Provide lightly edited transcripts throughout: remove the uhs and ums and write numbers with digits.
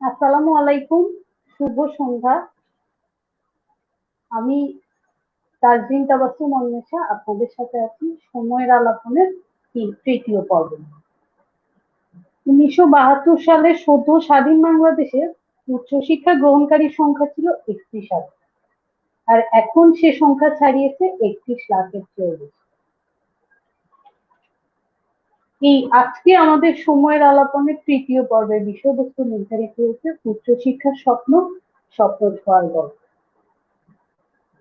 আসসালামু আলাইকুম, শুভ সন্ধ্যা। আমি তাজরিন তাবাসসুম অন্বেষা আপনাদের সাথে আছি সময়ের আলাপনের তৃতীয় পর্ব। 1972 সালে সদ্য স্বাধীন বাংলাদেশে উচ্চশিক্ষা গ্রহণকারীর সংখ্যা ছিল 31,000, আর এখন সে সংখ্যা ছাড়িয়েছে 31 লাখের চেয়েও বেশি। এই আজকে আমাদের সময়ের আলাপনের তৃতীয় পর্বের বিষয়বস্তু নির্ধারিত হয়েছে উচ্চশিক্ষার স্বপ্ন, স্বপ্ন ছোঁয়ার গল্প।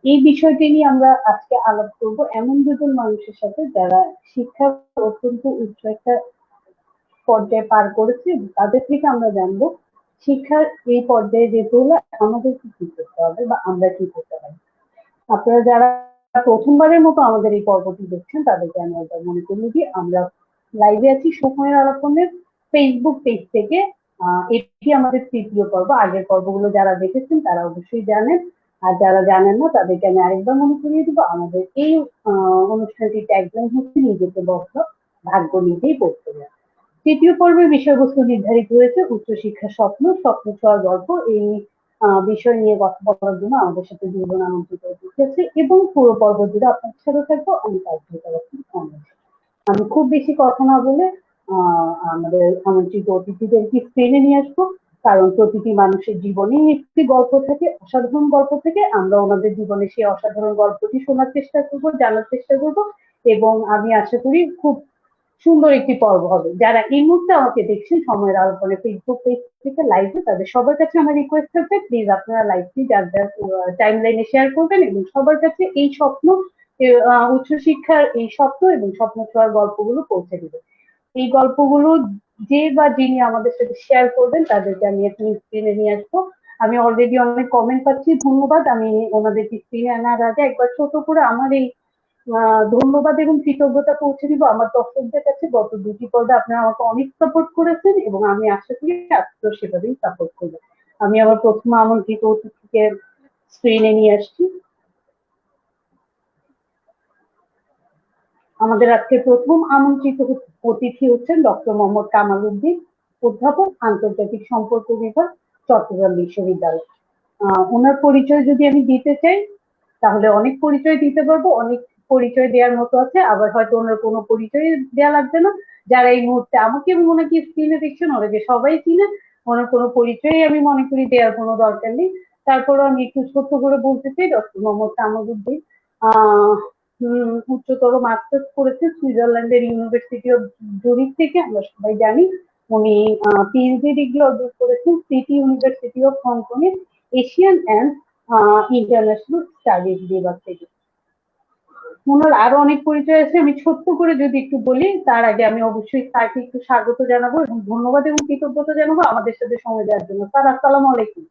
এই বিষয়টি নিয়ে আমরা আজকে আলাপ করব এমন দুজন মানুষের সাথে যারা শিক্ষার অত্যন্ত উচ্চ একটা পর্যায়ে পার করেছে। তাদের থেকে আমরা জানবো শিক্ষার এই পর্যায়ে যেতে হলে আমাদেরকে কি করতে হবে বা আমরা কি করতে পারি। আপনারা যারা প্রথমবারের মতো আমাদের এই পর্বটি দেখছেন তাদেরকে আমি একবার মনে করিয়ে দিই, আমরা লাইভে আছি সময়ের আলাপনের ফেসবুক পেজ থেকে। এটি আমাদের তৃতীয় পর্ব। আগের পর্বগুলো যারা দেখেছেন তারা অবশ্যই জানেন, আর যারা জানেন না তাদেরকে আমি আরেকবার মনে করিয়ে দিব, আমাদের এই অনুষ্ঠানটি ট্যাগলাইন হচ্ছে নিজেকে বদল, ভাগ্য নিজেই বদলে যায়। তৃতীয় পর্বের বিষয়বস্তু নির্ধারিত হয়েছে উচ্চশিক্ষার স্বপ্ন, স্বপ্ন ছোঁয়ার গল্প। এই বিষয় নিয়ে কথা বলার জন্য আমাদের সাথে দুজন আমন্ত্রিত অতিথি আছে এবং পুরো পর্ব জুড়ে আপনার সাথে থাকবো আমি তাজরিন তাবাসসুম অন্বেষা। আমি খুব বেশি কথা না বলে আমাদের আমন্ত্রিত অতিথিদেরকে স্ক্রিনে নিয়ে আসবো, কারণ প্রতিটি মানুষের জীবনেই একটি গল্প থাকে, অসাধারণ গল্প থেকে। আমরা ওনাদের জীবনে সেই অসাধারণ গল্পটি শোনার চেষ্টা করবো, জানার চেষ্টা করবো, এবং আমি আশা করি খুব সুন্দর একটি পর্ব হবে। যারা এই মুহূর্তে আমাকে দেখছেন সময়ের আলোচনা ফেসবুক পেজ থেকে লাইভে, তাদের সবার কাছে আমার রিকোয়েস্ট থাকবে প্লিজ আপনারা লাইভটি যার যার টাইম লাইনে শেয়ার করবেন এবং সবার কাছে এই স্বপ্ন, উচ্চশিক্ষার এই স্বপ্ন এবং স্বপ্ন ছোঁয়ার গল্পগুলো পৌঁছে দিবে। এই গল্পগুলো যে বা যিনি আমাদের সাথে শেয়ার করবেন তাদেরকে আমি এখন স্ক্রিনে নিয়ে আসবো। আমি অলরেডি অনেক কমেন্ট পাচ্ছি, ধন্যবাদ। আমি ওনাদেরকে স্ক্রিনে আনার আগে একবার ছোট করে আমার এই ধন্যবাদ এবং কৃতজ্ঞতা পৌঁছে দিব আমার দর্শকদের কাছে। গত দুটি পর্বে আপনারা আমাকে অনেক সাপোর্ট করেছেন এবং আমি আশা করি আজকেও সেভাবেই সাপোর্ট করবো। আমি আমার প্রথম আমন্ত্রিত অতিথিকে স্ক্রিনে নিয়ে আসছি। আমাদের আজকে প্রথম আমন্ত্রিত অতিথি হচ্ছেন ডক্টর মোহাম্মদ কামাল উদ্দিন, অধ্যাপক, আন্তর্জাতিক সম্পর্ক বিভাগ, চট্টগ্রাম বিশ্ববিদ্যালয়। ওনার পরিচয় যদি আমি দিতে চাই তাহলে অনেক পরিচয় দিতে পারবো, অনেক পরিচয় দেওয়ার মতো আছে, আবার হয়তো ওনার কোনো পরিচয় দেওয়া লাগবে না। যারা এই মুহূর্তে আমাকে এবং ওনাকে স্ক্রিনে দেখছেন ওনাকে সবাই চিনে, ওনার কোনো পরিচয় আমি মনে করি দেওয়ার কোনো দরকার নেই। তারপরও আমি একটু ছোট্ট করে বলতে চাই, ডক্টর মোহাম্মদ কামাল উদ্দিন উচ্চতর মাস্টার্স করেছে সুইজারল্যান্ডের ইউনিভার্সিটি অফ জুরিখ থেকে, আমরা সবাই জানি। উনি পিএইচডি ডিগ্রি অর্জন করেছেন সিটি ইউনিভার্সিটি অফ হংকং এর এশিয়ান অ্যান্ড ইন্টারন্যাশনাল স্টাডিজ বিভাগ থেকে। ওনার আরো অনেক পরিচয় আছে, আমি ছোট্ট করে যদি একটু বলি তার আগে আমি অবশ্যই স্যারকে একটু স্বাগত জানাবো এবং ধন্যবাদ এবং কৃতজ্ঞতা জানাবো আমাদের সাথে সময় দেওয়ার জন্য। স্যার আসসালামু আলাইকুম।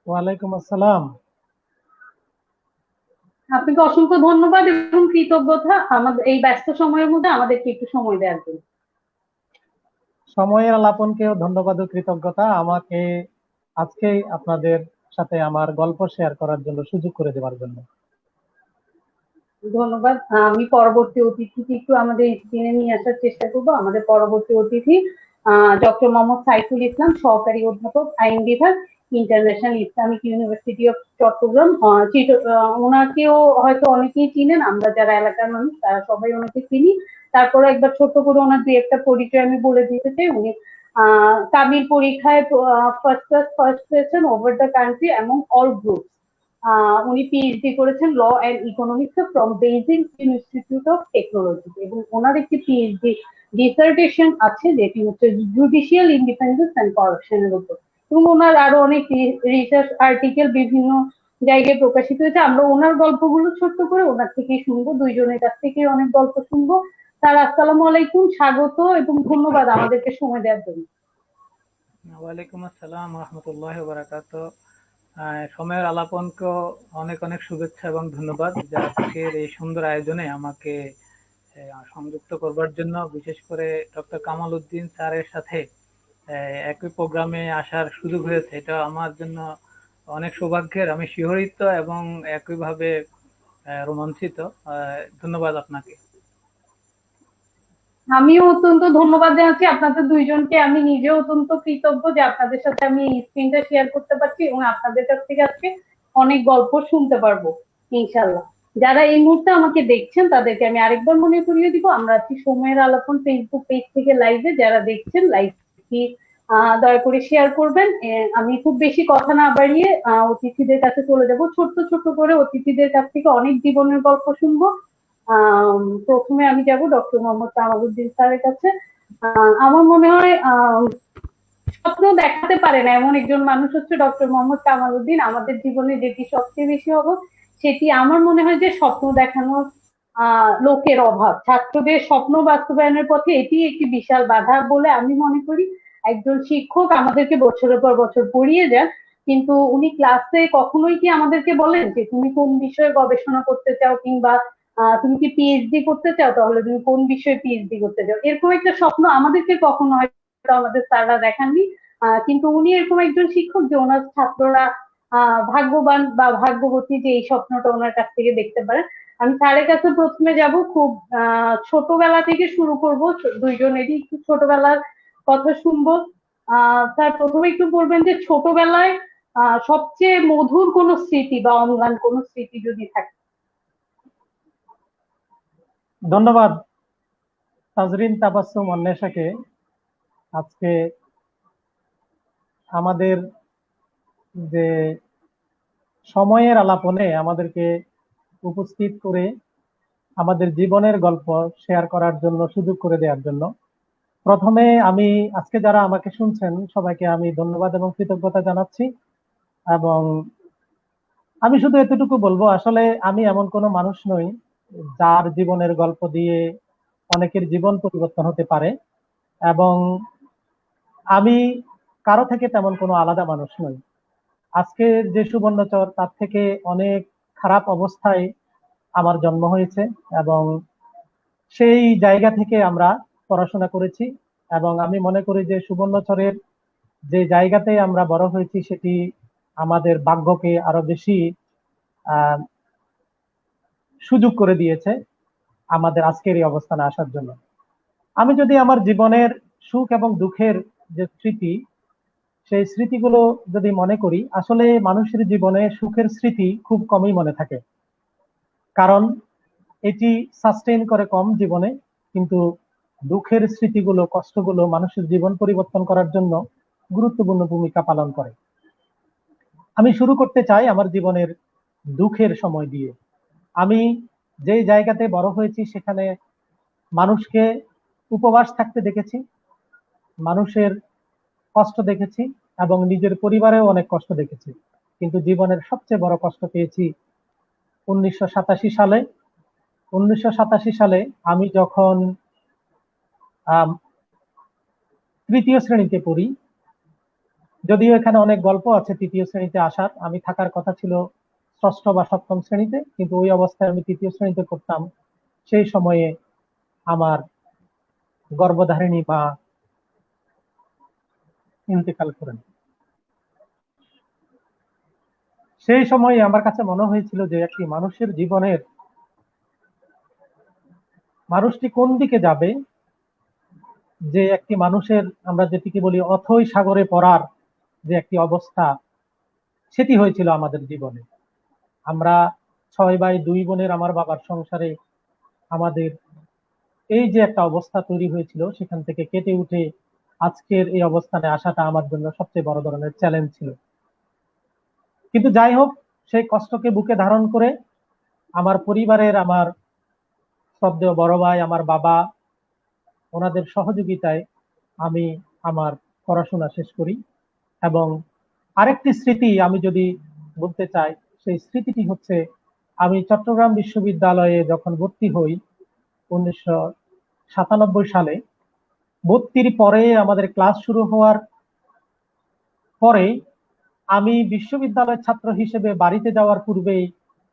ওয়ালাইকুম আসসালাম। আপনাকে অসংখ্য ধন্যবাদ এবং কৃতজ্ঞতা আমাদের এই ব্যস্ত সময়ের মধ্যে আমাদেরকে একটু সময় দেওয়ার জন্য। সময়ের আলাপনকেও ধন্যবাদ ও কৃতজ্ঞতা আমাকে আজকে আপনাদের সাথে আমার গল্প শেয়ার করার জন্য, সুযোগ করে দেওয়ার জন্য। ধন্যবাদ। আমি পরবর্তী অতিথিকে একটু আমাদের স্ক্রিনে নিয়ে আসার চেষ্টা করব। আমাদের পরবর্তী অতিথি ডক্টর মোহাম্মদ সাইফুল ইসলাম, সহকারী অধ্যাপক, আইন বিভাগ, International Islamic University of Chittagong. ওনাকেও হয়তো অনেকেই চিনেন, আমরা যারা এলাকার মানুষ তারা সবাই ওনাকে চিনি। তারপরে একবার ছোট্ট করে ওনার দুই একটা পরিচয় আমি বলে দিতে চাই। উনি কাবির পরীক্ষায় ফার্স্ট ক্লাস ফার্স্ট পেয়েছেন over the country among all group. উনি পিএইচডি করেছেন ল অ্যান্ড ইকোনমিক্সে from Beijing institute of technology, এবং ওনার একটি পিএইচডি ডিসার্টেশন আছে যেটি হচ্ছে জুডিশিয়াল ইন্ডিপেন্ডেন্স অ্যান্ড করাপশনের উপর, এবং ওনার আরো অনেক রিসার্চ আর্টিকেল বিভিন্ন জায়গায় প্রকাশিত হয়েছে। আমরা ওনার গল্পগুলো ছোট্ট করে ওনার থেকেই শুনবো, দুইজনের কাছ থেকেই অনেক গল্প শুনবো। স্যার আসসালামু আলাইকুম, স্বাগত এবং ধন্যবাদ আমাদেরকে সময় দেওয়ার জন্য। ওয়ালাইকুম আসসালাম রহমতুল্লাহ বারাকাত। সময়ের আলাপনকে অনেক অনেক শুভেচ্ছা এবং ধন্যবাদ যে আজকের এই সুন্দর আয়োজনে আমাকে সংযুক্ত করবার জন্য, বিশেষ করে ডক্টর কামাল উদ্দিন স্যারের সাথে একই প্রোগ্রামে আসার সুযোগ হয়েছে, এটা আমার জন্য অনেক সৌভাগ্যের। আমি শিহরিত এবং একইভাবে রোমাঞ্চিত। ধন্যবাদ আপনাকে। আমিও অত্যন্ত ধন্যবাদ জানাচ্ছি আপনাদের দুইজনকে। আমি নিজেও অত্যন্ত কৃতজ্ঞ যে আপনাদের সাথে আমি এই স্ক্রিনটা শেয়ার করতে পারছি এবং আপনাদের কাছ থেকে আজকে অনেক গল্প শুনতে পারবো ইনশাল্লাহ। যারা এই মুহূর্তে আমাকে দেখছেন তাদেরকে আমি আরেকবার মনে করিয়ে দিব, আমরা আছি সময়ের আলাপন ফেসবুক পেজ থেকে লাইভে। যারা দেখছেন লাইভটি দয়া করে শেয়ার করবেন। আমি খুব বেশি কথা না বাড়িয়ে অতিথিদের কাছে চলে যাব। ছোট্ট ছোট্ট করে অতিথিদের কাছ থেকে অনেক জীবনের গল্প শুনবো। প্রথমে আমি যাব ডক্টর মোহাম্মদ কামালউদ্দিন স্যারের কাছে। আমার মনে হয় স্বপ্ন দেখাতে পারে না এমন একজন মানুষ হচ্ছে ডক্টর মোহাম্মদ কামালউদ্দিন। আমাদের জীবনে যেটি সবচেয়ে বেশি অভাব সেটি আমার মনে হয় যে স্বপ্ন দেখানোর লোকের অভাব। ছাত্রদের স্বপ্ন বাস্তবায়নের পথে এটি একটি বিশাল বাধা বলে আমি মনে করি। একজন শিক্ষক আমাদেরকে বছরের পর বছর পড়িয়ে যান, কিন্তু উনি ক্লাসে কখনোই কি আমাদেরকে বলেন যে তুমি কোন বিষয়ে গবেষণা করতে চাও, কিংবা তুমি কি পিএইচডি করতে চাও, তাহলে তুমি কোন বিষয়ে পিএইচডি করতে চাও, এরকম একটা স্বপ্ন আমাদেরকে কখনো হয়তো আমাদের স্যাররা দেখাননি। কিন্তু উনি এরকম একজন শিক্ষক যে ওনার ছাত্ররা ভাগ্যবান বা ভাগ্যবতী যে এই স্বপ্নটা ওনার কাছ থেকে দেখতে পারেন। আমি স্যারের কাছে প্রথমে যাব, খুব ছোটবেলা থেকে শুরু করব, দুইজনেরই একটু ছোটবেলার কথা শুনবো। স্যার প্রথমে একটু বলবেন যে ছোটবেলায় সবচেয়ে মধুর কোন স্মৃতি বা অম্লান কোন স্মৃতি যদি থাকে। ধন্যবাদ তাজরিন তাবাসসুম অন্বেষাকে আজকে আমাদের যে সময়ের আলাপনে আমাদেরকে উপস্থিত করে আমাদের জীবনের গল্প শেয়ার করার জন্য সুযোগ করে দেওয়ার জন্য। প্রথমে আমি আজকে যারা আমাকে শুনছেন সবাইকে আমি ধন্যবাদ এবং কৃতজ্ঞতা জানাচ্ছি। এবং আমি শুধু এতটুকু বলবো, আসলে আমি এমন কোনো মানুষ নই যার জীবনের গল্প দিয়ে অনেকের জীবন পরিবর্তন হতে পারে, এবং আমি কারো থেকে তেমন কোনো আলাদা মানুষ নই। আজকের যে সুবর্ণচর তার থেকে অনেক খারাপ অবস্থায় আমার জন্ম হয়েছে, এবং সেই জায়গা থেকে আমরা পড়াশোনা করেছি। এবং আমি মনে করি যে সুবর্ণচরের যে জায়গাতে আমরা বড় হয়েছি সেটি আমাদের ভাগ্যকে আরো বেশি আহ সুযোগ করে দিয়েছে আমাদের আজকের এই অবস্থানে আসার জন্য। আমি যদি আমার জীবনের সুখ এবং দুঃখের যে স্মৃতি, সেই স্মৃতিগুলো যদি মনে করি, আসলে মানুষের জীবনে সুখের স্মৃতি খুব কমই মনে থাকে, কারণ এটি সাস্টেইন করে কম জীবনে। কিন্তু দুঃখের স্মৃতিগুলো, কষ্টগুলো মানুষের জীবন পরিবর্তন করার জন্য গুরুত্বপূর্ণ ভূমিকা পালন করে। আমি শুরু করতে চাই আমার জীবনের দুঃখের সময় দিয়ে। আমি যে জায়গাতে বড় হয়েছি সেখানে মানুষকে উপবাস থাকতে দেখেছি, মানুষের কষ্ট দেখেছি, এবং নিজের পরিবারেও অনেক কষ্ট দেখেছি। কিন্তু জীবনের সবচেয়ে বড় কষ্ট পেয়েছি 1987 সালে। 1987 সালে আমি যখন তৃতীয় শ্রেণীতে পড়ি, যদিও এখানে অনেক গল্প আছে তৃতীয় শ্রেণীতে আসার, আমি থাকার কথা ছিল ষষ্ঠ বা সপ্তম শ্রেণীতে, কিন্তু ওই অবস্থায় আমি তৃতীয় শ্রেণীতে পড়তাম। সেই সময়ে আমার গর্ভধারিণী মা ইন্তেকাল করেন। সেই সময়ে আমার কাছে মনে হয়েছিল যে একটি মানুষের জীবনের মানুষটি কোন দিকে যাবে, যে একটি মানুষের আমরা যেটিকে বলি অথৈ সাগরে পড়ার যে একটি অবস্থা, সেটি হয়েছিল আমাদের জীবনে। আমরা 6 ভাই 2 বোনের আমার বাবার সংসারে আমাদের এই যে একটা অবস্থা তৈরি হয়েছিল, সেখান থেকে কেটে উঠে আজকের এই অবস্থানে আসাটা আমার জন্য সবচেয়ে বড় ধরনের চ্যালেঞ্জ ছিল। কিন্তু যাই হোক, সেই কষ্টকে বুকে ধারণ করে আমার পরিবারের, আমার শ্রদ্ধেয় বড় ভাই, আমার বাবা, ওনাদের সহযোগিতায় আমি আমার পড়াশোনা শেষ করি। এবং আরেকটি স্মৃতি আমি যদি বলতে চাই, সেই স্মৃতিটি হচ্ছে আমি চট্টগ্রাম বিশ্ববিদ্যালয়ে যখন ভর্তি হই 1997 সালে। ভর্তির পরে আমাদের ক্লাস শুরু হওয়ার পরে আমি বিশ্ববিদ্যালয়ের ছাত্র হিসেবে বাড়িতে যাওয়ার পূর্বেই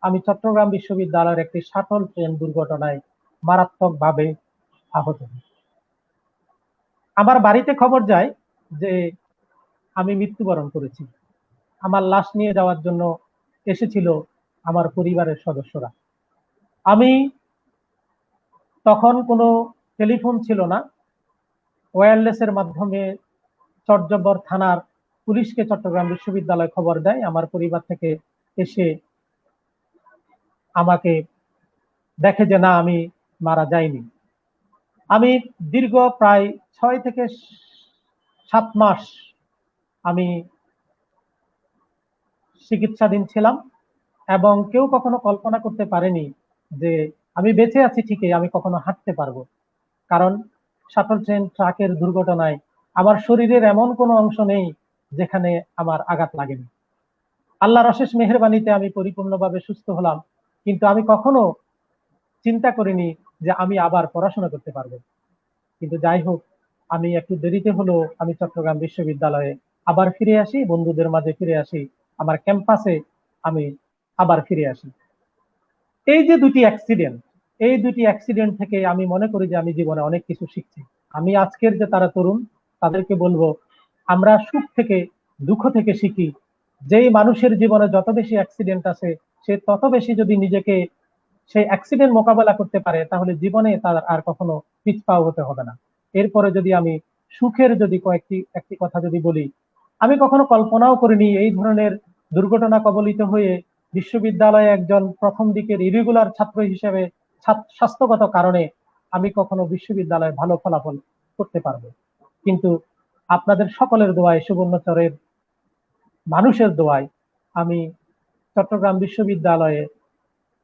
আমি চট্টগ্রাম বিশ্ববিদ্যালয়ের একটি শাটল ট্রেন দুর্ঘটনায় মারাত্মকভাবে আহত হই। আমার বাড়িতে খবর যায় যে আমি মৃত্যুবরণ করেছি। আমার লাশ নিয়ে যাওয়ার জন্য এসেছিল আমার পরিবারের সদস্যরা। আমি তখন কোনো টেলিফোন ছিল না, ওয়্যারলেসের মাধ্যমে চটজব্বর থানার পুলিশকে চট্টগ্রাম বিশ্ববিদ্যালয় খবর দেয়, আমার পরিবার থেকে এসে আমাকে দেখে যে না, আমি মারা যাইনি। আমি দীর্ঘ প্রায় 6 থেকে 7 মাস আমি চিকিৎসাধীন ছিলাম, এবং কেউ কখনো কল্পনা করতে পারেনি যে আমি বেঁচে আছি ঠিকই, আমি কখনো হাঁটতে পারবো। কারণ শাটল ট্রেন ট্রাকের দুর্ঘটনায় আমার শরীরের এমন কোনো অংশ নেই যেখানে আমার আঘাত লাগেনি। আল্লাহর অশেষ মেহেরবানিতে আমি পরিপূর্ণভাবে সুস্থ হলাম, কিন্তু আমি কখনো চিন্তা করিনি যে আমি আবার পড়াশোনা করতে পারবো। কিন্তু যাই হোক, আমি একটু দেরিতে হলেও আমি চট্টগ্রাম বিশ্ববিদ্যালয়ে আবার ফিরে আসি, বন্ধুদের মাঝে ফিরে আসি, আমার ক্যাম্পাসে আমি আবার ফিরে আসি। এই যে দুটি অ্যাক্সিডেন্ট, এই দুটি অ্যাক্সিডেন্ট থেকে আমি মনে করি যে আমি জীবনে অনেক কিছু শিখছি। আমি আজকের যে তারা তরুণ, তাদেরকে বলবো, আমরা সুখ থেকে, দুঃখ থেকে শিখি। যেই মানুষের জীবনে যত বেশি অ্যাক্সিডেন্ট আছে, সে তত বেশি যদি নিজেকে সেই অ্যাক্সিডেন্ট মোকাবেলা করতে পারে, তাহলে জীবনে তার আর কখনো পিছপা হতে হবে না। এরপরে যদি আমি সুখের যদি একটি কথা যদি বলি, আমি কখনো কল্পনাও করিনি এই ধরনের দুর্ঘটনা কবলিত হয়ে বিশ্ববিদ্যালয়ে একজন প্রথম দিকের ইরেগুলার ছাত্র হিসেবে স্বাস্থ্যগত কারণে আমি কখনো বিশ্ববিদ্যালয়ে ভালো ফলাফল করতে পারবো। কিন্তু আপনাদের সকলের দোয়ায়, সুবর্ণচরের মানুষের দোয়ায় আমি চট্টগ্রাম বিশ্ববিদ্যালয়ে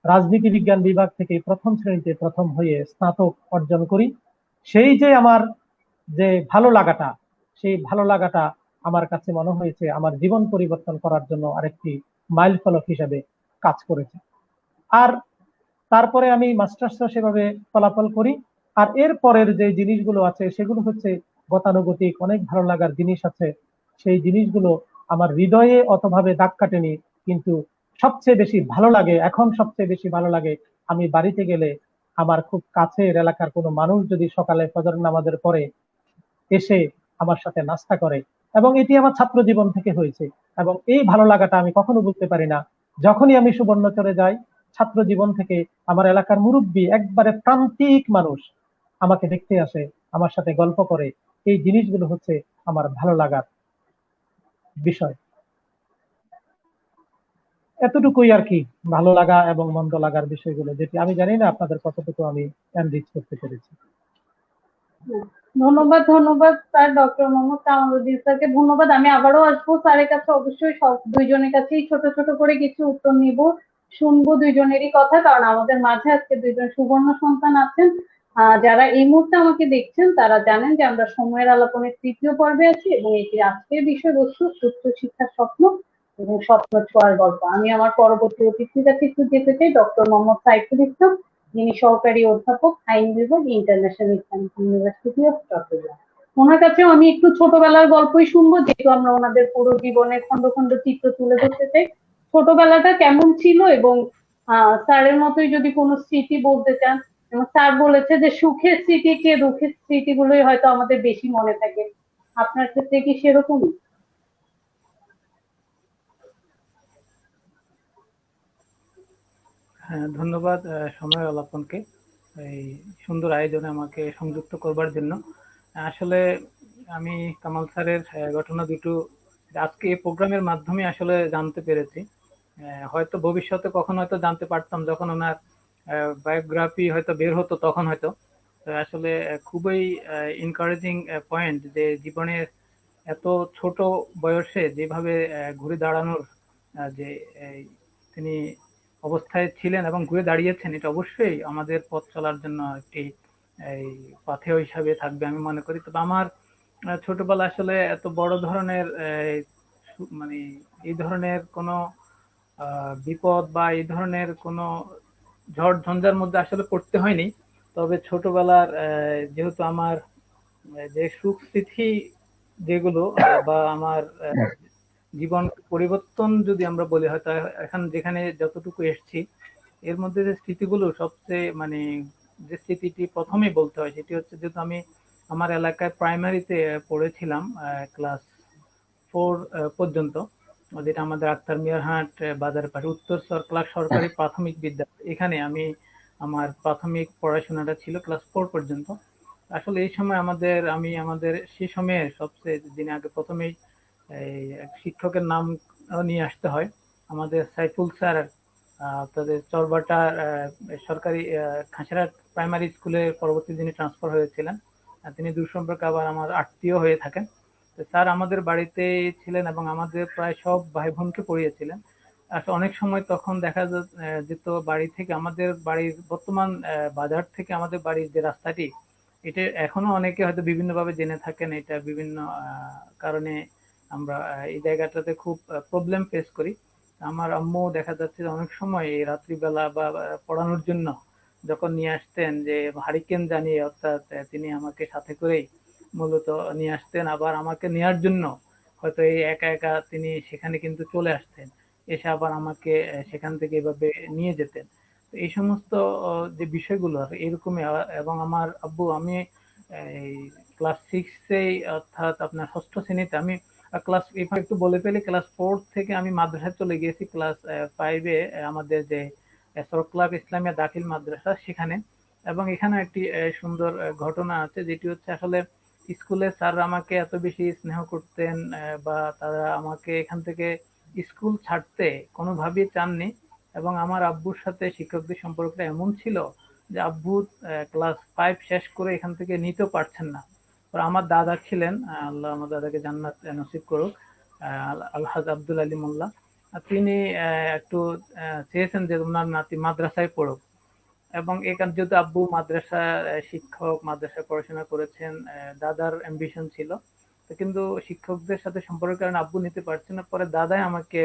রাজনীতি বিজ্ঞান বিভাগ থেকে প্রথম শ্রেণীতে প্রথম হয়ে স্নাতক অর্জন করি। সেই যে আমার যে ভালো লাগাটা, সেই ভালো লাগাটা আমার কাছে মনে হয়েছে আমার জীবন পরিবর্তন করার জন্য আরেকটি মাইল ফলক হিসেবে কাজ করেছে। আর তারপরে আমি মাস্টার্সও সেভাবে ফলাফল করি। আর এর পরের যে জিনিসগুলো আছে সেগুলো হচ্ছে গতানুগতিক, অনেক ভালো লাগার জিনিস আছে। সেই জিনিসগুলো আমার হৃদয়ে অতভাবে দাগ কাটেনি, কিন্তু সবচেয়ে বেশি ভালো লাগে, এখন সবচেয়ে বেশি ভালো লাগে আমি বাড়িতে গেলে আমার খুব কাছের এলাকার কোনো মানুষ যদি সকালে ফজর নামাজের পরে এসে আমার সাথে নাস্তা করে, এবং এটি আমার ছাত্র জীবন থেকে হয়েছে। এবং এই ভালো লাগাটা আমি কখনো বুঝতে পারি না। যখনই আমি সুবর্ণচরে যাই, ছাত্র জীবন থেকে আমার এলাকার মুরব্বী, একবারে প্রান্তিক মানুষ আমাকে দেখতে আসে, আমার সাথে গল্প করে। এই জিনিসগুলো হচ্ছে আমার ভালো লাগার বিষয়। এতটুকুই আর কি, ভালো লাগা এবং মন্দ লাগার বিষয়গুলো, যেটি আমি জানি না আপনাদের কতটুকু আমি এনরিচ করতে পেরেছি। ধন্যবাদ, ধন্যবাদ স্যার, ডক্টর মোহাম্মদ কামালউদ্দিন স্যারকে ধন্যবাদ। আমি আবারও আসবো স্যারের কাছে, অবশ্যই সব দুইজনের কাছেই ছোট ছোট করে কিছু উত্তর নিব, শুনবো দুইজনেরই কথা, কারণ আমাদের মাঝে আজকে দুইজন সুবর্ণ সন্তান আছেন। যারা এই মুহূর্তে আমাকে দেখছেন তারা জানেন যে আমরা সময়ের আলাপনের 3য় পর্বে আছি, এবং এটি আজকের বিষয়বস্তু উচ্চ শিক্ষার স্বপ্ন এবং স্বপ্ন ছোঁয়ার গল্প। আমি আমার পরবর্তী অতিথির কাছে একটু যেতে চাই, ডক্টর মোহাম্মদ সাইফুল ইসলাম, যিনি সহকারী অধ্যাপক, আইন বিভাগ, International Islamic University of Chittagong. ওনার কাছেও আমি একটু ছোটবেলার গল্পই শুনবো, যেহেতু আমরা ওনাদের পুরো জীবনের খন্ড খন্ড চিত্র তুলে ধরতে চাই। ছোটবেলাটা কেমন ছিল, এবং স্যারের মতোই যদি কোনো স্মৃতি বলতে চান। এবং স্যার বলেছে যে সুখের স্মৃতি চেয়ে দুঃখের স্মৃতিগুলোই হয়তো আমাদের বেশি মনে থাকে। আপনার ক্ষেত্রে কি সেরকমই? হ্যাঁ, ধন্যবাদ সময় আলাপনকে এই সুন্দর আয়োজনে আমাকে সংযুক্ত করবার জন্য। আসলে আমি কামাল স্যারের ঘটনা দুটো আজকে এই প্রোগ্রামের মাধ্যমে আসলে জানতে পেরেছি। হয়তো ভবিষ্যতে কখন হয়তো জানতে পারতাম, যখন ওনার বায়োগ্রাফি হয়তো বের হতো তখন হয়তো। আসলে খুবই এনকারেজিং পয়েন্ট যে জীবনের এত ছোট বয়সে যেভাবে ঘুরে দাঁড়ানোর যে তিনি অবস্থায় ছিলেন এবং ঘুরে দাঁড়িয়েছেন, এটা অবশ্যই আমাদের পথ চলার জন্য একটি এই পাথেয় হিসাবে থাকবে আমি মনে করি। তবে আমার ছোটবেলা আসলে এত বড় ধরনের মানে এই ধরনের কোনো বিপদ বা এই ধরনের কোনো ঝড় ঝঞ্ঝার মধ্যে আসলে পড়তে হয়নি। তবে ছোটবেলার যেহেতু আমার যে সুখ স্মৃতি যেগুলো বা আমার জীবন পরিবর্তন যদি আমরা বলি, হয়তো এখন যেখানে যতটুকু এসছি এর মধ্যে যে স্মৃতিগুলো সবচেয়ে মানে যে স্মৃতিটি প্রথমেই বলতে হয় সেটি হচ্ছে, যেহেতু আমি আমার এলাকায় প্রাইমারিতে পড়েছিলাম ক্লাস 4 পর্যন্ত, যেটা আমাদের আক্তার মিয়ারহাট বাজার পাশে উত্তরসর ক্লাস সরকারি প্রাথমিক বিদ্যালয়, এখানে আমি আমার প্রাথমিক পড়াশোনাটা ছিল ক্লাস 4 পর্যন্ত। আসলে এই সময় আমাদের সেই সময়ে সবচেয়ে দিনে আগে প্রথমেই এই এক শিক্ষকের নাম নিয়ে আসতে হয়। আমাদের সাইফুল স্যার তাদের চরবাটার সরকারি খাসিরহাট প্রাইমারি স্কুলে পরবর্তী যিনি ট্রান্সফার হয়েছিলেন, তিনি দূর সম্পর্কে আবার আমার আত্মীয় হয়ে থাকেন। তো স্যার আমাদের বাড়িতে ছিলেন এবং আমাদের প্রায় সব ভাই বোনকে পড়িয়েছিলেন। আসলে অনেক সময় তখন দেখা যেত বাড়ি থেকে আমাদের বাড়ির বর্তমান বাজার থেকে আমাদের বাড়ির যে রাস্তাটি, এটা এখনো অনেকে হয়তো বিভিন্নভাবে জেনে থাকেন। এটা বিভিন্ন কারণে আমরা এই জায়গাটাতে খুব প্রবলেম ফেস করি। আমার আম্মু দেখা যাচ্ছে যে অনেক সময় এই রাত্রিবেলা বা পড়ানোর জন্য যখন নিয়ে আসতেন, যে হারিকেন জ্বালিয়ে, অর্থাৎ তিনি আমাকে সাথে করেই মূলত নিয়ে আসতেন। আবার আমাকে নেয়ার জন্য হয়তো এই একা একা তিনি সেখানে কিন্তু চলে আসতেন, এসে আবার আমাকে সেখান থেকে এভাবে নিয়ে যেতেন। তো এই সমস্ত যে বিষয়গুলো এরকমই। এবং আমার আব্বু, আমি এই ক্লাস সিক্সে, অর্থাৎ আপনার ষষ্ঠ শ্রেণীতে আমি ক্লাস, এবার একটু বলে ফেলি, ক্লাস ফোর থেকে আমি মাদ্রাসায় চলে গিয়েছি ক্লাস ফাইভে, আমাদের যে সরকার ইসলামিয়া দাখিল মাদ্রাসা সেখানে। এবং এখানে একটি সুন্দর ঘটনা আছে, যেটি হচ্ছে আসলে স্কুলে স্যাররা আমাকে এত বেশি স্নেহ করতেন, বা তারা আমাকে এখান থেকে স্কুল ছাড়তে কোনোভাবেই চাননি। এবং আমার আব্বুর সাথে শিক্ষকদের সম্পর্কটা এমন ছিল যে আব্বু ক্লাস ফাইভ শেষ করে এখান থেকে নিতেও পারছেন না। তো আমার দাদা ছিলেন, আল্লাহ আমার দাদাকে জান্নাত নসিব করুক, আলহাজ আব্দুল আলী মোল্লা। তিনি একটু চেয়েছেন যে ওনার নাতি মাদ্রাসায় পড়ুক। এবং এখানে যেহেতু আব্বু মাদ্রাসা শিক্ষক, মাদ্রাসায় পড়াশোনা করেছেন, দাদার অ্যাম্বিশন ছিল। তো কিন্তু শিক্ষকদের সাথে সম্পর্কের কারণে আব্বু নিতে পারছেন না। পরে দাদাই আমাকে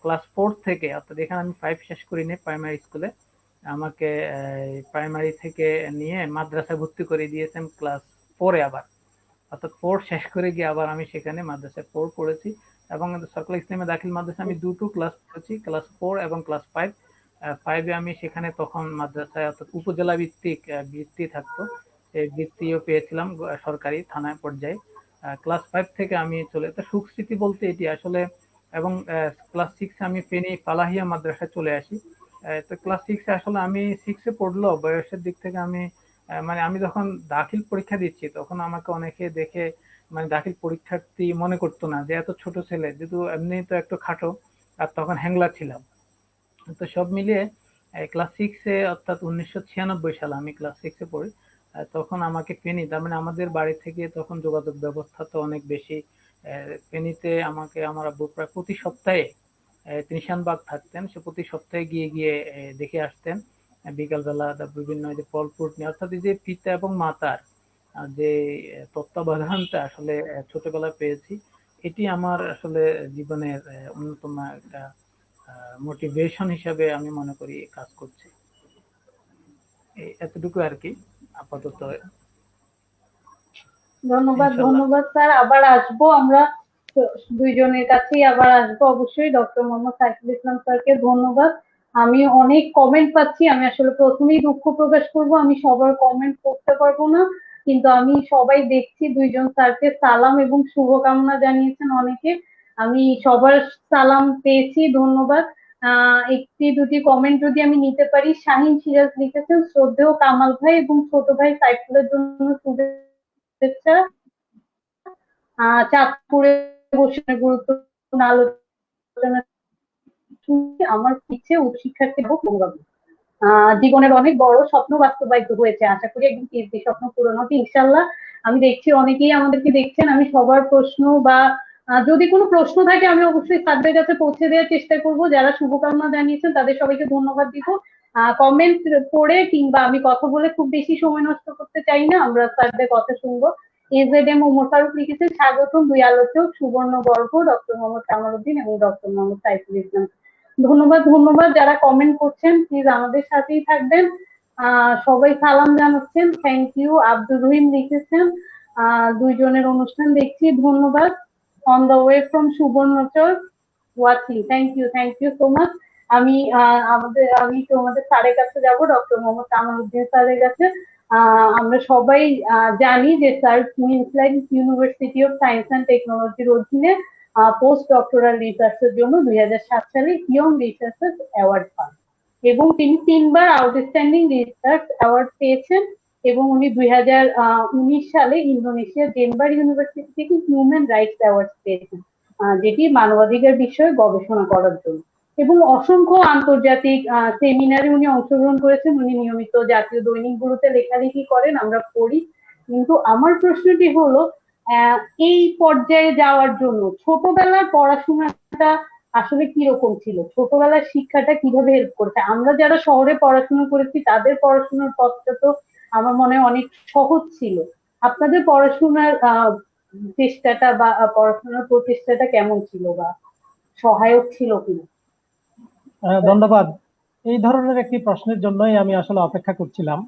ক্লাস ফোর থেকে, অর্থাৎ এখানে আমি ফাইভ শেষ করিনি প্রাইমারি স্কুলে, আমাকে প্রাইমারি থেকে নিয়ে মাদ্রাসায় ভর্তি করে দিয়েছেন ক্লাস ফোরে আবার। অর্থাৎ ফোর শেষ করে গিয়ে আবার আমি সেখানে মাদ্রাসায় ফোর পড়েছি। এবং সরকার ইসলামে দাখিল মাদ্রাসা আমি দুটো ক্লাস পড়েছি, ক্লাস ফোর এবং ক্লাস ফাইভ। ফাইভে আমি সেখানে তখন মাদ্রাসায়, অর্থাৎ উপজেলা ভিত্তিক বৃত্তি থাকতো, এই বৃত্তিও পেয়েছিলাম সরকারি থানায় পর্যায়ে। ক্লাস ফাইভ থেকে আমি চলে, তো সুখ স্মৃতি বলতে এটি আসলে। এবং ক্লাস সিক্সে আমি ফেনী ফালাহিয়া মাদ্রাসায় চলে আসি। তো ক্লাস সিক্সে আসলে আমি সিক্সে পড়লো বয়সের দিক থেকে আমি মানে আমি যখন দাখিল পরীক্ষা দিচ্ছি তখন আমাকে অনেকে দেখে মানে দাখিল পরীক্ষার্থী মনে করতো না, যে এত ছোট ছেলে, যেহেতু এমনি তো একটু খাটো, আর তখন হ্যাংলা ছিলাম। তো সব মিলিয়ে ক্লাস সিক্সে, অর্থাৎ 1996 সালে আমি ক্লাস সিক্সে পড়ি। তখন আমাকে ফেনী, তার মানে আমাদের বাড়ি থেকে তখন যোগাযোগ ব্যবস্থা তো অনেক বেশি। ফেনীতে আমাকে আমার আব্বু প্রায় প্রতি সপ্তাহে, তিনি শানবাগ থাকতেন, সে প্রতি সপ্তাহে গিয়ে গিয়ে দেখে আসতেন। বিকালবেলা বিভিন্ন যে ফল ফ্রুট নিয়ে, অর্থাৎ এই যে পিতা এবং মাতার যে তত্ত্বাবধানটা আসলে ছোটবেলায় পেয়েছি, এটি আমার আসলে জীবনের অন্যতম একটা মোটিভেশন হিসাবে আমি মনে করি কাজ করছে। এতটুকু আর কি আপাতত। ধন্যবাদ, ইনশাল্লাহ। ধন্যবাদ স্যার। আবার আসবো আমরা, দুইজনের কাছেই আবার আসবো অবশ্যই। ডক্টর মোহাম্মদ সাইফুল ইসলাম স্যারকে ধন্যবাদ। আমি অনেক কমেন্ট পাচ্ছি, আমি আসলে প্রথমেই দুঃখ প্রকাশ করব, আমি সবার কমেন্ট করতে পারবো না, কিন্তু আমি সবাই দেখছি। দুইজন স্যারকে সালাম এবং শুভকামনা জানিয়েছেন অনেকে, আমি সবার সালাম পেয়েছি, ধন্যবাদ। একটি দুটি কমেন্ট যদি আমি নিতে পারি। শাহিন সিরাজ লিখেছেন, শ্রদ্ধেয় কামাল ভাই এবং ছোট ভাই সাইফুলের জন্য শুভেচ্ছা। চাঁদপুরে বসে গুরুত্বপূর্ণ আলোচনা শুনে আমার ইচ্ছে উচ্চশিক্ষার্থী হোক গৌরব। জীবনের অনেক বড় স্বপ্ন বাস্তবায়িত হয়েছে, আশা করি একদিন পিএইচডি স্বপ্ন পূরণ হবে ইনশাল্লাহ। আমি দেখছি অনেকেই আমাদেরকে দেখছেন, আমি সবার প্রশ্ন বা যদি কোনো প্রশ্ন থাকে আমি অবশ্যই স্যারদের কাছে পৌঁছে দেওয়ার চেষ্টা করব। যারা শুভকামনা জানিয়েছেন তাদের সবাইকে ধন্যবাদ দিব। কমেন্ট পড়ে কিংবা আমি কথা বলে খুব বেশি সময় নষ্ট করতে চাই না, আমরা স্যারদের কথা শুনবো। এজেডএম ওমর ফারুক লিখেছেন, স্বাগতম দুই আলোচক সুবর্ণবর্গ, ডক্টর মোহাম্মদ কামালউদ্দিন এবং ডক্টর মোহাম্মদ সাইফুল ইসলাম। ধন্যবাদ, ধন্যবাদ। যারা কমেন্ট করছেন প্লিজ আমাদের সাথেই থাকবেন। সবাই সালাম জানাচ্ছেন, থ্যাংক ইউ। আব্দুর রহিম লিখেছেন, দুইজনের অনুষ্ঠান দেখছি, ধন্যবাদ। On the way from Subarnachar watching, thank you so much. আমি তোমাদের স্যারের কাছে যাব, ডক্টর মোহাম্মদ কামালউদ্দিন স্যারের কাছে। আমরা সবাই জানি যে sir Queensland university of science and টেকনোলজির অধীনে পোস্ট ডক্টরাল রিসার্চের জন্য 2007 সালে ইয়ং রিসার্চার্স অ্যাওয়ার্ড পান এবং তিনি 3বার আউটস্ট্যান্ডিং রিসার্চ অ্যাওয়ার্ড পেয়েছেন এবং উনি 2019 সালে ইন্দোনেশিয়ার জেনবার ইউনিভার্সিটি থেকে হিউম্যান রাইটস অ্যাওয়ার্ড পেয়েছেন, যেটি মানবাধিকার বিষয়ে গবেষণা করার জন্য। এবং অসংখ্য আন্তর্জাতিক সেমিনারে উনি অংশগ্রহণ করেছেন। উনি নিয়মিত জাতীয় দৈনিকগুলোতে লেখালেখি করেন, আমরা পড়ি। কিন্তু আমার প্রশ্নটি হলো, এই পর্যায়ে যাওয়ার জন্য ছোটবেলার পড়াশোনাটা আসলে কিরকম ছিল? ছোটবেলার শিক্ষাটা কিভাবে হেল্প করেছে? আমরা যারা শহরে পড়াশোনা করেছি তাদের পড়াশোনার পথটা তো আমার মনে হয় অনেক সহজ ছিল। আপনাদের পড়াশোনার চেষ্টাটা বা পড়াশোনার প্রচেষ্টাটা কেমন ছিল, বা সহায়ক ছিল কিনা? ধন্যবাদ। এই ধরনের একটি প্রশ্নের জন্যই আমি আসলে অপেক্ষা করছিলাম,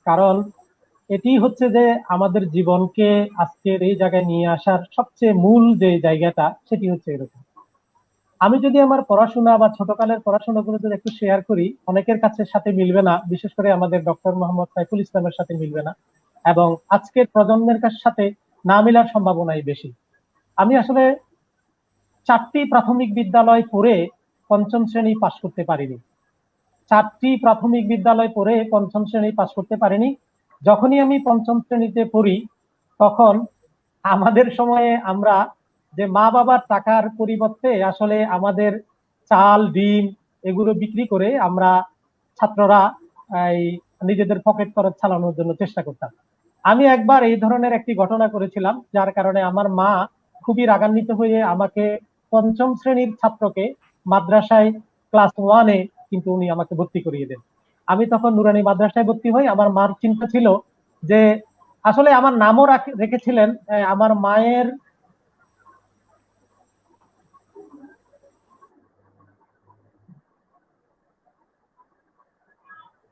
কারণ এটি হচ্ছে যে আমাদের জীবনকে আজকের এই জায়গায় নিয়ে আসার সবচেয়ে মূল যে জায়গাটা, সেটি হচ্ছে এরকম। আমি যদি আমার পড়াশোনা বা ছোটকালের পড়াশোনাগুলো যদি একটু শেয়ার করি, অনেকের কাছে সাথে মিলবে না, বিশেষ করে আমাদের ডক্টর মোহাম্মদ সাইফুল ইসলামের সাথে মিলবে না, এবং আজকের প্রজন্মের সাথে না মিলার সম্ভাবনাই বেশি। আমি আসলে 4টি প্রাথমিক বিদ্যালয় পড়ে পঞ্চম শ্রেণী পাশ করতে পারিনি। 4টি প্রাথমিক বিদ্যালয় পড়ে পঞ্চম শ্রেণী পাশ করতে পারিনি। যখনই আমি পঞ্চম শ্রেণীতে পড়ি, তখন আমাদের সময়ে আমরা যে মা বাবার টাকার পরিবর্তে আসলে আমাদের চাল, ডিম এগুলো বিক্রি করে আমরা ছাত্ররা এই নিজেদের পকেট খরচ চালানোর জন্য চেষ্টা করতাম। আমি একবার এই ধরনের একটি ঘটনা করেছিলাম, যার কারণে আমার মা খুবই রাগান্বিত হয়ে আমাকে পঞ্চম শ্রেণীর ছাত্রকে মাদ্রাসায় ক্লাস 1-এ কিন্তু উনি আমাকে ভর্তি করিয়ে দেন। আমি তখন নুরানি মাদ্রাসায় ভর্তি হই। আমার মার চিন্তা ছিল যে, আসলে আমার নামও রেখেছিলেন আমার মায়ের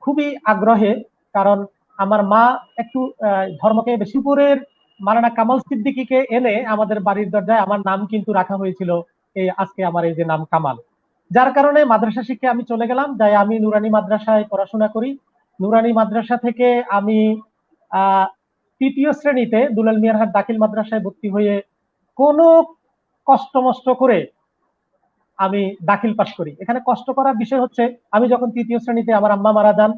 খুবই আগ্রহে, কারণ আমার মা একটু ধর্মকে বেশি উপরের মাওলানা কামাল সিদ্দিকীকে এনে আমাদের বাড়ির দরজায় আমার নাম কিন্তু রাখা হয়েছিল, এই আজকে আমার এই যে নাম কামাল। যার কারণে মাদ্রাসা শিক্ষা আমি চলে গেলাম, যাই আমি নুরানি মাদ্রাসায় পড়াশোনা করি। নুরানি মাদ্রাসা থেকে আমি 3য় শ্রেণীতে দুলাল মিয়ারহাট দাখিল মাদ্রাসায় ভর্তি হয়ে কোনো কষ্ট মষ্ট করে আমি দাখিল পাস করি। এখানে কষ্ট করার বিষয় হচ্ছে, আমি যখন 3য় শ্রেণীতে আমার আম্মা মারা যান,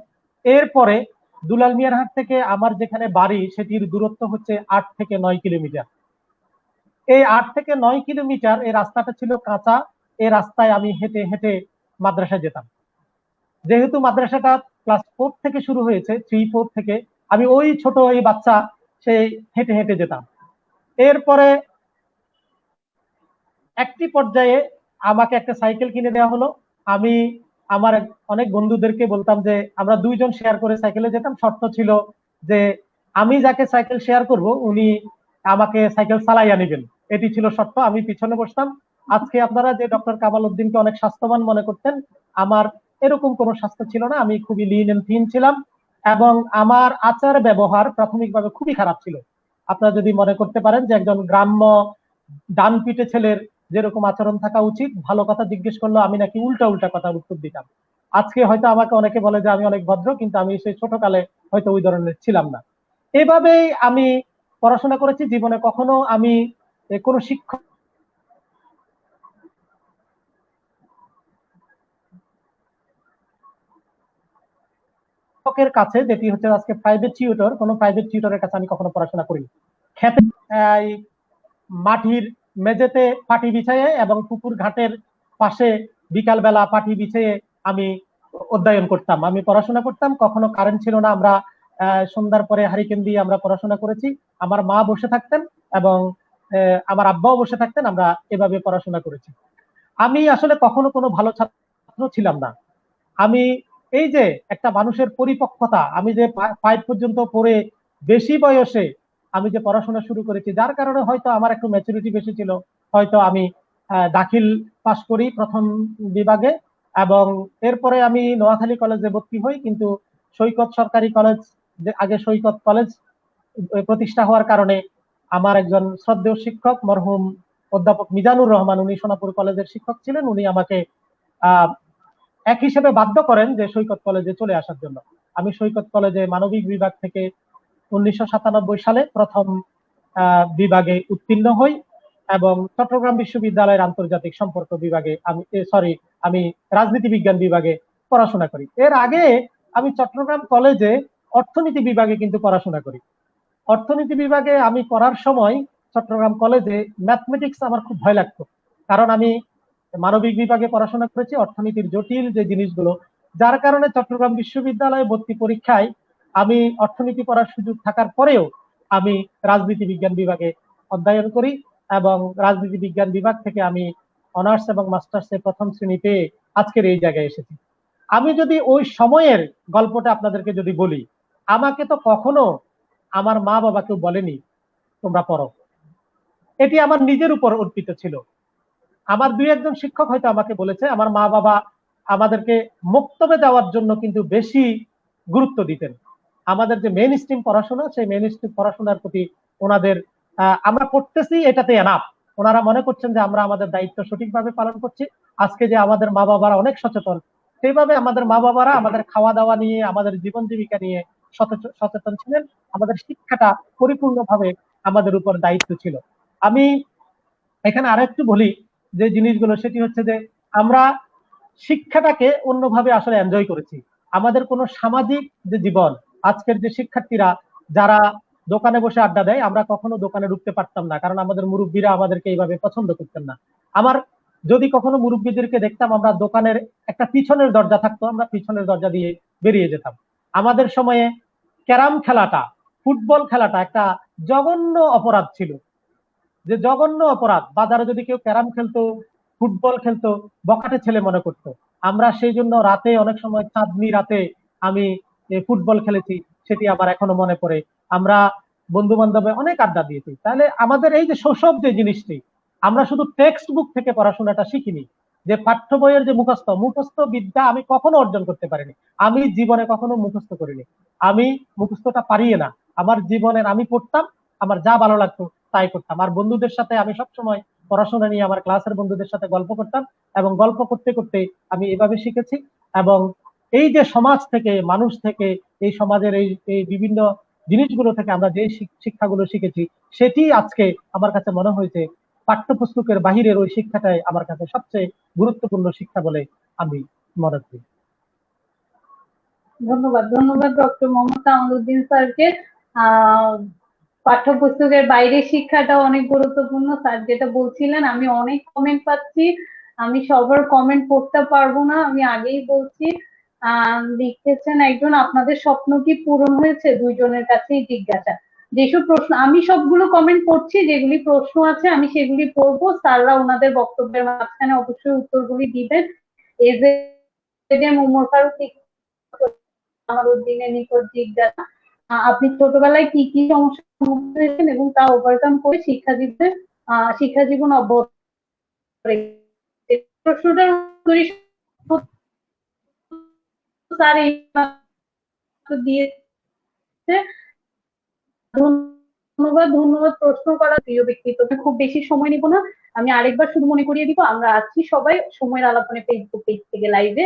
এরপরে দুলাল মিয়ারহাট থেকে আমার যেখানে বাড়ি সেটির দূরত্ব হচ্ছে 8 থেকে 9 কিলোমিটার। এই 8 থেকে 9 কিলোমিটার এই রাস্তাটা ছিল কাঁচা। এই রাস্তায় আমি হেঁটে হেঁটে মাদ্রাসায় যেতাম। যেহেতু মাদ্রাসাটা ক্লাস 4 থেকে শুরু হয়েছে, 3-4 থেকে, আমি ওই ছোট ওই বাচ্চা সেই হেঁটে হেঁটে যেতাম। এরপরে একটি পর্যায়ে আমাকে একটা সাইকেল কিনে দেওয়া হলো। আমি আমার অনেক বন্ধুদেরকে বলতাম যে আমরা 2জন শেয়ার করে সাইকেলে যেতাম। শর্ত ছিল যে আমি যাকে সাইকেল শেয়ার করব উনি আমাকে সাইকেল চালাইয়া নেবেন, এটি ছিল শর্ত। আমি পিছনে বসতাম। আজকে আপনারা যে ডক্টর কামাল উদ্দিনকে অনেক স্বাস্থ্যবান মনে করতেন, আমার এরকম কোনো স্বাস্থ্য ছিল না। আমি খুবই লিন এন্ড থিন ছিলাম, এবং আমার আচার ব্যবহার প্রাথমিকভাবে খুবই খারাপ ছিল। আপনারা যদি মনে করতে পারেন যে একজন গ্রাম্য ডান পিটে ছেলের যেরকম আচরণ থাকা উচিত, ভালো কথা জিজ্ঞেস করলো আমি নাকি উল্টা উল্টা কথার উত্তর দিতাম। আজকে হয়তো আমাকে অনেকে বলে যে আমি অনেক ভদ্র, কিন্তু আমি সেই ছোটকালে হয়তো ওই ধরনের ছিলাম না। এভাবেই আমি পড়াশোনা করেছি। জীবনে কখনো আমি কোনো শিক্ষকের কাছে, যেটি হচ্ছে আজকে প্রাইভেট টিউটর, কোনো প্রাইভেট টিউটরের কাছে আমি কখনো পড়াশোনা করিনি। খেতে মাটির মেঝেতে পাটি বিছাইয়ে এবং পুকুর ঘাটের পাশে বিকাল বেলা পাটি বিছিয়ে আমি অধ্যয়ন করতাম, আমি পড়াশোনা করতাম। কখনো কারেন্ট ছিল না, আমরা সন্ধ্যার পরে হারিকেন দিয়ে আমরা পড়াশোনা করেছি। আমার মা বসে থাকতেন এবং আমার আব্বাও বসে থাকতেন, আমরা এভাবে পড়াশোনা করেছি। আমি আসলে কখনো কোনো ভালো ছাত্র ছিলাম না। আমি এই যে একটা মানুষের পরিপক্কতা, আমি যে 5 পর্যন্ত পড়ে বেশি বয়সে আমি যে পড়াশোনা শুরু করেছি, যার কারণে হয়তো আমার একটু ম্যাচুরিটি বেশি ছিল। হয়তো আমি দাখিল পাশ করি প্রথম বিভাগে, এবং এরপরে আমি নোয়াখালী কলেজে ভর্তি হই। কিন্তু সৈকত সরকারি কলেজ, যে আগে সৈকত কলেজ প্রতিষ্ঠা হওয়ার কারণে আমার একজন শ্রদ্ধেয় শিক্ষক মরহুম অধ্যাপক মিজানুর রহমান, উনি সোনাপুর কলেজের শিক্ষক ছিলেন, উনি আমাকে এক হিসেবে বাধ্য করেন যে সৈকত কলেজে চলে আসার জন্য। আমি সৈকত কলেজে মানবিক বিভাগ থেকে 1997 সালে প্রথম বিভাগে উত্তীর্ণ হই, এবং চট্টগ্রাম বিশ্ববিদ্যালয়ের আন্তর্জাতিক সম্পর্ক বিভাগে আমি রাজনীতি বিজ্ঞান বিভাগে পড়াশোনা করি। এর আগে আমি চট্টগ্রাম কলেজে অর্থনীতি বিভাগে কিন্তু পড়াশোনা করি। অর্থনীতি বিভাগে আমি পড়ার সময় চট্টগ্রাম কলেজে ম্যাথমেটিক্স আমার খুব ভয় লাগতো, কারণ আমি মানবিক বিভাগে পড়াশোনা করেছি, অর্থনীতির জটিল যে জিনিসগুলো, যার কারণে চট্টগ্রাম বিশ্ববিদ্যালয়ে ভর্তি পরীক্ষায় আমি অর্থনীতি পড়ার সুযোগ থাকার পরেও আমি রাজনীতি বিজ্ঞান বিভাগে অধ্যয়ন করি, এবং রাজনীতি বিজ্ঞান বিভাগ থেকে আমি অনার্স এবং মাস্টার্সে প্রথম শ্রেণী পেয়ে আজকের এই জায়গায় এসেছি। আমি যদি ওই সময়ের গল্পটা আপনাদেরকে যদি বলি, আমাকে তো কখনো আমার মা বাবা কেউ বলেনি তোমরা পড়ো, এটি আমার নিজের উপর অর্পিত ছিল। আমার দুই একজন শিক্ষক হয়তো আমাকে বলেছে, আমার মা বাবা আমাদেরকে মক্তবে যাওয়ার জন্য কিন্তু বেশি গুরুত্ব দিতেন। আমাদের যে মেইন স্ট্রিম পড়াশোনা, সেই মেইন স্ট্রিম পড়াশোনার প্রতি ওনাদের আমরা পড়তেছি এটাতে এনাফ, ওনারা মনে করছেন যে আমরা আমাদের দায়িত্ব সঠিকভাবে পালন করছি। আজকে যে আমাদের মা বাবারা অনেক সচেতন, সেইভাবে আমাদের মা বাবারা আমাদের খাওয়া দাওয়া নিয়ে, আমাদের জীবন জীবিকা নিয়ে সচেতন ছিলেন। আমাদের শিক্ষাটা পরিপূর্ণভাবে আমাদের উপর দায়িত্ব ছিল। আমি এখানে আরেকটু বলি যে জিনিসগুলো, সেটি হচ্ছে যে আমরা শিক্ষাটাকে অন্যভাবে আসলে এনজয় করেছি। আমাদের কোনো সামাজিক যে জীবন, আজকের যে শিক্ষার্থীরা যারা দোকানে বসে আড্ডা দেয়, আমরা কখনো দোকানে ঢুকতে পারতাম না, কারণ আমাদের মুরব্বীরা আমাদেরকে এইভাবে পছন্দ করতেন না। আমার যদি কখনো মুরব্বীদেরকে দেখতাম, আমরা দোকানের একটা পিছনের দরজা থাকতো, আমরা পিছনের দরজা দিয়ে বেরিয়ে যেতাম। আমাদের সময়ে ক্যারাম খেলাটা, ফুটবল খেলাটা একটা জঘন্য অপরাধ ছিল, যে জঘন্য অপরাধ। বাজারে যদি কেউ ক্যারাম খেলতো, ফুটবল খেলতো, বখাটে ছেলে মনে করতো। আমরা সেই জন্য রাতে, অনেক সময় চাঁদনি রাতে আমি ফুটবল খেলেছি, সেটি আবার এখনো মনে পড়ে। আমরা বন্ধু বান্ধবে অনেক আড্ডা দিয়েছি। তাহলে আমাদের এই যে শৈশব যে জিনিসটি, আমরা শুধু টেক্সট বুক থেকে পড়াশোনাটা শিখিনি, যে পাঠ্য বইয়ের যে মুখস্থ বিদ্যা আমি কখনো অর্জন করতে পারিনি। আমি জীবনে কখনো মুখস্থ করিনি, আমি মুখস্থটা পারিয়ে না। আমার জীবনের আমি পড়তাম, আমার যা ভালো লাগতো তাই করতাম। আর বন্ধুদের সাথে আমি সবসময় পড়াশোনা নিয়ে আমার ক্লাসের বন্ধুদের সাথে গল্প করতাম, এবং গল্প করতে করতে আমি এভাবে শিখেছি। এবং এই যে সমাজ থেকে, মানুষ থেকে, এই সমাজের এই এই বিভিন্ন জিনিসগুলো থেকে আমরা যে শিক্ষাগুলো শিখেছি, সেটি আজকে আমার কাছে মনে হয়েছে পাঠ্যপুস্তকের বাহিরের ওই শিক্ষাটাই আমার কাছে সবচেয়ে গুরুত্বপূর্ণ শিক্ষা বলে আমি মনে করি। ধন্যবাদ, ধন্যবাদ ডক্টর মোহাম্মদ কামালউদ্দিন স্যারকে। আহ পাঠ্যপুস্তকের বাইরের শিক্ষাটা অনেক গুরুত্বপূর্ণ। স্যার যেটা বলছিলেন, আমি অনেক কমেন্ট পাচ্ছি, আমি সবার কমেন্ট পড়তে পারবো না, আমি আগেই বলছি। লিখতেছেন একজন, আপনাদের স্বপ্ন কি পূরণ হয়েছে? দুইজনের কাছেই জিজ্ঞাসা। যেসব প্রশ্ন, আমি সবগুলো কমেন্ট পড়ছি, যেগুলি প্রশ্ন আছে আমি সেগুলি পড়বো, স্যাররা ওনাদের বক্তব্যের মাঝখানে অবশ্যই উত্তরগুলি দিবেন। ওমর ফারুক কামালউদ্দিনের নিকট জিজ্ঞাসা, আপনি ছোটবেলায় কি কি সমস্যার সম্মুখীন হয়েছেন এবং তা ওভারকাম করে শিক্ষা জীবন অব্যাহত রেখেছেন? প্রশ্নটার উত্তরই স্যার এই দিয়েছে। ধন্যবাদ, ধন্যবাদ প্রশ্ন করার প্রিয় ব্যক্তিত্ব। খুব বেশি সময় নিব না, আমি আরেকবার শুধু মনে করিয়ে দিব, আমরা আছি সবাই সময়ের আলাপনে ফেসবুক পেজ থেকে লাইভে,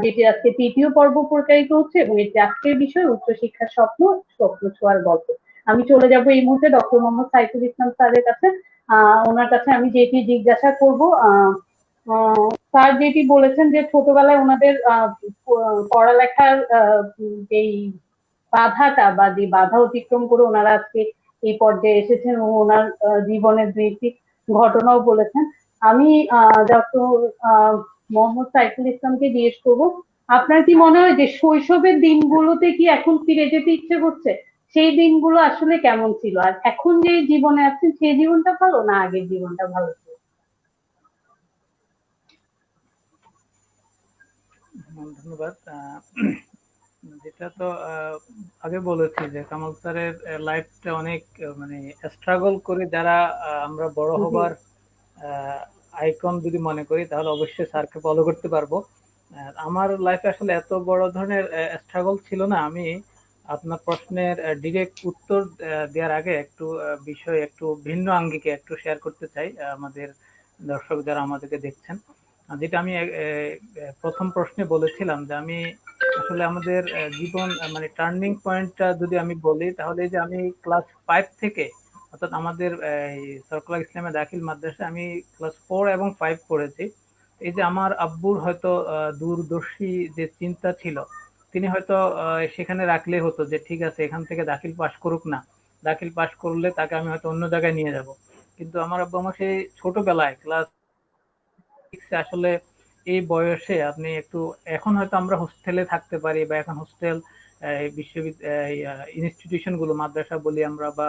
যেটি আজকে তৃতীয় পর্ব প্রচারিত হচ্ছে, এবং এটি আজকের বিষয় উচ্চশিক্ষার স্বপ্ন, স্বপ্ন ছোঁয়ার গল্প। আমি চলে যাব এই মুহূর্তে ডক্টর মোহাম্মদ সাইফুল ইসলাম স্যারের কাছে। ওনার কাছে আমি যেটি জিজ্ঞাসা করব, স্যার যেটি বলেছেন যে ছোটবেলায় ওনাদের পড়ালেখার যেই বাধাটা বা যে বাধা অতিক্রম করে ওনারা আজকে এই পর্যায়ে এসেছেন, এবং ওনার জীবনের দুইটি ঘটনাও বলেছেন। আমি ডক্টর মোহাম্মদ সাইফুল ইসলামকে জিজ্ঞেস করবো, আপনার কি মনে হয় যে শৈশবের দিনগুলোতে কি এখন ফিরে যেতে ইচ্ছে করছে? সেই দিনগুলো আসলে কেমন ছিল, আর এখন যে জীবনে আছেন সেই জীবনটা ভালো না আগের জীবনটা ভালো ছিল? ধন্যবাদ। যেটা তো আগে বলেছি যে কামাল স্যারের লাইফটা অনেক মানে স্ট্রাগল করে যারা আমরা বড় হবার আইকন যদি মনে করি, তাহলে অবশ্যই স্যারকে ফলো করতে পারবো। আমার লাইফে আসলে এত বড় ধরনের স্ট্রাগল ছিল না। আমি আপনার প্রশ্নের ডিরেক্ট উত্তর দেওয়ার আগে একটু বিষয় একটু ভিন্ন আঙ্গিকে একটু শেয়ার করতে চাই আমাদের দর্শক যারা আমাদেরকে দেখছেন। যেটা আমি প্রথম প্রশ্নে বলেছিলাম যে আমি আসলে আমাদের জীবন মানে টার্নিং পয়েন্টটা যদি আমি বলি, তাহলে যে আমি ক্লাস 5 থেকে, অর্থাৎ আমাদের সরকার ইসলামে দাখিল মাদ্রাসা আমি ক্লাস 4 এবং 5 পড়েছি। এই যে আমার আব্বুর হয়তো দূরদর্শী যে চিন্তা ছিল, তিনি হয়তো সেখানে রাখলে হতো যে ঠিক আছে এখান থেকে দাখিল পাশ করুক না, দাখিল পাশ করলে তাকে আমি হয়তো অন্য জায়গায় নিয়ে যাব। কিন্তু আমার আব্বু আমার সেই ছোটবেলায় ক্লাস আসলে এই বয়সে আপনি একটু, এখন হয়তো আমরা হোস্টেলে থাকতে পারি বা এখন হোস্টেল বিশ্ববিদ্যালয় ইনস্টিটিউশন গুলো মাদ্রাসা বলি আমরা, বা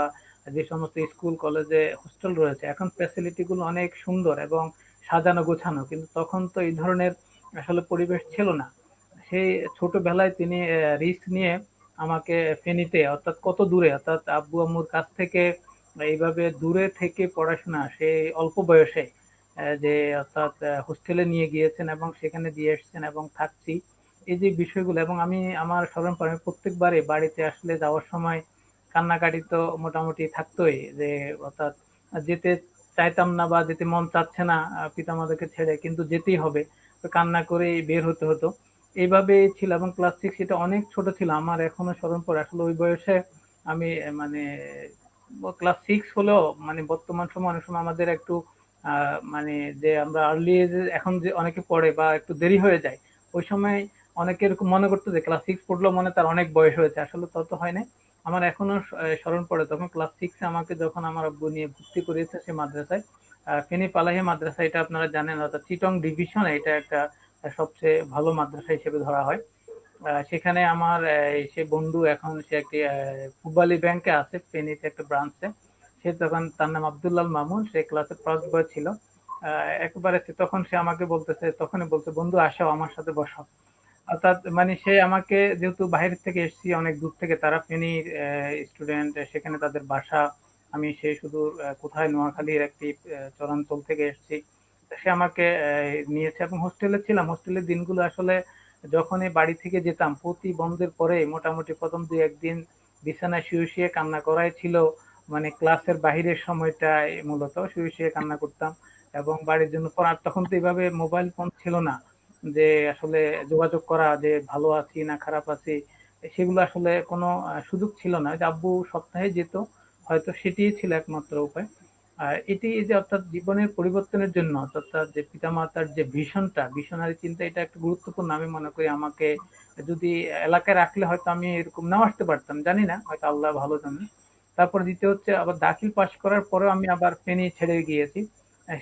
যে সমস্ত স্কুল কলেজে হোস্টেল রয়েছে এখন ফ্যাসিলিটি গুলো অনেক সুন্দর এবং সাজানো গোছানো, কিন্তু তখন তো এই ধরনের আসলে পরিবেশ ছিল না। সেই ছোটবেলায় তিনি রিস্ক নিয়ে আমাকে ফেনীতে, অর্থাৎ কত দূরে, অর্থাৎ আব্বু আম্মুর কাছ থেকে এইভাবে দূরে থেকে পড়াশোনা সেই অল্প বয়সে যে অর্থাৎ হোস্টেলে নিয়ে গিয়েছেন এবং সেখানে দিয়ে এসেছেন এবং থাকছি, এই যে বিষয়গুলো। এবং আমি আমার স্মরণ করি আমি প্রত্যেকবারে বাড়িতে আসলে যাওয়ার সময় কান্নাকাটি তো মোটামুটি থাকতোই, যে অর্থাৎ যেতে চাইতাম না বা যেতে মন চাচ্ছে না পিতামাতাকে ছেড়ে, কিন্তু যেতেই হবে, তো কান্না করে বের হতে হতো। এইভাবে ছিল। এবং ক্লাস সিক্স এটা অনেক ছোট ছিল, আমার এখনো স্মরণ পড়ে আসলে ওই বয়সে আমি মানে ক্লাস সিক্স হলেও মানে বর্তমান সময় অনেক সময় আমাদের একটু মানে যে আমরা আর্লি এজে এখন যে অনেকে পড়ে বা একটু দেরি হয়ে যায়, ওই সময় অনেকে এরকম মনে করতো যে ক্লাস সিক্স পড়লো মানে তার অনেক বয়স হয়েছে, আসলে তত হয় না। আমার এখনো স্মরণ পড়ে তখন ক্লাস সিক্সে আমাকে যখন আমার আব্বু নিয়ে ভর্তি করিয়েছে সে মাদ্রাসায়, ফেনী পালাহি মাদ্রাসা, এটা আপনারা জানেন, অর্থাৎ চিটং ডিভিশন, এটা একটা সবচেয়ে ভালো মাদ্রাসা হিসেবে ধরা হয়। সেখানে আমার সে বন্ধু, এখন সে একটি পূবালী ব্যাংকে আছে ফেনীতে একটা ব্রাঞ্চে। সে তখন, তার নাম আব্দুল্লাল মামুন, সে ক্লাসে ফার্স্ট বয় ছিল। একবারে তখন সে আমাকে বলতেছে, তখনই বলছে বন্ধু আসো আমার সাথে বসো। অর্থাৎ মানে সে আমাকে, যেহেতু বাইরে থেকে এসেছি অনেক দূর থেকে, তারা ফেনীর স্টুডেন্ট, সেখানে তাদের বাসা, আমি সে শুধু কোথায় নোয়াখালীর একটি চরাঞ্চল থেকে এসেছি। সে আমাকে নিয়েছে এবং হোস্টেলে ছিলাম। হোস্টেলের দিনগুলো আসলে যখনই বাড়ি থেকে যেতাম প্রতি বন্ধের পরে মোটামুটি প্রথম দুই একদিন বিছানায় শুয়ে শুয়ে কান্না করাই ছিল, মানে ক্লাসের বাহিরের সময়টায় মূলত শুয়ে শুয়ে কান্না করতাম। এবং বাড়ির জন্য পড়ার, তখন তো এইভাবে মোবাইল ফোন ছিল না যে আসলে যোগাযোগ করা যে ভালো আছি না খারাপ আছি, সেগুলো আসলে কোনো সুযোগ ছিল না। যে আব্বু সপ্তাহে যেত, হয়তো সেটিই ছিল একমাত্র উপায়। আর এটি যে অর্থাৎ জীবনের পরিবর্তনের জন্য, অর্থাৎ যে পিতামাতার যে ভিশনটা, ভিশনারি চিন্তা, এটা একটা গুরুত্বপূর্ণ আমি মনে করি। আমাকে যদি এলাকায় রাখলে হয়তো আমি এরকম নাও আসতে পারতাম, জানি না, হয়তো আল্লাহ ভালো জানে। তারপর দ্বিতীয় হচ্ছে আবার দাখিল পাশ করার পরেও আমি আবার ফেনী ছেড়ে গিয়েছি।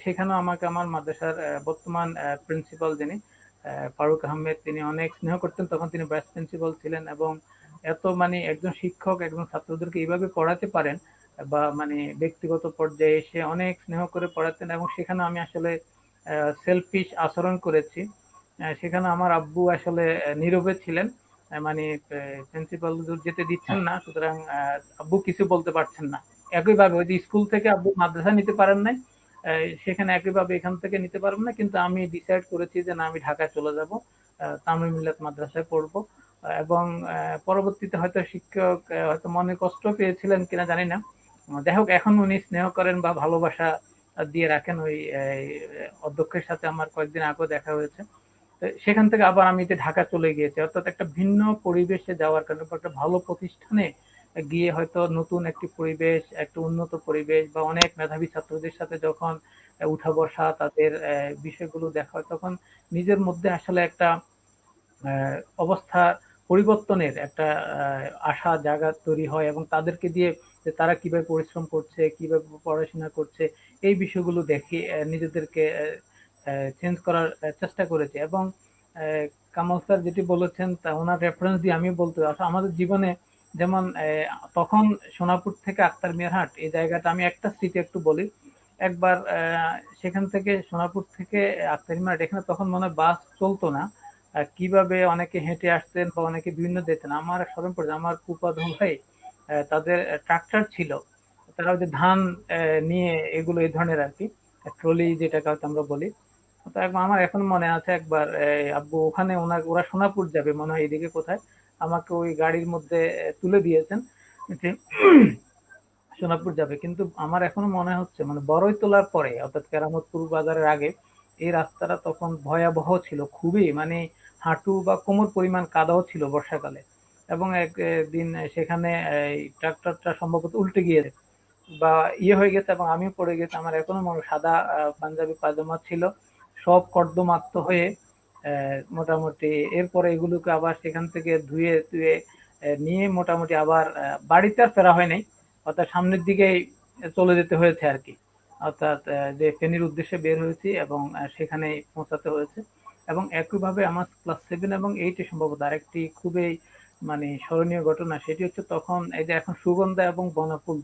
সেখানেও আমাকে আমার মাদ্রাসার বর্তমান প্রিন্সিপাল যিনি ফারুক আহমেদ, তিনি অনেক স্নেহ করতেন, তখন তিনি ভাইস প্রিন্সিপাল ছিলেন। এবং এত মানে একজন শিক্ষক একজন ছাত্রদেরকে এইভাবে পড়াতে পারেন বা মানে ব্যক্তিগত পর্যায়ে এসে অনেক স্নেহ করে পড়াতেন। এবং সেখানে আমি আসলে সেলফিশ আচরণ করেছি। সেখানে আমার আব্বু আসলে নীরবে ছিলেন, মানে প্রিন্সিপাল যেতে দিচ্ছেন না, সুতরাং আব্বু কিছু বলতে পারছেন না। একইভাবে ওই যে স্কুল থেকে আব্বু মাদ্রাসা নিতে পারেন নাই, সেখানে একইভাবে এখান থেকে নিতে পারবেন না, কিন্তু আমি ডিসাইড করেছি যে না, আমি ঢাকায় চলে যাব, তামিল মিল্লাত মাদ্রাসায় পড়বো। এবং পরবর্তীতে হয়তো শিক্ষক হয়তো মনে কষ্ট পেয়েছিলেন কিনা জানি না। যাই হোক, এখন উনি স্নেহ করেন বা ভালোবাসা দিয়ে রাখেন। ওই অধ্যক্ষের সাথে আমার কয়েকদিন আগেও দেখা হয়েছে। তো সেখান থেকে আবার আমি যে ঢাকা চলে গিয়েছি, অর্থাৎ একটা ভিন্ন পরিবেশে যাওয়ার কারণে বা একটা ভালো প্রতিষ্ঠানে গিয়ে হয়তো নতুন একটি পরিবেশ, একটা উন্নত পরিবেশ বা অনেক মেধাবী ছাত্রদের সাথে যখন উঠা বসা, তাদের বিষয়গুলো দেখা হয়, তখন নিজের মধ্যে আসলে একটা অবস্থা পরিবর্তনের একটা আশা জায়গা তৈরি হয়। এবং তাদেরকে দিয়ে যে তারা কিভাবে পরিশ্রম করছে, কিভাবে পড়াশোনা করছে, এই বিষয়গুলো দেখে নিজেদেরকে চেঞ্জ করার চেষ্টা করেছি। এবং আহ, কামাল স্যার যেটি বলেছেন তা ওনার রেফারেন্স দিয়ে আমি বলতে, আসলে আমাদের জীবনে যেমন তখন সোনাপুর থেকে আক্তার মিয়ারহাট এই জায়গাটা, আমি একটা স্মৃতি একটু বলি। একবার সেখান থেকে সোনাপুর থেকে আক্তার মিয়ারহাট, এখানে তখন মনে হয় বাস চলতো না, কিভাবে অনেকে হেঁটে আসতেন বা অনেকে বিভিন্ন যেতেন। আমার স্মরণ পড়ে আমার ফুফাতো ভাই, তাদের ট্রাক্টর ছিল, তারা ওই যে ধান নিয়ে এগুলো এই ধরনের আর কি, ট্রলি যেটাকে হয়তো আমরা বলি। তো আমার এখন মনে আছে একবার আব্বু ওখানে ওরা সোনাপুর যাবে মনে হয় এদিকে কোথায়, আমাকে ওই গাড়ির মধ্যে তুলে দিয়েছেন যে সোনাপুর যাবে। কিন্তু আমার এখনো মনে হচ্ছে মানে বড়ই তোলার পরে, অর্থাৎ কেরামতপুর বাজারের আগে, এই রাস্তাটা তখন ভয়াবহ ছিল খুবই, মানে হাঁটু বা কোমর পরিমাণ কাদাও ছিল বর্ষাকালে। এবং একদিন সেখানে এই ট্রাক্টরটা সম্ভবত উল্টে গিয়েছে বা হয়ে গেছে, এবং আমিও পড়ে গেছি। আমার এখনো মনে, সাদা পাঞ্জাবি পায়জামা ছিল, সব কর্দমাক্ত হয়ে মোটামুটি এরপরে এগুলোকে আবার সেখান থেকে ধুয়ে ধুয়ে নিয়ে মোটামুটি আবার বাড়িতে আর ফেরা হয় নাই, অর্থাৎ সামনের দিকেই চলে যেতে হয়েছে আর কি। অর্থাৎ যে ফেনীর উদ্দেশ্যে বের হয়েছি এবং সেখানে পৌঁছাতে হয়েছে। এবং একইভাবে আমার ক্লাস 7 এবং 8 এ সম্ভবত আরেকটি খুবই মানে স্মরণীয় ঘটনা, সেটি হচ্ছে তখন এই যে এখন সুগন্ধা এবং বনফুল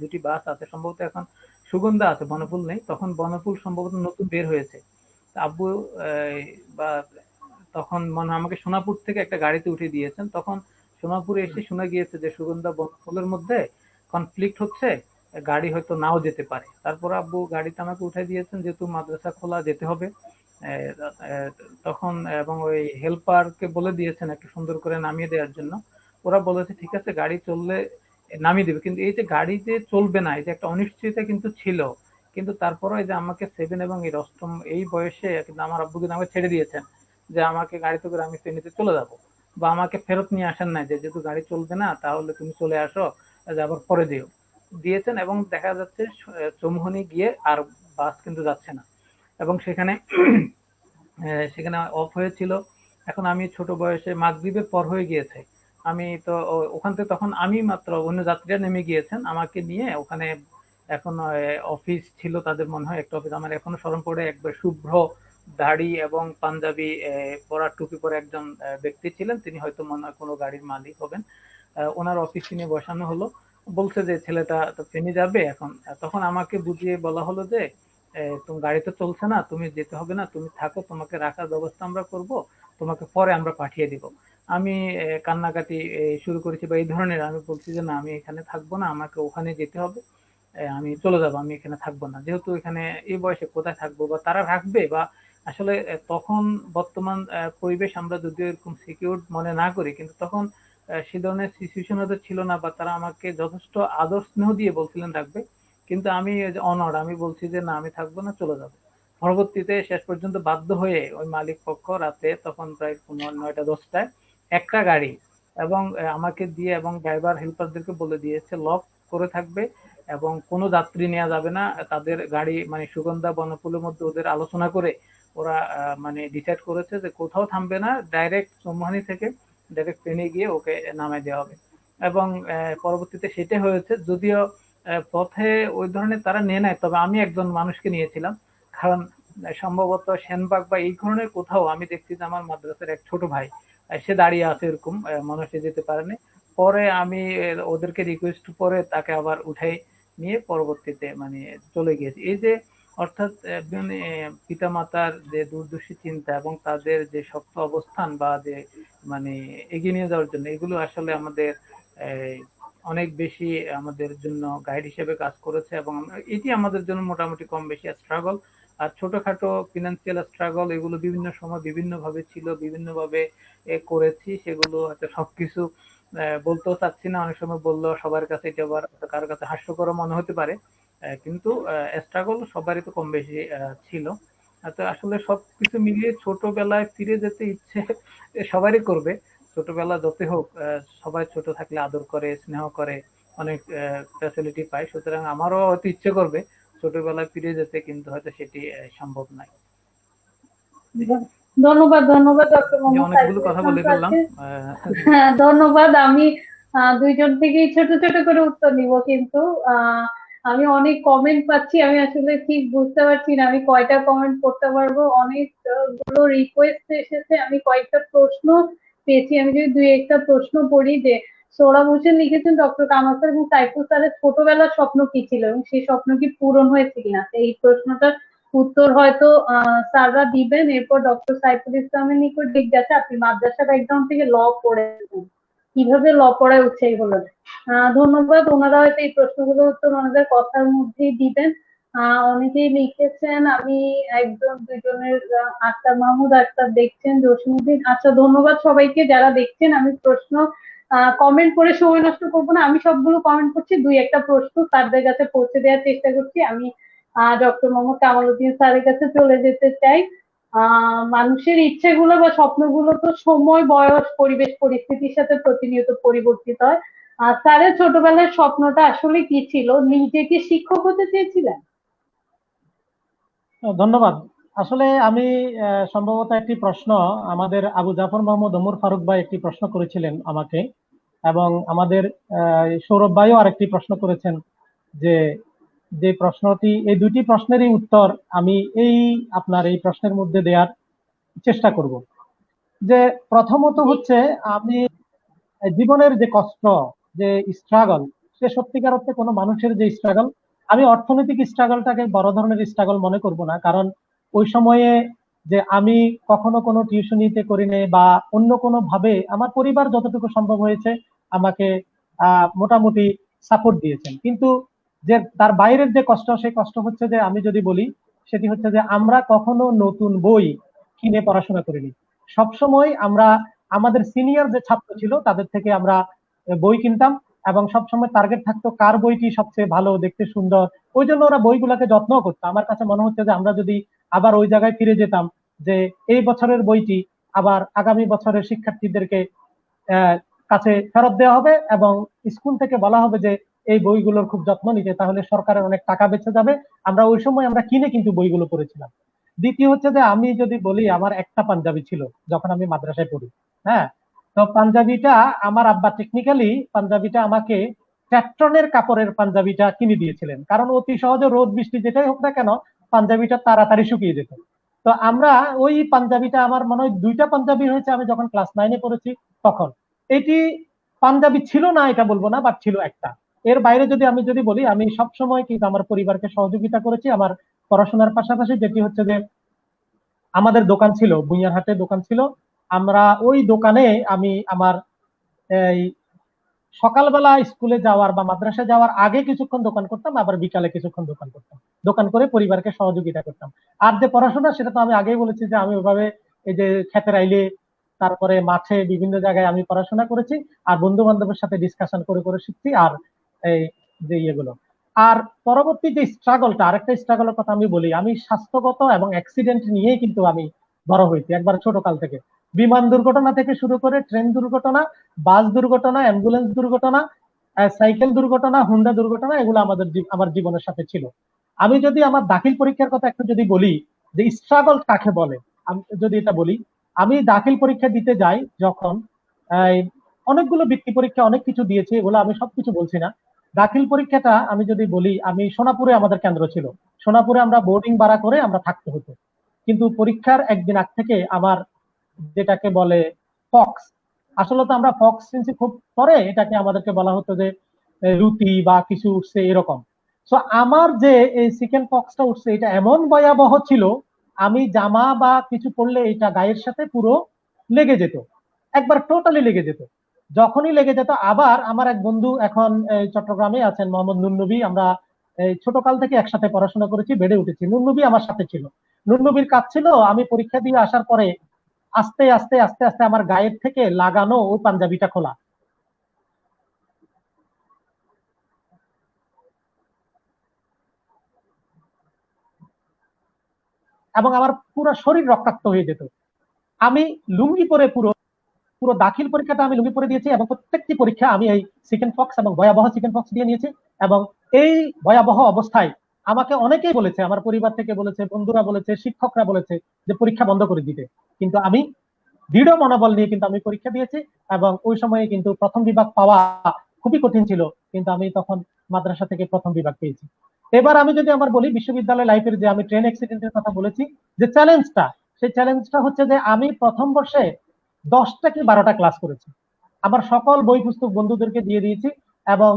দুটি বাস আছে সম্ভবত, এখন সুগন্ধা আছে বনফুল নেই, তখন বনফুল সম্ভবত নতুন বের হয়েছে। তা আব্বু বা তখন মনে হয় আমাকে সোনাপুর থেকে একটা গাড়িতে উঠিয়ে দিয়েছেন। তখন সোনাপুরে এসে শোনা গিয়েছে যে সুগন্ধা বনফুলের মধ্যে কনফ্লিক্ট হচ্ছে, গাড়ি হয়তো নাও যেতে পারে। তারপর আব্বু গাড়িতে আমাকে উঠাই দিয়েছেন যেহেতু মাদ্রাসা খোলা যেতে হবে। আহ, আহ, তখন এবং ওই হেল্পারকে বলে দিয়েছেন একটু সুন্দর করে নামিয়ে দেওয়ার জন্য। ওরা বলেছে ঠিক আছে গাড়ি চললে নামিয়ে দেবে, কিন্তু এই যে গাড়ি যে চলবে না এই যে একটা অনিশ্চয়তা কিন্তু ছিল। কিন্তু তারপরে এই যে আমাকে 7 এবং এই অষ্টম এই বয়সে কিন্তু আমার আব্বু কিন্তু আমাকে ছেড়ে দিয়েছেন যে আমাকে গাড়িতে করে আমি ফেনীতে চলে যাব, বা আমাকে ফেরত নিয়ে আসেন নাই যে যেহেতু গাড়ি চলবে না তাহলে তুমি চলে আসো, যে আবার পরে দিয়েছেন। এবং দেখা যাচ্ছে চৌমুহনী গিয়ে আর বাস কিন্তু যাচ্ছে না, এবং সেখানে সেখানে অফ হয়েছিল। এখন আমি ছোট বয়সে মাগরিবের পর হয়ে গিয়েছে, আমি তো ওখান থেকে তখন আমি মাত্র, অন্য যাত্রীরা নেমে গিয়েছেন আমাকে নিয়ে ওখানে। এখন অফিস ছিল তাদের মনে হয় একটা অফিস, আমার এখনো স্মরণ পড়ে একবার শুভ্র দাড়ি এবং পাঞ্জাবি পরা টুপি পরে একজন ব্যক্তি ছিলেন, তিনি হয়তো মনে হয় কোনো গাড়ির মালিক হবেন। ওনার অফিস নিয়ে বসানো হলো, বলছে যে ছেলেটা তো ফেনী যাবে এখন। তখন আমাকে বুঝিয়ে বলা হলো যে তুমি গাড়ি তো চলছে না, তুমি যেতে হবে না, তুমি থাকো, তোমাকে রাখার ব্যবস্থা আমরা করব, তোমাকে পরে আমরা পাঠিয়ে দিব। আমি কান্নাকাটি শুরু করেছি বা এই ধরনের, আমি বলছি যে না আমি এখানে থাকবো না, আমাকে ওখানে যেতে হবে, আমি চলে যাবো, আমি এখানে থাকবো না, যেহেতু এখানে এই বয়সে কোথায় থাকবো বা তারা রাখবে, বা আসলে তখন বর্তমান পরিবেশ আমরা যদিও এরকম সিকিউর মনে না করি, কিন্তু তখন সে ধরনের সিচুয়েশন হয়তো ছিল না, বা তারা আমাকে যথেষ্ট আদর স্নেহ দিয়ে বলছিলেন রাখবে। কিন্তু আমি অনড়, আমি বলছি যে না আমি থাকবো না, চলে যাবো। পরবর্তীতে শেষ পর্যন্ত বাধ্য হয়ে ওই মালিক পক্ষ রাতে তখন প্রায় 9টা-10টায় একটা গাড়ি এবং আমাকে দিয়ে এবং ড্রাইভার হেল্পারদেরকে বলে দিয়েছে লক করে থাকবে এবং কোনো যাত্রী নেওয়া যাবে না। তাদের গাড়ি মানে সুগন্ধা বনফুলের মধ্যে ওদের আলোচনা করে ওরা মানে ডিসাইড করেছে যে কোথাও থামবে না, ডাইরেক্ট চৌমুহনী থেকে ডাইরেক্ট ট্রেনে গিয়ে ওকে নামায় দেওয়া হবে। এবং পরবর্তীতে সেটাই হয়েছে, যদিও পথে ওই ধরনের তারা নেয় নাই, তবে আমি একজন মানুষকে নিয়েছিলাম। কারণ সম্ভবত সেনবাগ বা এই ধরনের কোথাও আমি দেখছি যে আমার মাদ্রাসার এক ছোট ভাই সে দাঁড়িয়ে আছে এরকম, মানুষে যেতে পারেনি। পরে আমি ওদেরকে রিকোয়েস্ট করে তাকে আবার উঠাই নিয়ে পরবর্তীতে মানে চলে গিয়েছি। এই যে অর্থাৎ মানে পিতামাতার যে দূরদর্শী চিন্তা এবং তাদের যে শক্ত অবস্থান বা যে মানে এগিয়ে নিয়ে যাওয়ার জন্য, এগুলো আসলে আমাদের আহ, অনেক বেশি আমাদের জন্য গাইড হিসেবে কাজ করেছে, এবং এটি আমাদের জন্য মোটামুটি কম বেশি স্ট্রাগল আর ছোটখাটো ফিনান্সিয়াল স্ট্রাগল এগুলো বিভিন্ন সময় বিভিন্ন ভাবে ছিল, বিভিন্ন ভাবে করেছি, সেগুলো হয়তো সবকিছু বলতেও চাচ্ছি না, অনেক সময় বললেও সবার কাছে এটা আবার কারোর কাছে হাস্যকর মনে হতে পারে। কিন্তু স্ট্রাগল সবারই তো কম বেশি ছিল। তো আসলে সবকিছু মিলিয়ে ছোটবেলায় ফিরে যেতে ইচ্ছে সবারই করবে। ছোটবেলা যতই হোক সবাই ছোট থাকলে আদর করে স্নেহ করে, অনেক ফ্যাসিলিটি পায়, সুতরাং আমারও হয়তো ইচ্ছে করবে ছোটবেলায় ফিরে যেতে, কিন্তু হয়তো সেটি সম্ভব নয়। ধন্যবাদ, ধন্যবাদ ডক্টর যে মোহাম্মদ অনেকগুলো সাইফুল কথা ইসলাম বলে ফেললাম। স্যারকে। হ্যাঁ, ধন্যবাদ। আমি দুইজন থেকেই ছোট ছোট করে উত্তর নিব, কিন্তু আহ, আমি অনেক কমেন্ট পাচ্ছি, আমি আসলে ঠিক বুঝতে পারছি না আমি কয়টা কমেন্ট করতে পারবো। অনেক গুলো রিকোয়েস্ট এসেছে, আমি কয়েকটা প্রশ্ন পেয়েছি, আমি যদি দুই একটা প্রশ্ন পড়ি। যে সোহরাব হোসেন লিখেছেন ডক্টর কামাল স্যার এবং সাইফুল স্যারের ছোটবেলার স্বপ্ন কি ছিল এবং সেই স্বপ্ন কি পূরণ হয়েছে কিনা, এই প্রশ্নটার উত্তর হয়তো স্যাররা দিবেন। এরপর ডক্টর সাইফুল ইসলামের নিকট জিজ্ঞাসা, আপনি মাদ্রাসা ব্যাকগ্রাউন্ড থেকে ল পড়েছেন, কিভাবে ল পড়ায় উৎসাহী হলেন? ধন্যবাদ। ওনারা হয়তো এই প্রশ্নগুলোর উত্তর ওনাদের কথার মধ্যেই দিবেন। অনেকেই লিখেছেন, আমি একজন দুইজনের আক্তার মাহমুদ আক্তার দেখছেন, জসিমুদ্দিন। আচ্ছা, ধন্যবাদ সবাইকে যারা দেখছেন। আমি প্রশ্ন কমেন্ট করে সময় নষ্ট করবো না, আমি সবগুলো কমেন্ট করছি, দুই একটা প্রশ্ন স্যারদের কাছে পৌঁছে দেওয়ার চেষ্টা করছি। আমি ডক্টর মোহাম্মদ কামাল উদ্দিন স্যারের কাছে চলে যেতে চাই। মানুষের ইচ্ছেগুলো বা স্বপ্নগুলো তো সময়, বয়স, পরিবেশ, পরিস্থিতির সাথে প্রতিনিয়ত পরিবর্তিত হয়। স্যারের ছোটবেলার স্বপ্নটা আসলে কি ছিল? নিজে কি শিক্ষক হতে চেয়েছিলেন? ধন্যবাদ। আসলে আমি সম্ভবত একটি প্রশ্ন আমাদের আবু জাফর মোহাম্মদ ওমর ফারুক ভাই একটি প্রশ্ন করেছিলেন আমাকে, এবং আমাদের সৌরভ ভাইও আরেকটি প্রশ্ন করেছেন। যে যে প্রশ্নটি, এই দুটি প্রশ্নেরই উত্তর আমি আপনার এই প্রশ্নের মধ্যে দেওয়ার চেষ্টা করব। যে প্রথমত হচ্ছে, আমি জীবনের যে কষ্ট, যে স্ট্রাগল, সে সত্যিকার অর্থে কোনো মানুষের যে স্ট্রাগল, আমি অর্থনৈতিক স্ট্রাগলটাকে বড় ধরনের স্ট্রাগল মনে করব না। কারণ ওই সময়ে যে আমি কখনো কোনো টিউশনিতে করিনি বা অন্য কোনো ভাবে আমার পরিবার যতটুকু সম্ভব হয়েছে আমাকে মোটামুটি সাপোর্ট দিয়েছেন। কিন্তু যে তার বাইরের যে কষ্ট, সেই কষ্ট হচ্ছে যে আমি যদি বলি, সেটি হচ্ছে যে আমরা কখনো নতুন বই কিনে পড়াশোনা করিনি। সবসময় আমরা আমাদের সিনিয়র যে ছাত্র ছিল তাদের থেকে আমরা বই কিনতাম, এবং সবসময় টার্গেট থাকতো কার বইটি সবচেয়ে ভালো, দেখতে সুন্দর। ওই জন্য ওরা বইগুলোকে যত্ন করতো। আমার কাছে মনে হচ্ছে যে আমরা যদি আবার ওই জায়গায় ফিরে যেতাম, যে এই বছরের বইটি আবার আগামী বছরের শিক্ষার্থীদেরকে কাছে ফেরত দেওয়া হবে এবং স্কুল থেকে বলা হবে যে এই বইগুলোর খুব যত্ন নিতে, তাহলে সরকারের অনেক টাকা বেঁচে যাবে। আমরা ওই সময় আমরা কিনে কিন্তু বইগুলো পড়েছিলাম। দ্বিতীয় হচ্ছে যে আমি যদি বলি, আমার একটা পাঞ্জাবি ছিল যখন আমি মাদ্রাসায় পড়ি। হ্যাঁ, তো পাঞ্জাবিটা আমার আব্বা টেকনিক্যালি পাঞ্জাবিটা আমাকে ট্যাট্রনের কাপড়ের পাঞ্জাবিটা কিনে দিয়েছিলেন, কারণ অতি সহজে রোদ বৃষ্টি যেটাই হোক না কেন পাঞ্জাবিটা তাড়াতাড়ি শুকিয়ে যেত। তো আমরা ওই পাঞ্জাবিটা, আমার মনে হয় দুইটা পাঞ্জাবি হয়েছে আমি যখন ক্লাস 9-এ পড়েছি তখন। এটি পাঞ্জাবি ছিল না এটা বলবো না, বাট ছিল একটা। এর বাইরে যদি বলি, আমি সব সময় কিন্তু আমার পরিবারকে সহযোগিতা করেছি আমার পড়াশোনার পাশাপাশি। যেটি হচ্ছে যে আমাদের দোকান ছিল, বুইয়ারহাটে দোকান ছিল। আমরা ওই দোকানে আমি আমার এই সকালবেলা স্কুলে যাওয়ার বা মাদ্রাসায় যাওয়ার আগে কিছুক্ষণ দোকান করতাম, আবার বিকালে কিছুক্ষণ দোকান করতাম। দোকান করে পরিবারকে সহযোগিতা করতাম। আর যে পড়াশোনা, সেটা তো আমি আগেই বলেছি যে আমি ওইভাবে এই যে খেতের আইলে, তারপরে মাঠে, বিভিন্ন জায়গায় আমি পড়াশোনা করেছি। আর বন্ধু বান্ধবের সাথে ডিসকাশন করে করে শিখছি। আর এই যে ইয়েগুলো, আর পরবর্তী যে স্ট্রাগলটা, আরেকটা স্ট্রাগলের কথা আমি বলি, আমি স্বাস্থ্যগত এবং অ্যাক্সিডেন্ট নিয়েই কিন্তু আমি বড় হয়েছি একবার ছোট কাল থেকে। বিমান দুর্ঘটনা থেকে শুরু করে ট্রেন দুর্ঘটনা, বাস দুর্ঘটনা, অ্যাম্বুলেন্স দুর্ঘটনা, সাইকেল দুর্ঘটনা, হুন্ডা দুর্ঘটনা, এগুলো আমার জীবনের সাথে ছিল। আমি যদি আমার দাখিল পরীক্ষার কথা একটু যদি বলি, যে স্ট্রাগল কাকে বলে, আমি যদি এটা বলি, আমি দাখিল পরীক্ষা দিতে যাই যখন, এই, অনেকগুলো বৃত্তি পরীক্ষা, অনেক কিছু দিয়েছি, এগুলো আমি সবকিছু বলছি না। দাখিল পরীক্ষাটা আমি যদি বলি, আমি সোনাপুরে আমাদের কেন্দ্র ছিল। সোনাপুরে আমরা বোর্ডিং ভাড়া করে আমরা থাকতে হতো। কিন্তু পরীক্ষার একদিন আগ থেকে আমার, যেটাকে বলে ফক্স, আসলে তো আমরা ফক্স শুনছি খুব পরে, এটাকে আমাদেরকে বলা হতো যে রুটি বা কিছু উঠছে এরকম। তো আমার যে এই চিকেন পক্সটা উঠছে, এটা এমন ভয়াবহ ছিল, আমি জামা বা কিছু পরলে এটা গায়ের সাথে পুরো লেগে যেত, একবার টোটালি লেগে যেত। যখনই লেগে যেত, আবার আমার এক বন্ধু এখন চট্টগ্রামে আছেন, মোহাম্মদ নুরনবী, আমরা এই ছোটকাল থেকে একসাথে পড়াশোনা করেছি, বেড়ে উঠেছি। নুরনবী আমার সাথে ছিল। নুরনবীর কাজ ছিল আমি পরীক্ষা দিয়ে আসার পরে আস্তে আস্তে আস্তে আস্তে আমার গায়ের থেকে লাগানো ওই পাঞ্জাবিটা খোলা, এবং আমার পুরো শরীর রক্তাক্ত হয়ে যেত। আমি লুঙ্গি পরে পুরো পুরো দাখিল পরীক্ষাটা আমি লুঙ্গি পরে দিয়েছি, এবং প্রত্যেকটি পরীক্ষা আমি এই চিকেন পক্স এবং ভয়াবহ চিকেন পক্স দিয়ে নিয়েছি। এবং এই ভয়াবহ অবস্থায় আমাকে অনেকেই বলেছে, আমার পরিবার থেকে বলেছে, বন্ধুরা বলেছে, শিক্ষকরা বলেছে যে পরীক্ষা বন্ধ করে দিতে। কিন্তু আমি দৃঢ় মনোবল নিয়ে কিন্তু আমি পরীক্ষা দিয়েছি। এবং ওই সময়ে কিন্তু প্রথম বিভাগ পাওয়া খুবই কঠিন ছিল, কিন্তু আমি তখন মাদ্রাসা থেকে প্রথম বিভাগ পেয়েছি। এবার আমি যদি আমার বলি বিশ্ববিদ্যালয় লাইফের, যে আমি ট্রেন অ্যাক্সিডেন্টের কথা বলেছি, যে চ্যালেঞ্জটা, সেই চ্যালেঞ্জটা হচ্ছে যে আমি প্রথম বর্ষে 10টা কি 12টা ক্লাস করেছি। আমার সকল বই পুস্তক বন্ধুদেরকে দিয়ে দিয়েছি, এবং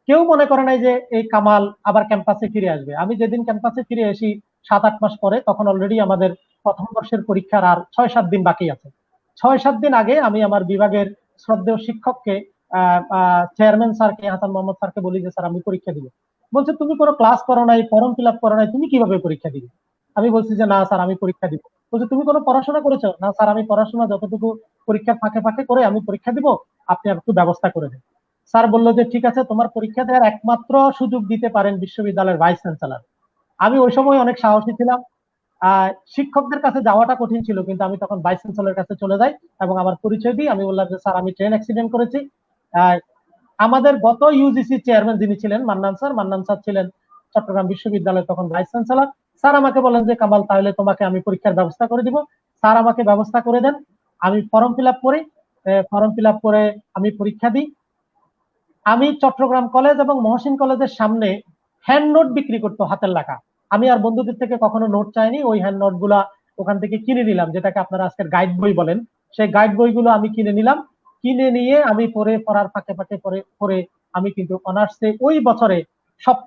কেউ মনে করে নাই যে এই কামাল আবার ক্যাম্পাসে ফিরে আসবে। আমি যেদিন ক্যাম্পাসে ফিরে আসি 7-8 মাস পরে, তখন অলরেডি আমাদের প্রথম বর্ষের পরীক্ষার আর 6-7 দিন বাকি আছে। 6-7 দিন আগে আমি আমার বিভাগের শ্রদ্ধেয় শিক্ষককে, চেয়ারম্যান স্যারকে, হাসান মোহাম্মদ স্যারকে বলি যে স্যার আমি পরীক্ষা দিব। বলছে তুমি কোনো ক্লাস করো নাই, ফর্ম ফিল আপ করো নাই, তুমি কিভাবে পরীক্ষা দিবে? আমি বলছি যে না স্যার আমি পরীক্ষা দিব। বলছে তুমি কোনো পড়াশোনা করেছো? না স্যার আমি পড়াশোনা যতটুকু পরীক্ষার ফাঁকে ফাঁকে করে আমি পরীক্ষা দিব, আপনি একটু ব্যবস্থা করে দেন। স্যার বললো যে ঠিক আছে, তোমার পরীক্ষা দেওয়ার একমাত্র সুযোগ দিতে পারেন বিশ্ববিদ্যালয়ের ভাইস চ্যান্সেলর। আমি ওই সময় অনেক সাহসী ছিলাম। শিক্ষকদের কাছে যাওয়াটা কঠিন ছিল, কিন্তু আমি তখন ভাইস চ্যান্সেলরের কাছে চলে যাই এবং আমার পরিচয় দিই। আমি বললাম যে স্যার আমি ট্রেন অ্যাক্সিডেন্ট করেছি। আহ, আমাদের গত ইউজিসি চেয়ারম্যান যিনি ছিলেন মান্নান স্যার, মান্নান স্যার ছিলেন চট্টগ্রাম বিশ্ববিদ্যালয়ের তখন ভাইস চ্যান্সেলর। স্যার আমাকে বলেন যে কামাল তাহলে তোমাকে আমি পরীক্ষার ব্যবস্থা করে দিব। স্যার আমাকে ব্যবস্থা করে দেন, আমি ফর্ম ফিল আপ করি, ফর্ম ফিল আপ করে আমি পরীক্ষা দিই। আমি চট্টগ্রাম কলেজ এবং মহসিন কলেজের সামনে হ্যান্ড নোট বিক্রি করতো হাতের লেখা। আমি আর বন্ধুদের থেকে কখনো নোট চাইনি, ওই হ্যান্ড নোট গুলা ওখান থেকে কিনে নিলাম, যেটাকে আপনারা আজকের গাইড বই বলেন। সেই গাইড বইগুলো আমি কিনে নিলাম, কিনে নিয়ে আমি পড়ার ফাঁকে ফাঁকে পরে আমি কিন্তু অনার্সে ওই বছরে সব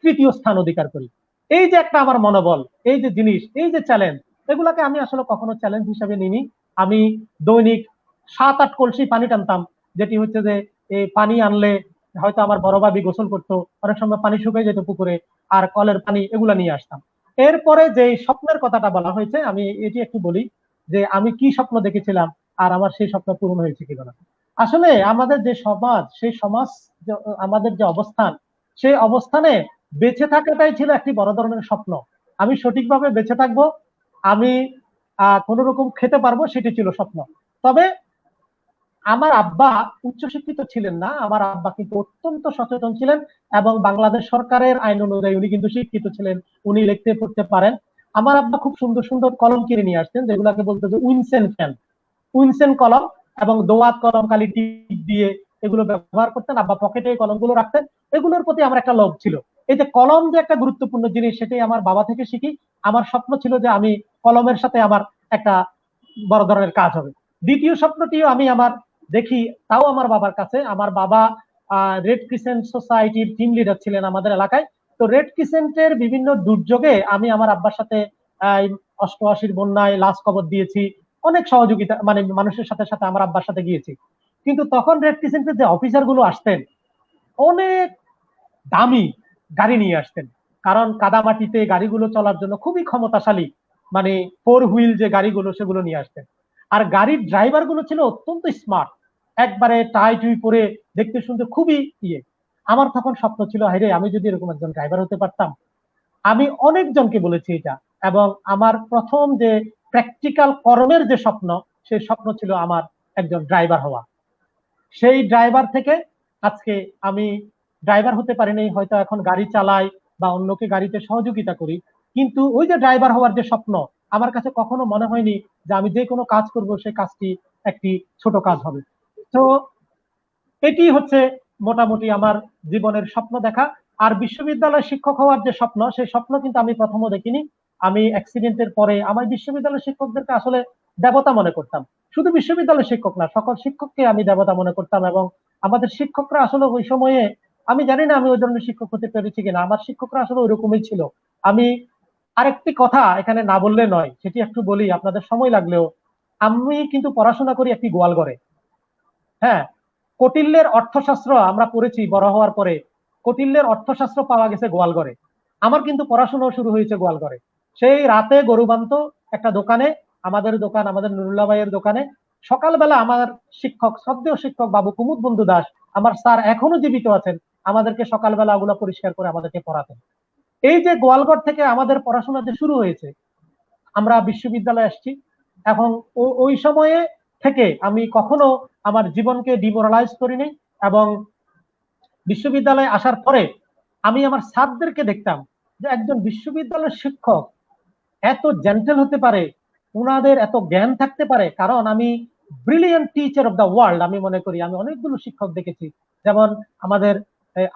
তৃতীয় স্থান অধিকার করি। এই যে একটা আমার মনোবল, এই যে জিনিস, এই যে চ্যালেঞ্জ, এগুলাকে আমি আসলে কখনো চ্যালেঞ্জ হিসাবে নিইনি। আমি দৈনিক 7-8 কলসি পানি টানতাম, যেটি হচ্ছে যে এই পানি আনলে হয়তো আমার বড় ভাবি গোসল করতো, অনেক সময় পানি শুকিয়ে যেত পুকুরে, আর কলের পানি এগুলা নিয়ে আসতাম। এরপরে যে স্বপ্নের কথাটা বলা হয়েছে, আমি এটি একটু বলি যে আমি কি স্বপ্ন দেখেছিলাম আর আমার সেই স্বপ্ন পূরণ হয়েছে কিনা। আসলে আমাদের যে সমাজ, সেই সমাজ, আমাদের যে অবস্থান, সেই অবস্থানে বেঁচে থাকাটাই ছিল একটি বড় ধরনের স্বপ্ন। আমি সঠিকভাবে বেঁচে থাকবো, আমি কোন রকম খেতে পারবো, সেটি ছিল স্বপ্ন। তবে আমার আব্বা উচ্চশিক্ষিত ছিলেন না, আমার আব্বা কিন্তু অত্যন্ত সচেতন ছিলেন এবং বাংলাদেশ সরকারের আইন অনুযায়ী উনি কিন্তু শিক্ষিত ছিলেন, উনি লিখতে পড়তে পারেন। আমার আব্বা খুব সুন্দর সুন্দর কলম কিনে নিয়ে আসতেন, যেগুলাকে বলতো যে উইনসেন ফ্যান, উইনসেন কলম এবং দোয়াত কলম, কালি টিপ দিয়ে এগুলো ব্যবহার করতেন। আব্বা পকেটে এই কলমগুলো রাখতেন। এগুলোর প্রতি আমার একটা লোভ ছিল। এই যে কলম যে একটা গুরুত্বপূর্ণ জিনিস, সেটাই আমার বাবা থেকে শিখি। আমার স্বপ্ন ছিল যে আমি কলমের সাথে আমার একটা বড় ধরনের কাজ হবে। দ্বিতীয় স্বপ্নটিও আমি আমার দেখি, তাও আমার বাবার কাছে। আমার বাবা রেড ক্রিসেন্ট সোসাইটির টিম লিডার ছিলেন আমাদের এলাকায়। তো রেড ক্রিসেন্টের বিভিন্ন দুর্যোগে আমি আমার আব্বার সাথে 88-র বন্যায় লাশ কবর দিয়েছি, অনেক সহযোগিতা, মানে মানুষের সাথে সাথে আমার আব্বার সাথে গিয়েছি। কিন্তু তখন রেড ক্রিসেন্টের যে অফিসার গুলো আসতেন, অনেক দামি গাড়ি নিয়ে আসতেন, কারণ কাদামাটিতে গাড়িগুলো চলার জন্য খুবই ক্ষমতাশালী, মানে 4 হুইল যে গাড়িগুলো, সেগুলো নিয়ে আসতেন। আর গাড়ির ড্রাইভার গুলো ছিল অত্যন্ত স্মার্ট, একবারে টাই টুই পরে, দেখতে শুনতে খুবই ইয়ে। আমার তখন স্বপ্ন ছিল, হাইরে আমি যদি এরকম একজন ড্রাইভার হতে পারতাম। আমি অনেকজনকে বলেছি এটা, এবং আমার প্রথম যে প্র্যাকটিক্যাল কর্মের যে স্বপ্ন, সেই স্বপ্ন ছিল আমার একজন ড্রাইভার হওয়া। সেই ড্রাইভার থেকে আজকে আমি ড্রাইভার হতে পারিনি, হয়তো এখন গাড়ি চালাই বা অন্যকে গাড়িতে সহযোগিতা করি, কিন্তু ওই যে ড্রাইভার হওয়ার যে স্বপ্ন, আমার কাছে কখনো মনে হয়নি যে আমি যে কোনো কাজ করব সেই কাজটি একটি ছোট কাজ হবে। তো এটি হচ্ছে মোটামুটি আমার জীবনের স্বপ্ন দেখা। আর বিশ্ববিদ্যালয় শিক্ষক হওয়ার যে স্বপ্ন, সেই স্বপ্ন কিন্তু আমি প্রথমও দেখিনি। আমি অ্যাক্সিডেন্টের পরে আমার বিশ্ববিদ্যালয় শিক্ষকদেরকে আসলে দেবতা মনে করতাম। শুধু বিশ্ববিদ্যালয় শিক্ষক না, সকল শিক্ষককে আমি দেবতা মনে করতাম। এবং আমাদের শিক্ষকরা আসলে ওই সময়ে, আমি জানি না আমি ওই ধরনের শিক্ষক হতে পেরেছি কিনা, আমার শিক্ষকরা আসলে ওইরকমই ছিল। আমি আরেকটি কথা এখানে না বললে নয়, সেটি একটু বলি আপনাদের সময় লাগলেও। আমি কিন্তু পড়াশোনা করি একটি গোয়ালঘরে। হ্যাঁ, কৌটিল্যের অর্থশাস্ত্র আমরা পড়েছি বড় হওয়ার পরে, কৌটিল্যের অর্থশাস্ত্র পাওয়া গেছে গোয়ালঘরে। আমার কিন্তু পড়াশোনা শুরু হয়েছে গোয়ালঘরে। সেই রাতে গরুবান্ত একটা দোকানে, আমাদের দোকান, আমাদের নুরুল্লাহ ভাইয়ের দোকানে, সকালবেলা আমার শিক্ষক, শ্রদ্ধেয় শিক্ষক বাবু কুমুদ বন্ধু দাস, আমার স্যার এখনো জীবিত আছেন, আমাদেরকে সকালবেলা ওগুলো পরিষ্কার করে আমাদেরকে পড়াতেন। এই যে গোয়ালঘর থেকে আমাদের পড়াশোনা যে শুরু হয়েছে, আমরা বিশ্ববিদ্যালয়ে আসছি। এখন ওই সময়ে থেকে আমি কখনো আমার জীবনকে ডিমোরালাইজ করিনি। এবং বিশ্ববিদ্যালয়ে আসার পরে আমি আমার স্যারদেরকে দেখতাম যে একজন বিশ্ববিদ্যালয়ের শিক্ষক এত জেন্টেল হতে পারে, উনাদের এত জ্ঞান থাকতে পারে। কারণ আমি brilliant teacher of the world আমি মনে করি। আমি অনেকগুলো শিক্ষক দেখেছি, যেমন আমাদের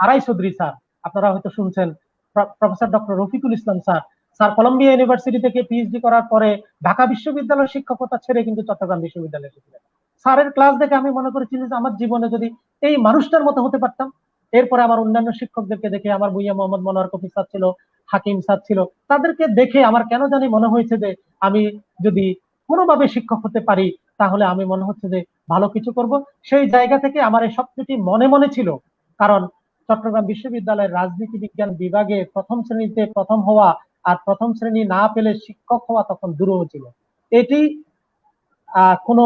আড়াই চৌধুরী স্যার, আপনারা হয়তো শুনছেন, professor doctor Rafiqul Islam sir. Sir Colombia university থেকে পিএইচডি করার পরে ঢাকা বিশ্ববিদ্যালয়ের শিক্ষকতা ছেড়ে কিন্তু চট্টগ্রাম বিশ্ববিদ্যালয়ে এসেছিলেন। স্যারের ক্লাস দেখে আমি মনে করেছি যে আমার জীবনে যদি এই মানুষটার মতো হতে পারতাম। এরপরে আমার অন্যান্য শিক্ষকদেরকে দেখে, আমার ভুইয়া মোহাম্মদ মনোয়ার কফি স্যার ছিল, হাকিম স্যার ছিল, তাদেরকে দেখে আমার কেন জানি মনে হয়েছে যে আমি যদি কোনোভাবে শিক্ষক হতে পারি, তাহলে আমি মনে হচ্ছে যে ভালো কিছু করব। সেই জায়গা থেকে আমার এই স্বপ্নটি মনে মনে ছিল। কারণ চট্টগ্রাম বিশ্ববিদ্যালয়ের রাজনীতি বিজ্ঞান বিভাগে প্রথম শ্রেণীতে প্রথম হওয়া, আর প্রথম শ্রেণী না পেলে শিক্ষক হওয়া তখন দুরূহ ছিল। এটি কোনো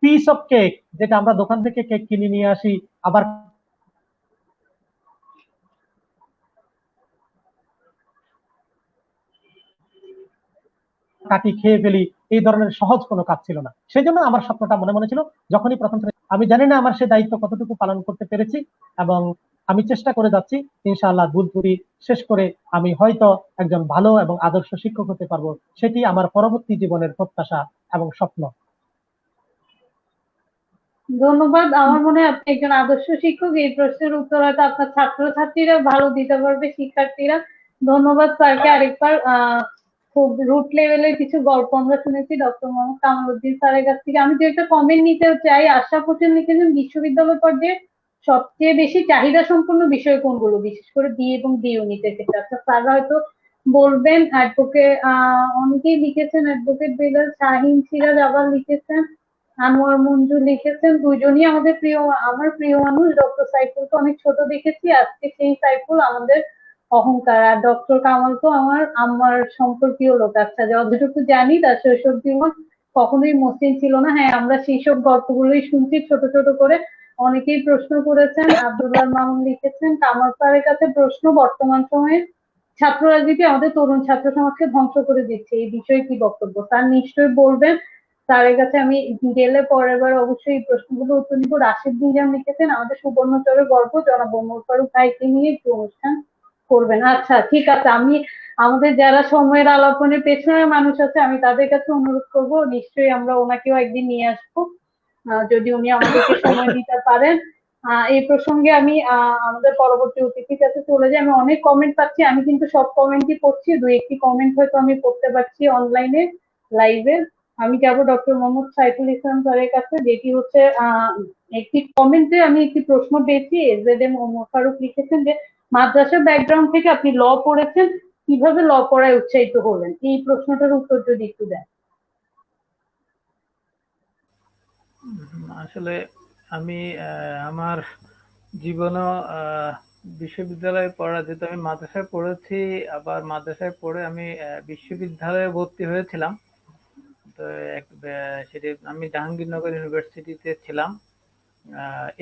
পিস অফ কেক, যেটা আমরা দোকান থেকে কেক কিনে নিয়ে আসি, আবার কাটি খেয়ে ফেলি, এই ধরনের সহজ কোনো কাজ ছিল না। সেই জন্য আমার স্বপ্নটা মনে মনে ছিল। যখনই প্রথম, আমি জানি না আমার সে দায়িত্ব কতটুকু পালন করতে পেরেছি। এবং আমি চেষ্টা করে যাচ্ছি, ইনশাআল্লাহ ভুল ত্রুটি শেষ করে আমি হয়তো একজন ভালো এবং আদর্শ শিক্ষক হতে পারবো। সেটি আমার পরবর্তী জীবনের প্রত্যাশা এবং স্বপ্ন। ধন্যবাদ। আমার মনে হয় আপনি একজন আদর্শ শিক্ষক। এই প্রশ্নের উত্তর হয়তো আপনার ছাত্রছাত্রীরা ভালো দিতে পারবে, শিক্ষার্থীরা। ধন্যবাদ স্যারকে আরেকবার। খুব রুট লেভেলের কিছু গল্প আমরা শুনেছি ডক্টর মোহাম্মদ কামালউদ্দিন স্যারের কাছ থেকে। আমি যে একটা কমেন্ট নিতে চাই, আশরাফ হোসেন লিখেছেন বিশ্ববিদ্যালয় পর্যায়ে সবচেয়ে বেশি চাহিদা সম্পন্ন বিষয় কোনগুলো, বিশেষ করে বি এবং ডি ইউনিটের ক্ষেত্রে। আচ্ছা, স্যাররা হয়তো বলবেন। অ্যাডভোকেট অনেকেই লিখেছেন, অ্যাডভোকেট বেলাল, শাহিন সিরাজ আবার লিখেছেন, আনোয়ার মঞ্জু লিখেছেন। দুজনই আমাদের প্রিয়, আমার প্রিয় মানুষ। ডক্টর সাইফুলকে অনেক ছোট দেখেছি, আজকে সেই সাইফুল আমাদের অহংকার। আর ডক্টর কামাল তো আমার সম্পর্কীয় লোক। আচ্ছা, যতটুকু জানি তার শৈশব জীবন কখনোই মসৃণ ছিল না। হ্যাঁ, আমরা সেই সব গল্পগুলোই শুনছি ছোট ছোট করে। অনেকেই প্রশ্ন করেছেন। আব্দুল্লাহ মামুন লিখেছেন, কামাল স্যারের কাছে প্রশ্ন, বর্তমান সময়ে ছাত্র রাজনীতি আমাদের তরুণ ছাত্র সমাজকে ধ্বংস করে দিচ্ছে, এই বিষয়ে কি বক্তব্য? স্যার নিশ্চয়ই বলবেন। স্যারের কাছে আমি গেলে পরের বার অবশ্যই এই প্রশ্নগুলো উত্তর দিব। রাশিদ মিজান লিখেছেন, আমাদের সুবর্ণচরের গর্ব জনাব ওমর ফারুক ভাইকে নিয়ে একটু অনুষ্ঠান করবেন। আচ্ছা, ঠিক আছে। আমি আমাদের যারা সময়ের আলাপনের পেছনের মানুষ আছে, আমি তাদের কাছে অনুরোধ করব, নিশ্চয়ই আমরা ওনাকেও একদিন নিয়ে আসবো, যদি উনি আমাদেরকে সময় দিতে পারেন। এই প্রসঙ্গে আমি আমাদের পরবর্তী অতিথির কাছে চলে যাই। আমি অনেক কমেন্ট পাচ্ছি, আমি কিন্তু সব কমেন্টই পড়ছি, দুই একটি কমেন্ট হয়তো আমি পড়তে পারছি অনলাইনে লাইভে। আমি যাবো ডক্টর মোহাম্মদ সাইফুল ইসলাম স্যারের কাছে, যেটি হচ্ছে একটি কমেন্টে আমি একটি প্রশ্ন পেয়েছি। এজেডএম ওমর ফারুক লিখেছেন যে মাদ্রাসা ব্যাকগ্রাউন্ড থেকে আপনি ল পড়েছেন, কিভাবে ল পড়ায় উৎসাহিত হলেন? এই প্রশ্নটার উত্তর যদি একটু দেন। আসলে আমি আমার জীবনও বিশ্ববিদ্যালয়ে পড়া, যেহেতু আমি মাদ্রাসায় পড়েছি, আবার মাদ্রাসায় পড়ে আমি বিশ্ববিদ্যালয়ে ভর্তি হয়েছিলাম। তো সেটি আমি জাহাঙ্গীরনগর ইউনিভার্সিটিতে ছিলাম।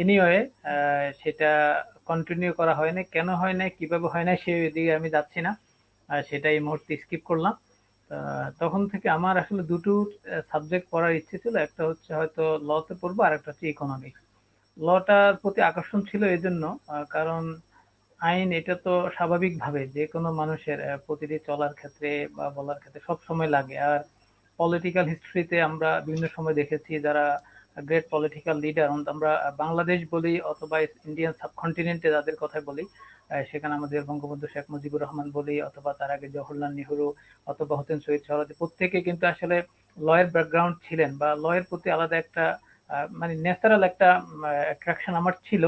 এনিওয়ে, সেটা কন্টিনিউ করা হয়নি। কেন হয় নাই, কিভাবে হয় নাই, সেই দিকে আমি যাচ্ছি না, সেটা এই মুহূর্তে স্কিপ করলাম। তখন থেকে আমার আসলে দুটো সাবজেক্ট পড়ার ইচ্ছে ছিল। একটা হচ্ছে হয়তো লতে পড়বো, আর একটা হচ্ছে ইকোনমিক্স। লটার প্রতি আকর্ষণ ছিল এই জন্য, কারণ আইন এটা তো স্বাভাবিকভাবে যে কোনো মানুষের প্রতিটি চলার ক্ষেত্রে বা বলার ক্ষেত্রে সব সময় লাগে। আর পলিটিক্যাল হিস্ট্রিতে আমরা বিভিন্ন সময় দেখেছি যারা গ্রেট পলিটিক্যাল লিডার, আমরা বাংলাদেশ বলি অথবা ইন্ডিয়ান সাবকন্টিনেন্টে যাদের কথা বলি, সেখানে আমাদের বঙ্গবন্ধু শেখ মুজিবুর রহমান বলি, অথবা তার আগে জওহরলাল নেহরু, অথবা হতেন শহীদ সোহরাওয়ার্দী, প্রত্যেকে কিন্তু আসলে লয়ের ব্যাকগ্রাউন্ড ছিলেন, বা লয়ের প্রতি আলাদা একটা মানে ন্যাচারাল একটা অ্যাট্রাকশন আমার ছিল।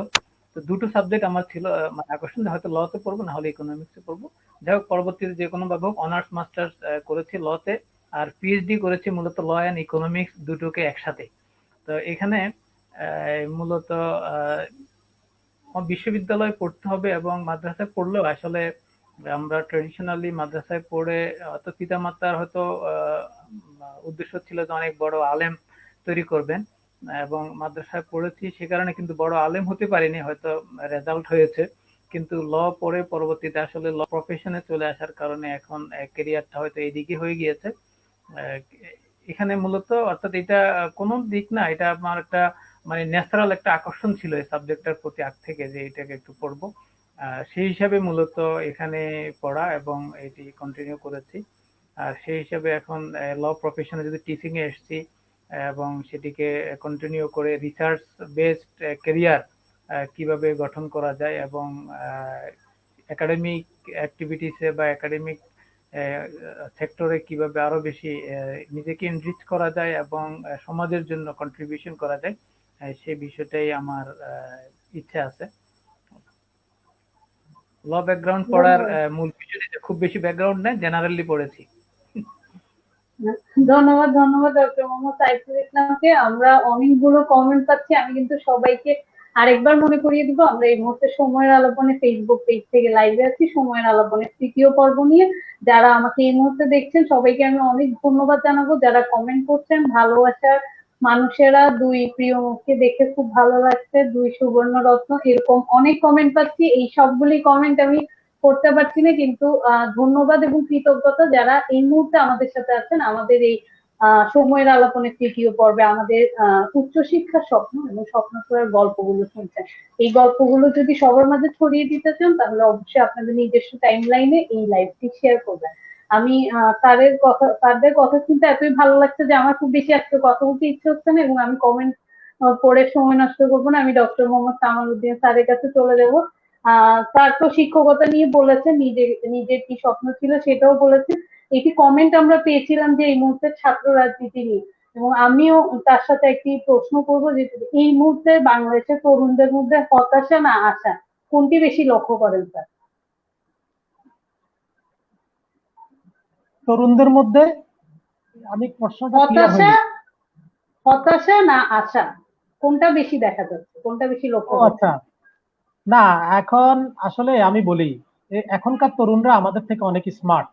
তো দুটো সাবজেক্ট আমার ছিল মানে আকর্ষণ, হয়তো লতে পড়বো, না হলে ইকোনমিক্সে পড়বো। যাই হোক, পরবর্তীতে যে কোনো ভাবে হোক অনার্স মাস্টার্স করেছি লতে, আর পিএইচডি করেছি মূলত ল অ্যান্ড ইকোনমিক্স দুটোকে একসাথে। তো এখানে মূলত বিশ্ববিদ্যালয়ে পড়তে হবে এবং মাদ্রাসায় পড়লেও আসলে আমরা ট্রেডিশনালি মাদ্রাসায় পড়ে হয়তো পিতামাতার হয়তো উদ্দেশ্য ছিল যে অনেক বড় আলেম তৈরি করবেন, এবং মাদ্রাসায় পড়েছি সে কারণে কিন্তু বড় আলেম হতে পারিনি, হয়তো রেজাল্ট হয়েছে। কিন্তু ল পড়ে পরবর্তীতে আসলে ল প্রফেশনে চলে আসার কারণে এখন ক্যারিয়ারটা হয়তো এইদিকে হয়ে গিয়েছে। আহ, এখানে মূলত অর্থাৎ এটা কোনো দিক না, এটা আমার একটা মানে ন্যাচারাল একটা আকর্ষণ ছিল এই সাবজেক্টটার প্রতি আগ থেকে, যে এটাকে একটু পড়বো। সেই হিসাবে মূলত এখানে পড়া এবং এটি কন্টিনিউ করেছি। আর সেই হিসাবে এখন ল প্রফেশনে যদি টিচিং এ এসেছি, এবং সেটিকে কন্টিনিউ করে রিসার্চ বেসড ক্যারিয়ার কিভাবে গঠন করা যায়, এবং একাডেমিক অ্যাক্টিভিটিসে বা একাডেমিক সেক্টরে কিভাবে আরো বেশি নিজেকে এনরিচ করা যায় এবং সমাজের জন্য কন্ট্রিবিউশন করা যায়, সেই বিষয়টাই আমার ইচ্ছা আছে। ল ব্যাকগ্রাউন্ড পড়ার ধন্যবাদ। মূল বিষয়, খুব বেশি ব্যাকগ্রাউন্ড নেই, জেনারেলি পড়েছি। ধন্যবাদ, ধন্যবাদ ডক্টর মোহাম্মদ সাইফুল ইসলামকে। আমরা অনেকগুলো কমেন্ট পাচ্ছি। আমি কিন্তু সবাইকে আরেকবার মনে করিয়ে দিব, আমরা এই মুহূর্তে সময়ের আলাপনে ফেসবুক পেজ থেকে লাইভে আছি, সময়ের আলাপনের তৃতীয় পর্ব নিয়ে। যারা আমাকে এই মুহূর্তে দেখছেন সবাইকে আমি অনেক ধন্যবাদ জানাবো। যারা কমেন্ট করছেন, ভালোবাসার মানুষেরা, দুই প্রিয় মুখকে দেখে খুব ভালো লাগছে, দুই সুবর্ণ রত্ন, এরকম অনেক কমেন্ট পাচ্ছি। এই সবগুলি কমেন্ট আমি করতে পারছি না, কিন্তু ধন্যবাদ এবং কৃতজ্ঞতা যারা এই মুহূর্তে আমাদের সাথে আছেন, আমাদের এই সময়ের আলাপনের তৃতীয় পর্বে আমাদের উচ্চশিক্ষার স্বপ্ন এবং স্বপ্ন ছোঁয়ার গল্পগুলো শুনছেন। এই গল্পগুলো যদি সবার মাঝে ছড়িয়ে দিতে চান তাহলে অবশ্যই আপনাদের নিজস্ব টাইম লাইনে এই লাইভটি শেয়ার করবেন। আমি তাদের কথা শুনতে এতই ভালো লাগছে যে আমার খুব বেশি আজকে কথা বলতে ইচ্ছে হচ্ছে না, এবং আমি কমেন্ট পড়ে সময় নষ্ট করবো না। আমি ডক্টর মোহাম্মদ কামাল উদ্দিন স্যারের কাছে চলে যাব। স্যার তো শিক্ষকতা নিয়ে বলেছেন, নিজের কি স্বপ্ন ছিল সেটাও বলেছেন। একটি কমেন্ট আমরা পেয়েছিলাম যে এই মুহূর্তে ছাত্র রাজনীতি নিয়ে, এবং আমিও তার সাথে একটি প্রশ্ন করবো যে এই মুহূর্তে বাংলাদেশের তরুণদের মধ্যে হতাশা না আশা কোনটি বেশি লক্ষ্য করেন স্যার? তরুণদের মধ্যে আমি প্রশ্নটা ক্লিয়ার হতাশা হয়নি। হতাশা না আশা কোনটা বেশি দেখা যাচ্ছে, কোনটা বেশি লক্ষ্য ও করছেন? আচ্ছা, না এখন আসলে আমি বলি এখনকার তরুণরা আমাদের থেকে অনেক স্মার্ট।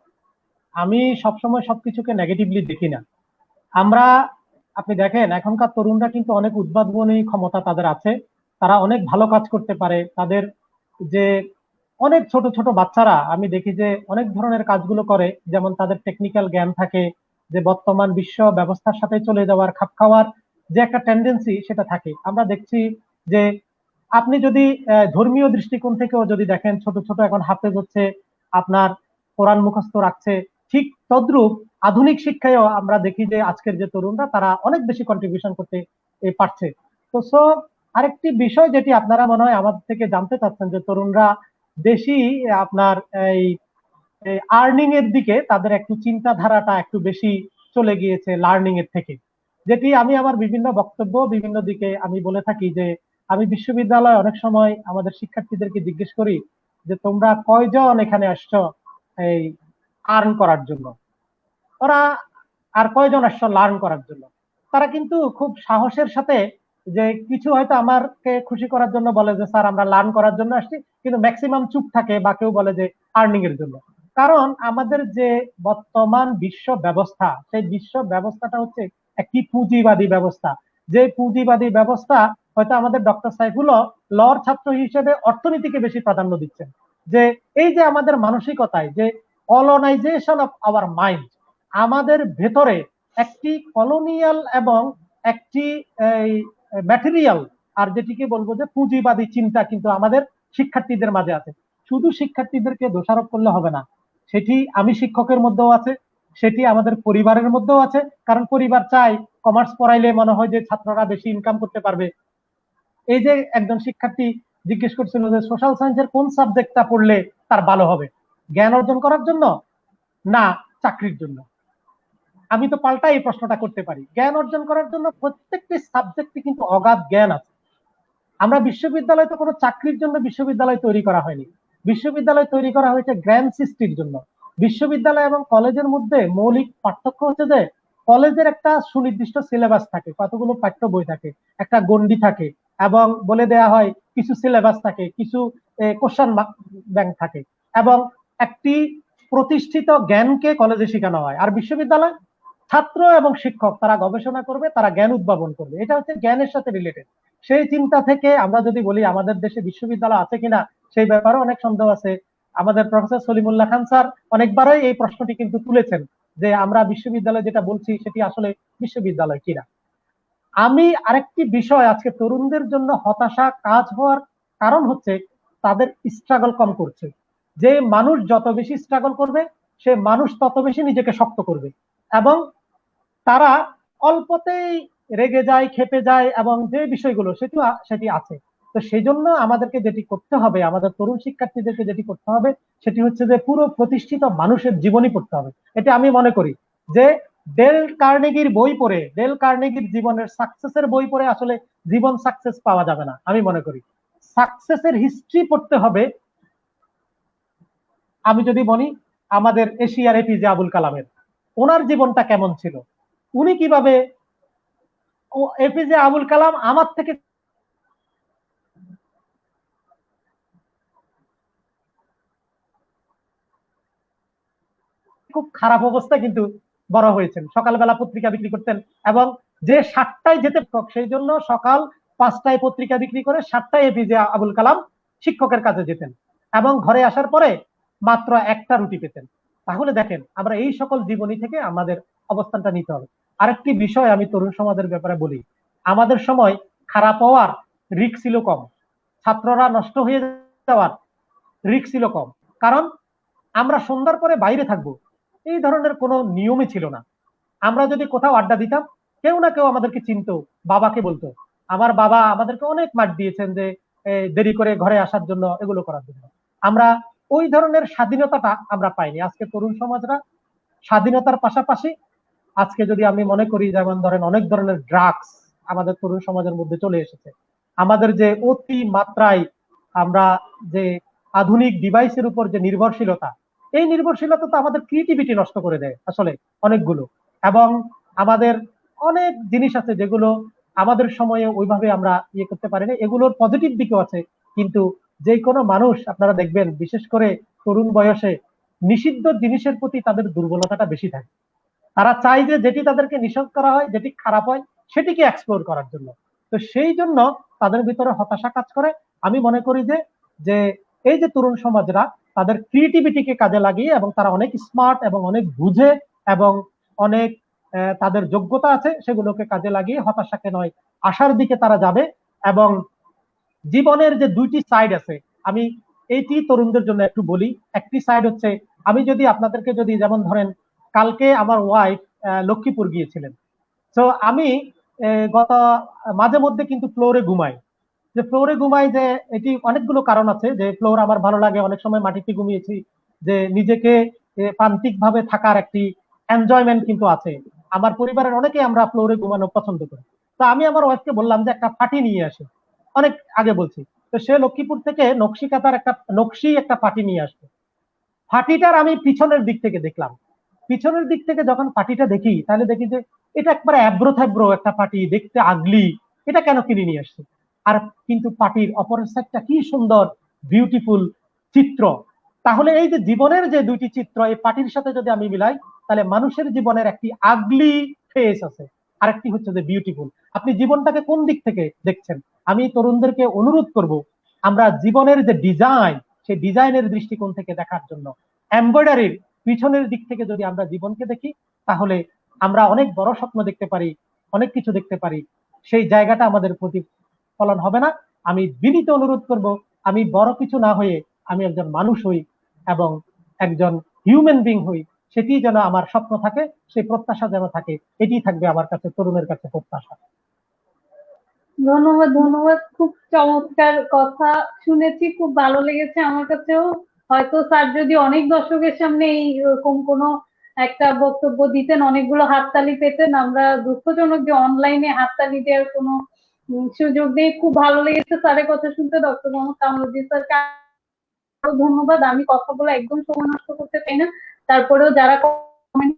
আমি সবসময় সবকিছুকে নেগেটিভলি দেখি না। আমরা, আপনি দেখেন এখনকার তরুণরা কিন্তু অনেক উদ্ভাবনী ক্ষমতা তাদের আছে, তারা অনেক ভালো কাজ করতে পারে। তাদের যে অনেক ছোট ছোট বাচ্চারা আমি দেখি যে অনেক ধরনের কাজগুলো করে, যেমন তাদের টেকনিক্যাল জ্ঞান থাকে, যে বর্তমান বিশ্ব ব্যবস্থার সাথে চলে যাওয়ার খাপ খাওয়ার যে একটা টেন্ডেন্সি সেটা থাকে। আমরা দেখছি যে আপনি যদি ধর্মীয় দৃষ্টিকোণ থেকেও যদি দেখেন, ছোট ছোট এখন হাফেজ হচ্ছে, আপনার কোরআন মুখস্থ রাখছে, ঠিক তদ্রূপ আধুনিক শিক্ষায়ও আমরা দেখি যে আজকের যে তরুণরা তারা অনেক বেশি কন্ট্রিবিউশন করতে পারছে। তো আরেকটি বিষয় যেটি আপনারা মনে হয় আমাদের থেকে জানতে চাচ্ছেন, যে তরুণরা বেশি আপনার এই আর্নিং এর দিকে তাদের একটু চিন্তাধারাটা একটু বেশি চলে গিয়েছে লার্নিং এর থেকে। যেটি আমি আমার বিভিন্ন বক্তব্য বিভিন্ন দিকে আমি বলে থাকি যে আমি বিশ্ববিদ্যালয়ে অনেক সময় আমাদের শিক্ষার্থীদেরকে জিজ্ঞেস করি যে তোমরা কয়জন এখানে আসছো এই আর্ন করার জন্য, ওরা আর কয়জন আসছো লার্ন করার জন্য। তারা কিন্তু খুব সাহসের সাথে, যে কিছু হয়তো আমাকে খুশি করার জন্য বলে যে স্যার আমরা লার্ন করার জন্য আসছি, কিন্তু ম্যাক্সিমাম চুপ থাকে, বা কেউ বলে যে আর্নিং এর জন্য। কারণ আমাদের যে বর্তমান বিশ্ব ব্যবস্থা, সেই বিশ্ব ব্যবস্থাটা হচ্ছে একটি পুঁজিবাদী ব্যবস্থা। যে পুঁজিবাদী ব্যবস্থা হয়তো আমাদের ডক্টর সাইফুলও লর ছাত্র হিসেবে অর্থনীতিকে বেশি প্রাধান্য দিচ্ছেন। যে এই যে আমাদের মানসিকতায় যে কলোনাইজেশন অফ আওয়ার মাইন্ড, আমাদের ভেতরে একটি কলোনিয়াল এবং একটি ম্যাটেরিয়াল, আর যেটিকে বলবো যে পুঁজিবাদী চিন্তা কিন্তু আমাদের শিক্ষার্থীদের মাঝে আছে। শুধু শিক্ষার্থীদেরকে দোষারোপ করলে হবে না, সেটি আমি শিক্ষকের মধ্যেও আছে, সেটি আমাদের পরিবারের মধ্যেও আছে। কারণ পরিবার চায় কমার্স পড়াইলে মনে হয় যে ছাত্ররা বেশি ইনকাম করতে পারবে। এই যে একজন শিক্ষার্থী জিজ্ঞেস করছিল যে সোশ্যাল সায়েন্সের কোন সাবজেক্টটা পড়লে তার ভালো হবে, জ্ঞান অর্জন করার জন্য না চাকরির জন্য? আমি তো পাল্টা এই প্রশ্নটা করতে পারি। জ্ঞান অর্জন করার জন্য প্রত্যেকটি সাবজেক্টে কিন্তু অগাধ জ্ঞান আছে। আমরা বিশ্ববিদ্যালয় তো কোনো চাকরির জন্য বিশ্ববিদ্যালয় তৈরি করা হয়নি, বিশ্ববিদ্যালয় তৈরি করা হয়েছে জ্ঞান সৃষ্টির জন্য। বিশ্ববিদ্যালয় এবং কলেজের মধ্যে মৌলিক পার্থক্য হচ্ছে যে কলেজের একটা সুনির্দিষ্ট সিলেবাস থাকে, কতগুলো পাঠ্য বই থাকে, একটা গণ্ডি থাকে, এবং বলে দেয়া হয় কিছু সিলেবাস থাকে, কিছু কোশ্চেন ব্যাংক থাকে, এবং একটি প্রতিষ্ঠিত জ্ঞানকে কলেজে শেখানো হয়। আর বিশ্ববিদ্যালয় ছাত্র এবং শিক্ষক তারা গবেষণা করবে, তারা জ্ঞান উদ্ভাবন করবে, এটা হচ্ছে জ্ঞানের সাথে রিলেটেড। সেই চিন্তা থেকে আমরা যদি বলি আমাদের দেশে বিশ্ববিদ্যালয় আছে কিনা, সেই ব্যাপারে অনেক সন্দেহ আছে। আমাদের প্রফেসর সলিমুল্লাহ খান স্যার অনেকবারই এই প্রশ্নটি কিন্তু তুলেছেন যে আমরা বিশ্ববিদ্যালয় যেটা বলছি সেটি আসলে বিশ্ববিদ্যালয় কিনা। আমি আরেকটি বিষয়, আজকে তরুণদের জন্য হতাশা কাজ হওয়ার কারণ হচ্ছে তাদের স্ট্রাগল কম করছে। যে মানুষ যত বেশি স্ট্রাগল করবে সে মানুষ তত বেশি নিজেকে শক্ত করবে, এবং তারা অল্পতেই রেগে যায়, খেপে যায়, এবং যে বিষয়গুলো সেটি আছে। তো সেই জন্য আমাদেরকে যেটি করতে হবে, আমাদের তরুণ শিক্ষার্থীদেরকে যেটি করতে হবে সেটি হচ্ছে যে পুরো প্রতিষ্ঠিত মানুষের জীবনী পড়তে হবে। এটা আমি মনে করি যে ডেল কার্নেগির বই পড়ে, ডেল কার্নেগির জীবনের সাকসেসের বই পড়ে আসলে জীবন সাকসেস পাওয়া যাবে না। আমি মনে করি সাকসেসের হিস্ট্রি পড়তে হবে। আমি যদি বলি আমাদের এশিয়ার এপিজে আবুল কালামের, ওনার জীবনটা কেমন ছিল, উনি কিভাবে, এপিজে আবুল কালাম আমার থেকে খুব খারাপ অবস্থায় কিন্তু বড় হয়েছেন। সকালবেলা পত্রিকা বিক্রি করতেন, এবং যে 7টায় যেতে সেই জন্য সকাল 5টায় পত্রিকা বিক্রি করে 7টায় এপিজে আবুল কালাম শিক্ষকের কাছে যেতেন, এবং ঘরে আসার পরে মাত্র একটা রুটি পেতেন। তাহলে দেখেন আমরা এই সকল জীবনী থেকে আমাদের অবস্থানটা নিতে হবে। আরেকটি বিষয় আমি তরুণ সমাজের ব্যাপারে বলি, আমাদের সময় খারাপ হওয়ার রিস্ক ছিল কম, ছাত্ররা নষ্ট হয়ে যাওয়ার রিস্ক ছিল কম, কারণ আমরা সন্ধ্যার পরে বাইরে থাকবো এই ধরনের কোনো নিয়মই ছিল না। আমরা যদি কোথাও আড্ডা দিতাম, কেউ না কেউ আমাদেরকে চিনতো, বাবাকে বলতো। আমার বাবা আমাদেরকে অনেক মার দিয়েছেন যে দেরি করে ঘরে আসার জন্য, এগুলো করার জন্য। আমরা ওই ধরনের স্বাধীনতাটা আমরা পাইনি। আজকে তরুণ সমাজরা স্বাধীনতার পাশাপাশি, আজকে যদি আমি মনে করি যেমন ধরেন অনেক ধরনের ড্রাগস আমাদের তরুণ সমাজের মধ্যে চলে এসেছে। আমাদের যে অতি মাত্রায় আমরা যে আধুনিক ডিভাইসের উপর যে নির্ভরশীলতা, এই নির্ভরশীলতা তো আমাদের ক্রিয়েটিভিটি নষ্ট করে দেয় আসলে অনেকগুলো। এবং আমাদের অনেক জিনিস আছে যেগুলো আমাদের সময়ে ওইভাবে আমরা ইয়ে করতে পারি না, এগুলোর পজিটিভ দিকও আছে। কিন্তু যে কোনো মানুষ আপনারা দেখবেন বিশেষ করে তরুণ বয়সে নিষিদ্ধ জিনিসের প্রতি তাদের দুর্বলতাটা বেশি থাকে। তারা চায় যে যেটি তাদেরকে নিষেধ করা হয়, যেটি খারাপ হয়, সেটিকে এক্সপ্লোর করার জন্য। তো সেই জন্য তাদের ভিতরে হতাশা কাজ করে। আমি মনে করি যে যে এই যে তরুণ সমাজরা তাদের ক্রিয়েটিভিটিকে কাজে লাগিয়ে, এবং তারা অনেক স্মার্ট এবং অনেক বুঝে এবং অনেক তাদের যোগ্যতা আছে, সেগুলোকে কাজে লাগিয়ে হতাশাকে নয় আশার দিকে তারা যাবে। এবং জীবনের যে দুইটি সাইড আছে, আমি এইটি তরুণদের জন্য একটু বলি। একটি সাইড হচ্ছে, আমি যদি আপনাদেরকে যদি যেমন ধরেন, কালকে আমার ওয়াইফ লক্ষ্মীপুর গিয়েছিলেন। তো আমি গত মাঝে মধ্যে কিন্তু ফ্লোরে ঘুমাই। যে ফ্লোরে ঘুমাই, যে এটি অনেকগুলো কারণ আছে, যে ফ্লোর আমার ভালো লাগে, অনেক সময় মাটিতে ঘুমিয়েছি, যে নিজেকে প্রান্তিক ভাবে থাকার একটি এনজয়মেন্ট কিন্তু আছে। আমার পরিবারের অনেকে আমরা ফ্লোরে ঘুমানো পছন্দ করি। তো আমি আমার ওয়াইফকে বললাম যে একটা ফাটি নিয়ে আসি, অনেক আগে বলছি। তো সে লক্ষ্মীপুর থেকে নকশি কাঁথার একটা ফাটি নিয়ে আসবে। ফাটিটার আমি পিছনের দিক থেকে দেখলাম। পিছনের দিক থেকে যখন পাটিটা দেখি, তাহলে দেখি যে এটা একবারে অ্যাব্রো থ্যাব্রো একটা পাটি, দেখতে আগলি, এটা কেন কিনে নিয়ে আসছে। আর কিন্তু পাটির অপরের সাইডটা কি সুন্দর বিউটিফুল চিত্র। তাহলে এই যে জীবনের যে দুইটি চিত্র, এই পাটির সাথে যদি আমি মিলাই, তাহলে মানুষের জীবনের একটি আগলি ফেস আছে, আরেকটি হচ্ছে যে বিউটিফুল। আপনি জীবনটাকে কোন দিক থেকে দেখছেন? আমি তরুণদেরকে অনুরোধ করব, আমরা জীবনের যে ডিজাইন, সেই ডিজাইনের দৃষ্টিকোণ থেকে দেখার জন্য। এমব্রয়ডারির পিছনের দিক থেকে যদি আমরা জীবনকে দেখি, তাহলে আমরা অনেক বড় স্বপ্ন দেখতে পারি, অনেক কিছু দেখতে পারি। সেই জায়গাটা আমাদের প্রতিফলন হবে না। আমি বিনীত অনুরোধ করব, আমি বড় কিছু না হয়ে আমি একজন মানুষ হই এবং একজন হিউম্যান বিং হই, সেটি যেন আমার স্বপ্ন থাকে, সেই প্রত্যাশা যেন থাকে। এটি থাকবে আমার কাছে, তরুণের কাছে প্রত্যাশা। ধন্যবাদ, ধন্যবাদ। খুব চমৎকার কথা শুনেছি, খুব ভালো লেগেছে আমার কাছেও। হয়তো স্যার যদি অনেক দর্শকের সামনে এইরকম কোনো একটা বক্তব্য দিতেন, অনেকগুলো হাততালি পেতেন। আমরা দুঃখজনক যে অনলাইনে হাততালি দেওয়ার কোনো সুযোগ নেই। খুব ভালো লেগেছে স্যারের কথা শুনতে। ডক্টর মোহাম্মদ কামরুদ্দিন স্যারকে আরো ধন্যবাদ। আমি কথা বলে একদম সময় নষ্ট করতে চাই না, তারপরেও যারা কমেন্ট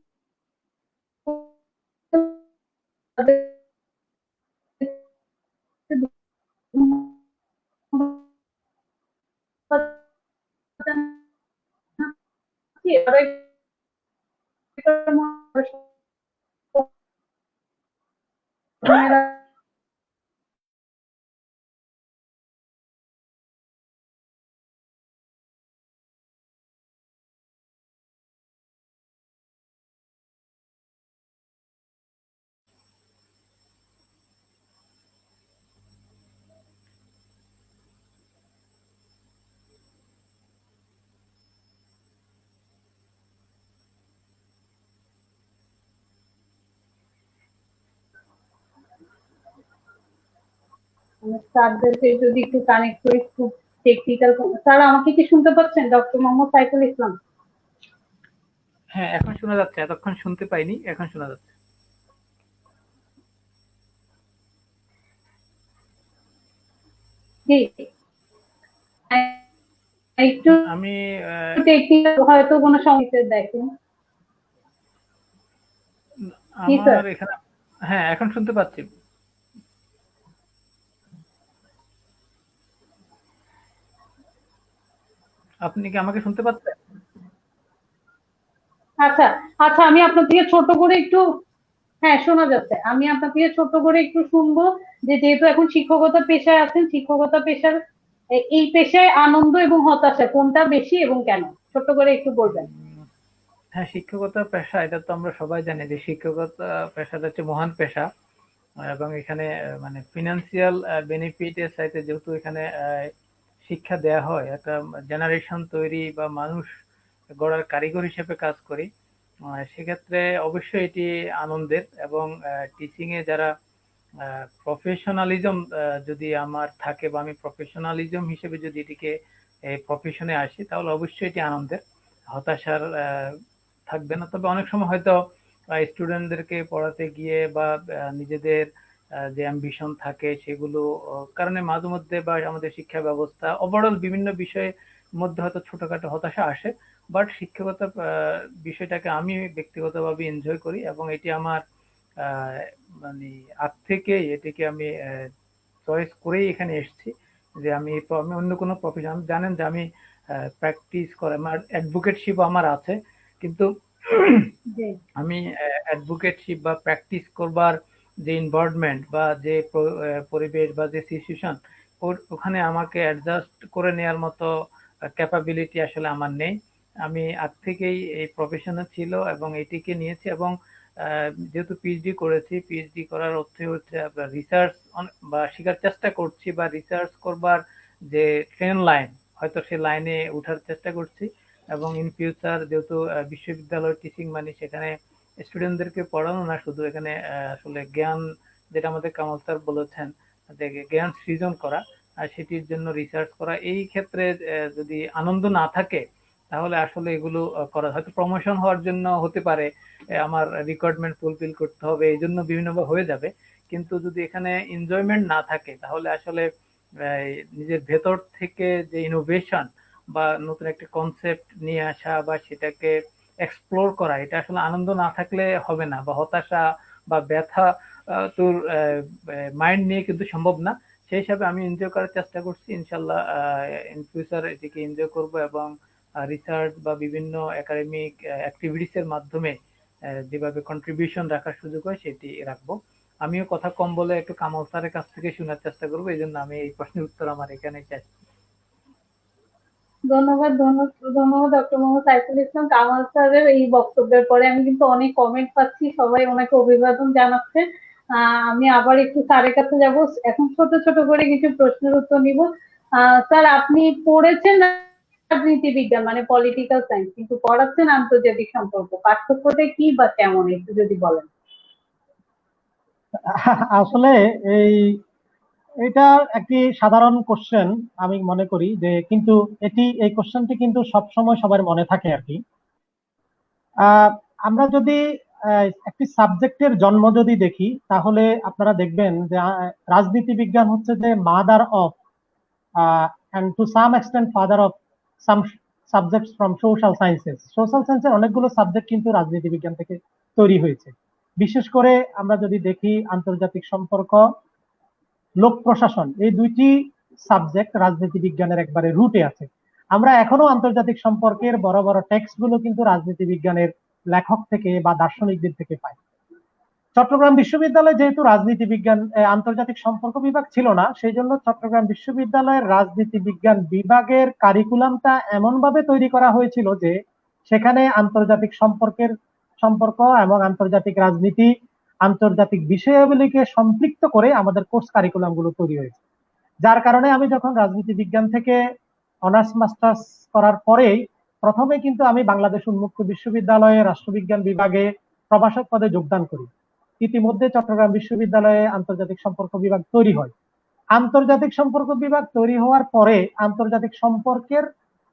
স্যারদেরকে যদি একটু কানেক্ট করি, খুব টেকনিক্যাল। স্যার আমাকে কি শুনতে পাচ্ছেন? ডক্টর মোহাম্মদ সাইফুল ইসলাম। হ্যাঁ, এখন শোনা যাচ্ছে। এতক্ষণ শুনতে পাইনি, এখন শোনা যাচ্ছে। জি, একটু আমি টেকনিক্যাল হয়তো কোনো সমস্যা দেখেন। আমার এখানে, হ্যাঁ এখন শুনতে পাচ্ছি। আপনি কি আমাকে শুনতে পাচ্ছেন? আচ্ছা আচ্ছা, আমি আপনার থেকে ছোট করে একটু, হ্যাঁ শোনা যাচ্ছে। আমি আপনার থেকে ছোট করে একটু শুনবো যে যেহেতু এখন শিক্ষকতা পেশায় আছেন, শিক্ষকতা পেশার এই পেশায় আনন্দ এবং হতাশা কোনটা বেশি এবং কেন? ছোট করে একটু বলবেন। হ্যাঁ, শিক্ষকতা পেশা এটা তো আমরা সবাই জানি যে শিক্ষকতা পেশাটা হচ্ছে মহান পেশা। এবং এখানে মানে ফিনান্সিয়াল বেনিফিট এর চাইতে যেহেতু এখানে শিক্ষা দেয়া হয়, একটা জেনারেশন তৈরি বা মানুষ গড়ার কারিগর হিসেবে কাজ করি। সেক্ষেত্রে অবশ্যই এটি আনন্দের, এবং টিচিং এ যারা প্রফেশনালিজম যদি আমার থাকে, বা আমি প্রফেশনালিজম হিসেবে যদি এটিকে এই প্রফেশনে আসি, তাহলে অবশ্যই এটি আনন্দের, হতাশার থাকবে না। তবে অনেক সময় হয়তো স্টুডেন্টদেরকে পড়াতে গিয়ে বা নিজেদের যে অ্যাম্বিশন থাকে সেগুলো কারণে মাঝে মধ্যে, বা আমাদের শিক্ষা ব্যবস্থা ওভারঅল বিভিন্ন বিষয়ের মধ্যে হয়তো ছোটখাটো হতাশা আসে। বাট শিক্ষকতা বিষয়টাকে আমি ব্যক্তিগতভাবে এনজয় করি, এবং এটি আমার আহ, মানে আগ থেকেই এটিকে আমি চয়েস করেই এখানে এসেছি। যে আমি অন্য কোনো প্রফেশন, জানেন যে আমি প্র্যাকটিস করে আমার অ্যাডভোকেটশিপ আমার আছে, কিন্তু জি। আমি অ্যাডভোকেটশিপ বা প্র্যাকটিস করবার যে ইনভলভমেন্ট বা যে পরিবেশ বা যে সিচুয়েশন, ওখানে আমাকে অ্যাডজাস্ট করে নেওয়ার মতো ক্যাপাবিলিটি আসলে আমার নেই। আমি আগ থেকেই এই প্রফেশনে ছিল এবং এটিকে নিয়েছি, এবং যেহেতু পিএইচডি করেছি, পিএইচডি করার অর্থে হচ্ছে আপনার রিসার্চ বা শেখার চেষ্টা করছি, বা রিসার্চ করবার যে ট্রেন লাইন, হয়তো সে লাইনে উঠার চেষ্টা করছি। এবং ইন ফিউচার যেহেতু বিশ্ববিদ্যালয় টিচিং মানে সেখানে স্টুডেন্টদেরকে পড়ানো না, শুধু এখানে আসলে জ্ঞান, যেটা আমাদের কামাল স্যার বলেছেন, যে জ্ঞান সৃজন করা, আর সেটির জন্য রিসার্চ করা। এই ক্ষেত্রে যদি আনন্দ না থাকে, তাহলে আসলে এগুলো করা হয়তো প্রমোশন হওয়ার জন্য হতে পারে, আমার রিকোয়ারমেন্ট ফুলফিল করতে হবে, এই জন্য বিভিন্নভাবে হয়ে যাবে। কিন্তু যদি এখানে এনজয়মেন্ট না থাকে, তাহলে আসলে নিজের ভেতর থেকে যে ইনোভেশন বা নতুন একটা কনসেপ্ট নিয়ে আসা বা সেটাকে এক্সপ্লোর করা, এটা আসলে আনন্দ না থাকলে হবে না, বা হতাশা বা ব্যথা তোর মাইন্ড নিয়ে কিন্তু সম্ভব না। সেই হিসাবে আমি এনজয় করার চেষ্টা করছি, ইনশাল্লাহ ইন ফিউচার এটিকে এনজয় করব, এবং রিসার্চ বা বিভিন্ন একাডেমিক অ্যাক্টিভিটিস এর মাধ্যমে যেভাবে কন্ট্রিবিউশন রাখার সুযোগ হয় সেটি রাখবো। আমিও কথা কম বলে একটু কামাল স্যারের কাছ থেকে শোনার চেষ্টা করবো, এই জন্য আমি এই প্রশ্নের উত্তর আমার এখানেই চাই। ধন্যবাদ, ধন্যবাদ ডক্টর মোহাম্মদ সাইফুল ইসলাম কামাল স্যারের এই বক্তব্যের পরে আমি কিন্তু অনেক কমেন্ট পাচ্ছি, সবাই ওনাকে অভিবাদন জানাচ্ছে। আমি আবার একটু স্যারের কাছে যাব, এখন ছোট ছোট করে কিছু প্রশ্নের উত্তর নিব। স্যার, আপনি পড়েছেন রাজনীতি বিজ্ঞান মানে পলিটিক্যাল সায়েন্স, কিন্তু পড়াচ্ছেন আন্তর্জাতিক সম্পর্ক, পার্থক্যটা কি বা কেমন একটু যদি বলেন। আসলে এই এটা একটি সাধারণ কোশ্চেন আমি মনে করি যে, কিন্তু এই কোশ্চেনটি কিন্তু সব সময় সবার মনে থাকে আর কি। আহ, আমরা যদি একটি সাবজেক্টের জন্ম যদি দেখি, তাহলে আপনারা দেখবেন যে রাজনীতি বিজ্ঞান হচ্ছে যে mother of and to some extent father of some subjects from social sciences. Social সায়েন্সের অনেকগুলো সাবজেক্ট কিন্তু রাজনীতি বিজ্ঞান থেকে তৈরি হয়েছে। বিশেষ করে আমরা যদি দেখি আন্তর্জাতিক সম্পর্ক, লোক প্রশাসন, এই দুইটি সাবজেক্ট রাজনীতি বিজ্ঞানের একবারে রুটে আছে। আমরা এখনো আন্তর্জাতিক সম্পর্কের বড় বড় টেক্সট গুলো কিন্তু রাজনীতি বিজ্ঞানের লেখক থেকে বা দার্শনিকদের থেকে পাই। চট্টগ্রাম বিশ্ববিদ্যালয়ে যেহেতু রাজনীতি বিজ্ঞান আন্তর্জাতিক সম্পর্ক বিভাগ ছিল না, সেই জন্য চট্টগ্রাম বিশ্ববিদ্যালয়ের রাজনীতি বিজ্ঞান বিভাগের কারিকুলামটা এমন ভাবে তৈরি করা হয়েছিল যে সেখানে আন্তর্জাতিক সম্পর্ক এবং আন্তর্জাতিক রাজনীতি, আন্তর্জাতিক বিষয়াবলীকে সম্পৃক্ত করে আমাদের কোর্স কারিকুলাম গুলো তৈরি হয়েছে। যার কারণে আমি যখন রাজনীতি বিজ্ঞান থেকে অনার্স মাস্টার্স করার পরেই প্রথমে কিন্তু আমি বাংলাদেশ উন্মুক্ত বিশ্ববিদ্যালয়ে রাষ্ট্রবিজ্ঞান বিভাগে প্রভাষক পদে যোগদান করি। ইতিমধ্যে চট্টগ্রাম বিশ্ববিদ্যালয়ে আন্তর্জাতিক সম্পর্ক বিভাগ তৈরি হয়। আন্তর্জাতিক সম্পর্ক বিভাগ তৈরি হওয়ার পরে আন্তর্জাতিক সম্পর্কের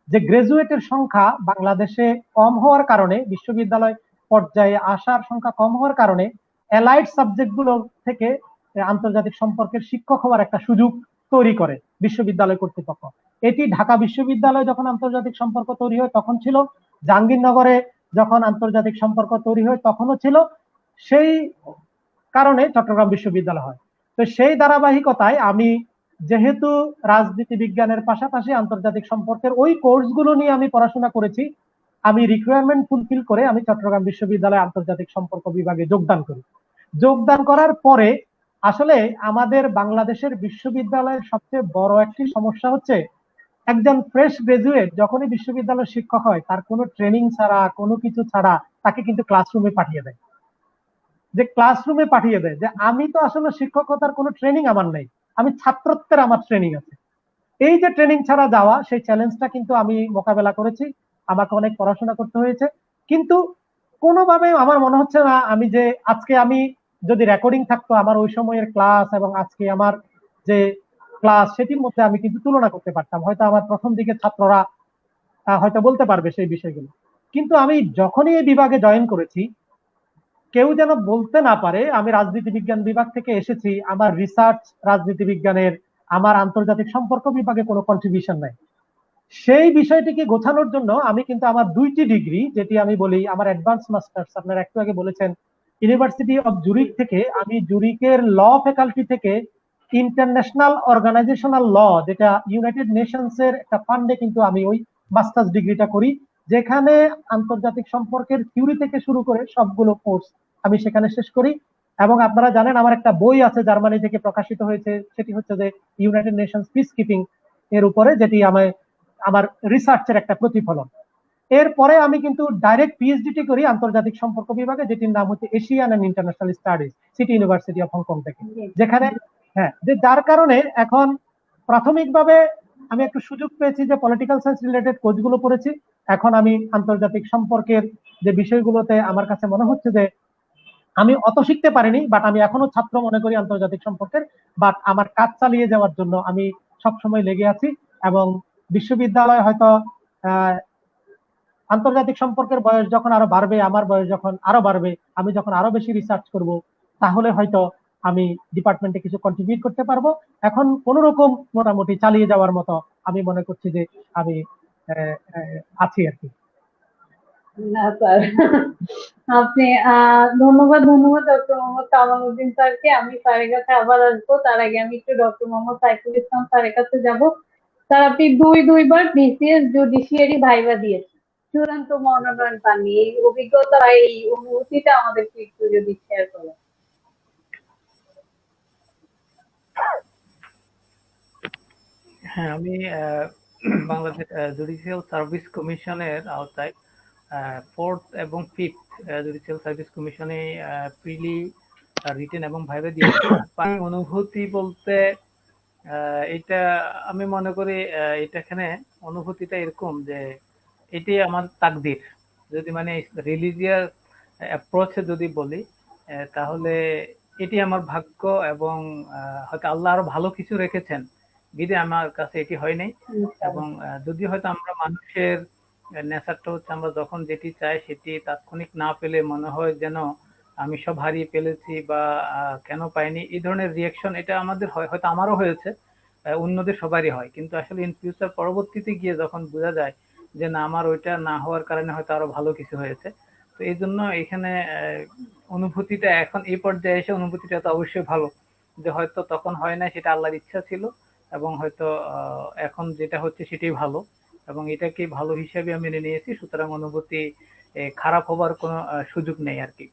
যে গ্রাজুয়েটের সংখ্যা বাংলাদেশে কম হওয়ার কারণে, বিশ্ববিদ্যালয় পর্যায়ে আসার সংখ্যা কম হওয়ার কারণে অ্যালাইড সাবজেক্ট গুলো থেকে আন্তর্জাতিক সম্পর্কের শিক্ষক হওয়ার একটা সুযোগ তৈরি করে বিশ্ববিদ্যালয় কর্তৃপক্ষ। এটি ঢাকা বিশ্ববিদ্যালয় যখন আন্তর্জাতিক সম্পর্ক তৈরি হয় তখন ছিল, জাহাঙ্গীরনগরে যখন আন্তর্জাতিক সম্পর্ক তৈরি হয় তখনও ছিল, সেই কারণে চট্টগ্রাম বিশ্ববিদ্যালয় হয়। তো সেই ধারাবাহিকতায় আমি যেহেতু রাজনীতি বিজ্ঞানের পাশাপাশি আন্তর্জাতিক সম্পর্কের ওই কোর্সগুলো নিয়ে আমি পড়াশোনা করেছি, আমি রিকোয়ারমেন্ট ফুলফিল করে আমি চট্টগ্রাম বিশ্ববিদ্যালয়ে আন্তর্জাতিক সম্পর্ক বিভাগে যোগদান করি। যোগদান করার পরে আসলে আমাদের বাংলাদেশের বিশ্ববিদ্যালয়ের সবচেয়ে বড় একটি সমস্যা হচ্ছে একজন ফ্রেশ গ্রাজুয়েট যখনই বিশ্ববিদ্যালয়ের শিক্ষক হয়, তার কোনো ট্রেনিং ছাড়া, কোনো কিছু ছাড়া তাকে কিন্তু ক্লাসরুমে পাঠিয়ে দেয়। যে আমি তো আসলে শিক্ষকতার কোনো ট্রেনিং আমার নেই, আমি ছাত্রত্বের আমার ট্রেনিং আছে। এই যে ট্রেনিং ছাড়া যাওয়া, সেই চ্যালেঞ্জটা কিন্তু আমি মোকাবেলা করেছি। আমাকে অনেক পড়াশোনা করতে হয়েছে, কিন্তু কোনোভাবে আমার মনে হচ্ছে না আমি যে আজকে আমি যদি রেকর্ডিং থাকতো আমার ওই সময়ের ক্লাস এবং আজকে আমার যে ক্লাস, সেটির মধ্যে আমি কিন্তু তুলনা করতে পারতাম। হয়তো আমার প্রথম দিকে ছাত্ররা হয়তো বলতে পারবে সেই বিষয়গুলো, কিন্তু আমি যখনই এই বিভাগে জয়েন করেছি, কেউ যেন বলতে না পারে আমি রাজনীতি বিজ্ঞান বিভাগ থেকে এসেছি, আমার রিসার্চ রাজনীতি বিজ্ঞানের, আমার আন্তর্জাতিক সম্পর্ক বিভাগে কোনো কন্ট্রিবিউশন নাই। সেই বিষয়টিকে গোছানোর জন্য আমি কিন্তু আমার 2টি ডিগ্রি, যেটি আমি বলি আমার অ্যাডভান্স মাস্টার্স, আপনারা একটু আগে বলেছেন, ইউনিভার্সিটি অফ জুরিক থেকে, আমি জুরিকের ল ফ্যাকাল্টি থেকে ইন্টারন্যাশনাল অর্গানাইজেশনাল ল, যেটা ইউনাইটেড নেশনস এর একটা ফান্ডে, কিন্তু আমি ওই মাস্টার্স ডিগ্রিটা করি, যেখানে আন্তর্জাতিক সম্পর্কের থিওরি থেকে শুরু করে সবগুলো কোর্স আমি সেখানে শেষ করি। এবং আপনারা জানেন আমার একটা বই আছে জার্মানি থেকে প্রকাশিত হয়েছে, সেটি হচ্ছে যে ইউনাইটেড নেশনস পিস কিপিং এর উপরে, যেটি আমার রিসার্চের একটা প্রতিফলন। এরপরে আমি কিন্তু ডাইরেক্ট পিএইচডি করি আন্তর্জাতিক সম্পর্ক বিভাগে, যেটির নাম হচ্ছে Asian and International Studies, City University of Hong থেকে। যেখানে যার কারণে এখন প্রাথমিকভাবে আমি একটু সুযোগ পেয়েছি যে পলিটিক্যাল সায়েন্স রিলেটেড কোর্সগুলো পড়েছি। এখন আমি আন্তর্জাতিক সম্পর্কের যে বিষয়গুলোতে আমার কাছে মনে হচ্ছে যে আমি অত শিখতে পারিনি, বাট আমি এখনো ছাত্র মনে করি আন্তর্জাতিক সম্পর্কের। বাট আমার কাজ চালিয়ে যাওয়ার জন্য আমি সবসময় লেগে আছি। এবং বিশ্ববিদ্যালয় হয়তো আন্তর্জাতিক সম্পর্কের বয়স যখন আরো বাড়বে, আমার বয়স যখন আরো বাড়বে, আমি যখন আরো বেশি রিসার্চ করব, তাহলে হয়তো আমি ডিপার্টমেন্টে কিছু কন্ট্রিবিউট করতে পারবো। এখন কোন রকম মোটামুটি চালিয়ে যাওয়ার মতো আমি মনে করছি যে আমি আছি আর কি। না স্যার, আপনি ধন্যবাদ ডক্টর মোহাম্মদ কামাল উদ্দিন স্যারকে। আমি স্যারের কাছে আবার আসবো, তার আগে আমি একটু ডক্টর মোহাম্মদ সাইফুল ইসলাম স্যারের কাছে যাব। স্যার, আপনি দুইবার বিসিএস জুডিশিয়ারি ভাইভা দিয়েছেন, চূড়ান্ত মনোনয়ন পাননি। এই অভিজ্ঞতা, এই অনুভূতিটা আমাদেরকে একটু যদি শেয়ার করেন। হ্যাঁ, আমি বাংলাদেশ জুডিশিয়াল সার্ভিস কমিশনের আওতায় 4th এবং 5th জুডিশিয়াল সার্ভিস কমিশনে প্রিলি, রিটেন এবং ভাইভা দিয়েছি। অনুভূতি বলতে এটা আমি মনে করি এটা এখানে অনুভূতিটা এরকম যে এটাই আমার তাকদির। যদি মানে রিলিজিয়াস অ্যাপ্রোচে যদি বলি, তাহলে এটি আমার ভাগ্য, এবং হয়তো আল্লাহ আরো ভালো কিছু রেখেছেন বিধে আমার কাছে এটি হয়নি। এবং যদি হয়তো আমরা মানুষের নেচারটা হচ্ছে আমরা যখন যেটি চাই সেটি তাৎক্ষণিক না পেলে মনে হয় যেন আমি সব হারিয়ে ফেলেছি বা কেন পাইনি, এই ধরনের রিয়াকশন এটা আমাদের হয়, হয়তো আমারও হয়েছে, অন্যদের সবারই হয়। কিন্তু আসলে ইন ফিউচার পরবর্তীতে গিয়ে যখন বোঝা যায় যে না, আমার ওইটা না হওয়ার কারণে হয়তো আরো ভালো কিছু হয়েছে। তো এই জন্য এখানে অনুভূতিটা এখন এই পর্যায়ে এসে অনুভূতিটা তো অবশ্যই ভালো, যে হয়তো তখন হয় না, সেটা আল্লাহর ইচ্ছা ছিল, এবং হয়তো এখন যেটা হচ্ছে সেটাই ভালো, এবং এটাকে ভালো হিসাবে আমি মেনে নিয়েছি। সুতরাং অনুভূতি খারাপ হবার কোনো সুযোগ নেই আর কি।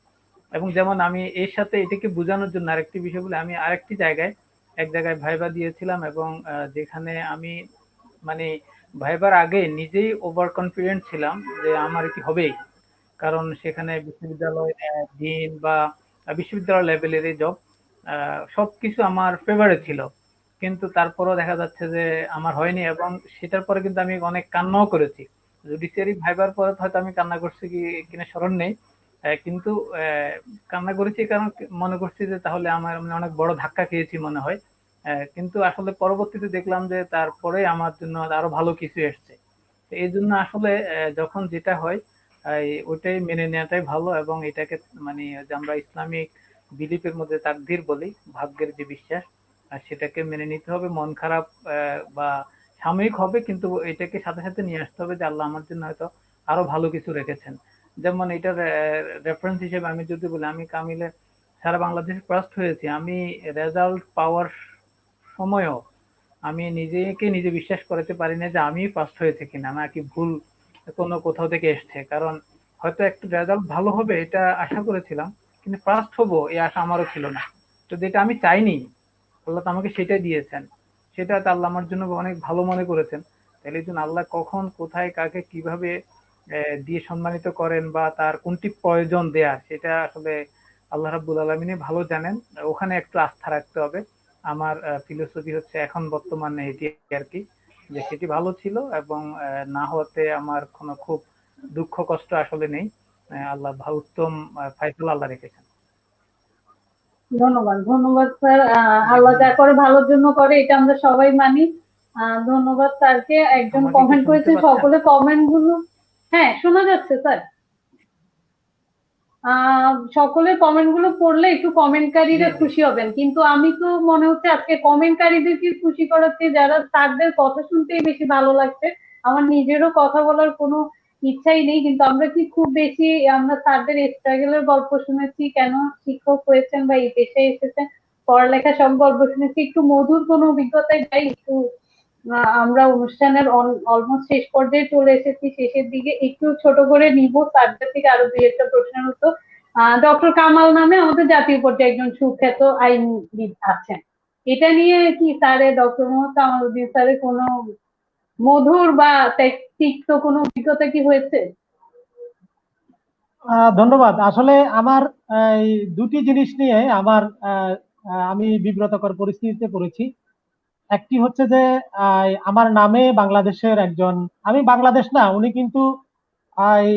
এবং যেমন আমি এর সাথে এটাকে বোঝানোর জন্য আরেকটি বিষয় বলে, আমি আরেকটি জায়গায় এক জায়গায় ভাইবা দিয়েছিলাম, এবং যেখানে আমি মানে ভাইবার আগে নিজেই ওভার কনফিডেন্ট ছিলাম যে আমার এটি হবেই, কারণ সেখানে বিশ্ববিদ্যালয় ডিন বা বিশ্ববিদ্যালয় লেভেলের জব সবকিছু আমার ফেভারে ছিল। কিন্তু তারপরও দেখা যাচ্ছে যে আমার হয়নি, এবং সেটার পরে কিন্তু আমি অনেক কান্নাও করেছি। জুডিশিয়ারি ভাইবার পরে হয়তো আমি কান্না করছি কি কিনা স্মরণ নেই, কিন্তু কান্না করেছি কারণ মনে করছি যে তাহলে আমার মানে অনেক বড় ধাক্কা খেয়েছি মনে হয়। কিন্তু আসলে পরবর্তীতে দেখলাম যে তারপরে আমার জন্য আরো ভালো কিছু এসছে। তো এই জন্য আসলে যখন যেটা হয় ওইটাই মেনে নেওয়াটাই ভালো, এবং এটাকে মানে যে আমরা ইসলামিক বিলিফের মধ্যে তাকদীর বলি, ভাগ্যের যে বিশ্বাস, আর সেটাকে মেনে নিতে হবে। মন খারাপ বা সাময়িক হবে, কিন্তু এটাকে সাথে সাথে নিয়ে আসতে হবে যে আল্লাহ আমার জন্য হয়তো আরো ভালো কিছু রেখেছেন। যেমন এটার রেফারেন্স হিসেবে আমি যদি বলি, আমি কামিলে সারা বাংলাদেশে ফার্স্ট হয়েছি। আমি রেজাল্ট পাওয়ার সময়ও আমি নিজেকে নিজে বিশ্বাস করতে পারি না যে আমি ফার্স্ট হয়েছে কিনা, নাকি ভুল কোনো কোথাও থেকে এসছে। কারণ হয়তো একটু রেজাল্ট ভালো হবে এটা আশা করেছিলাম, কিন্তু ফার্স্ট হবো এই আশা আমারও ছিল না। তো যেটা আমি চাইনি, আল্লাহ তো আমাকে সেটাই দিয়েছেন, সেটা তো আল্লাহ আমার জন্য অনেক ভালো মনে করেছেন। তাহলে এই জন্য আল্লাহ কখন কোথায় কাকে কিভাবে দিয়ে সম্মানিত করেন বা তার কোনটি প্রয়োজন দেয়ার সেটা আসলে আল্লাহ রাব্বুল আলামিনই ভালো জানেন। ওখানে একটু আস্থা রাখতে হবে। আমার ফিলোসফি হচ্ছে এখন বর্তমানে এটি আর কি, যে সেটি ভালো ছিল এবং না হতে আমার কোনো খুব দুঃখ কষ্ট আসলে নেই। আল্লাহ উত্তম ফায়সালা আল্লাহ রেখেছেন। ধন্যবাদ, ধন্যবাদ স্যার। জি, আল্লাহ যা ধন্যবাদ। করে ভালোর জন্য করে, এটা আমরা সবাই মানি। ধন্যবাদ স্যারকে। একজন আমাকে কি কমেন্ট শুনতে করেছে, পাচ্ছেন? সকলে কমেন্ট গুলো, হ্যাঁ শোনা যাচ্ছে স্যার। সকলের কমেন্ট গুলো পড়লে একটু জি কমেন্টকারীরা জি। খুশি হবেন, কিন্তু আমি তো মনে হচ্ছে আজকে কমেন্টকারীদেরকে খুশি করাতে যারা স্যারদের কথা শুনতেই বেশি ভালো লাগছে। আমার নিজেরও কথা বলার কোনো ইচ্ছাই নেই, কিন্তু আমরা কি খুব বেশি আমরা স্যারদের স্ট্রাগলের গল্প শুনেছি, কেন শিক্ষক হয়েছেন বা এই পেশায় এসেছেন, পড়ালেখা সব গল্প শুনেছি। একটু মধুর কোনো অভিজ্ঞতায় যাই একটু। আমরা অনুষ্ঠানের অলমোস্ট শেষ পর্যায়ে চলে এসেছি, শেষের দিকে একটু ছোট করে নিব স্যারদের থেকে আরো দুই একটা প্রশ্নের উত্তর। ডক্টর কামাল নামে আমাদের জাতীয় পর্যায়ে একজন সুখ্যাত আইনবিদ আছেন। এটা নিয়ে কি স্যারের, ডক্টর মোহাম্মদ কামাল উদ্দিন স্যারের কোনো মধুর বা তিক্ত কোনো অভিজ্ঞতা কি হয়েছে? ধন্যবাদ। আসলে আমার এই দুটি জিনিস নিয়ে আমি বিব্রতকর পরিস্থিতিতে পড়েছি। একটি হচ্ছে যে আমার নামে বাংলাদেশের একজন, আমি বাংলাদেশ না, উনি কিন্তু এই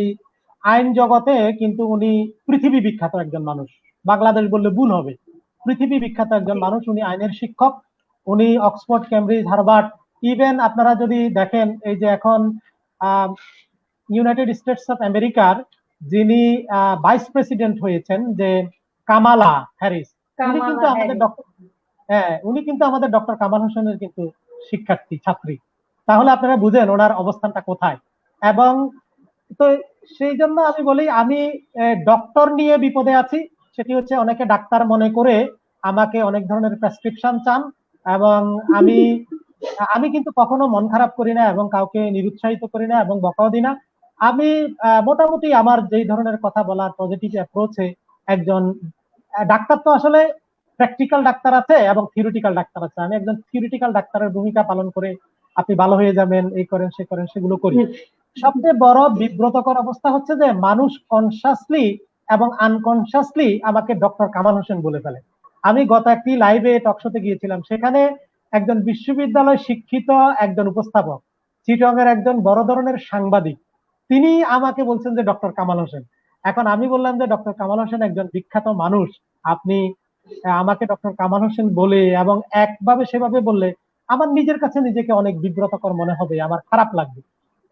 আইন জগতে কিন্তু উনি পৃথিবী বিখ্যাত একজন মানুষ। বাংলাদেশ বললে ভুল হবে, পৃথিবী বিখ্যাত একজন মানুষ। উনি আইনের শিক্ষক। উনি অক্সফোর্ড, কেমব্রিজ, হার্ভার্ড, ইভেন আপনারা যদি দেখেন এই যে এখন ইউনাইটেড স্টেটস অফ আমেরিকার যিনি ভাইস প্রেসিডেন্ট হয়েছেন, যে কামালা হ্যারিস, উনি কিন্তু কামালা আমাদের হ্যারিস। ডক্টর, হ্যাঁ উনি কিন্তু আমাদের ডক্টর কামাল হোসেনের কিন্তু শিক্ষার্থী ছাত্রী। তাহলে আপনারা বুঝেন ওনার অবস্থানটা কোথায়। এবং তো সেই জন্য আমি বলি, আমি ডক্টর নিয়ে বিপদে আছি। সেটি হচ্ছে অনেকে ডাক্তার মনে করে আমাকে অনেক ধরনের প্রেসক্রিপশন চান, এবং আমি আমি কিন্তু কখনো মন খারাপ করি না এবং কাউকে নিরুৎসাহিত করি না এবং বকাও দিই না। আমি মোটামুটি আমার যেই ধরনের কথা বলার পজিটিভ অ্যাপ্রোচে একজন ডাক্তার, তো আসলে প্র্যাকটিক্যাল ডাক্তার আছে এবং থিওরিটিক্যাল ডাক্তার আছে। আমি একজন থিওরিটিক্যাল ডাক্তারের ভূমিকা পালন করে আপনি ভালো হয়ে যাবেন, এই করেন সে করেন সেগুলো করি। সবচেয়ে বড় বিব্রতকর অবস্থা হচ্ছে যে মানুষ কনসাসলি এবং আনকনসাসলি আমাকে ডক্টর কামাল হোসেন বলে ফেলে। আমি গত একটি লাইভে টকশোতে গিয়েছিলাম, সেখানে একজন বিশ্ববিদ্যালয় শিক্ষিত একজন উপস্থাপক, চিটং এর একজন বড় ধরনের সাংবাদিক, তিনি আমাকে বলছেন যে ডক্টর কামাল হোসেন। এখন আমি বললাম যে ডক্টর কামাল হোসেন একজন বিখ্যাত মানুষ, আপনি আমাকে ডক্টর কামাল হোসেন বলে এবং একভাবে সেভাবে বললে আমার নিজের কাছে নিজেকে অনেক বিব্রতকর মনে হবে, আমার খারাপ লাগবে।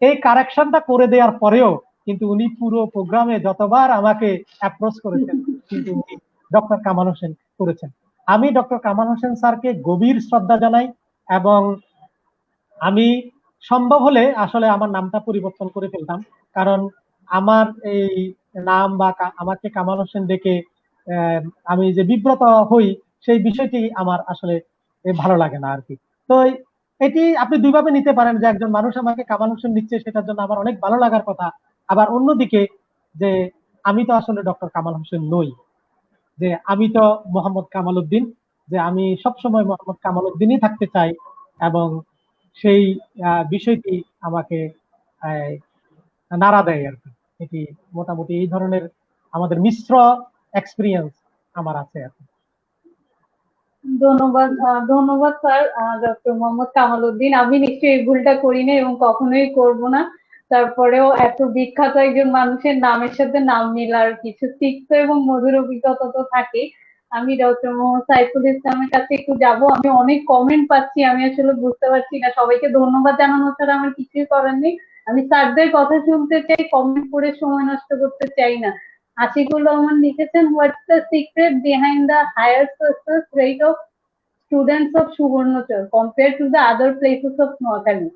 এই কারেকশনটা করে দেওয়ার পরেও কিন্তু উনি পুরো প্রোগ্রামে যতবার আমাকে অ্যাপ্রোচ করেছেন কিন্তু উনি ডক্টর কামাল হোসেন করেছেন। আমি ডক্টর কামাল হোসেন স্যারকে গভীর শ্রদ্ধা জানাই, এবং আমি সম্ভব হলে আসলে আমার নামটা পরিবর্তন করে ফেলতাম। কারণ আমার এই নাম বা আমাকে কামাল হোসেন ডেকে আহ, আমি যে বিব্রত হই, সেই বিষয়টি আমার আসলে ভালো লাগে না আর কি। তো এটি আপনি দুইভাবে নিতে পারেন, যে একজন মানুষ আমাকে কামাল হোসেন নিচ্ছে সেটার জন্য আমার অনেক ভালো লাগার কথা, আবার অন্যদিকে যে আমি তো আসলে ডক্টর কামাল হোসেন নই, যে আমি তো মোহাম্মদ কামাল উদ্দিন, যে আমি সবসময় মোহাম্মদ কামাল উদ্দিনই থাকতে চাই। এবং সেই বিষয়টি আমাকে আহ, নাড়া দেয় আর কি। এটি মোটামুটি এই ধরনের আমাদের মিশ্র এক্সপিরিয়েন্স আমার আছে আর কি। ধন্যবাদ, ধন্যবাদ স্যার। ডক্টর মোহাম্মদ কামাল উদ্দিন, আমি নিশ্চয়ই এই ভুলটা করি না এবং কখনোই করব না। তারপরেও এত বিখ্যাত একজন মানুষের নামের সাথে নাম মিলার কিছু তিক্ত এবং মধুর অভিজ্ঞতা তো থাকে। আমি ডক্টর মোহাম্মদ সাইফুল ইসলামের কাছে একটু যাব। আমি অনেক কমেন্ট পাচ্ছি, আমি আসলে বুঝতে পারছি না। সবাইকে ধন্যবাদ জানানো ছাড়া আমার কিছুই করার নেই। আমি স্যারদের কথা শুনতে চাই, কমেন্ট করে সময় নষ্ট করতে চাই না। আশিকুর রহমান লিখেছেন, what's the secret behind the higher success rate of students of Subarnachar compare to the other places of Noakhali?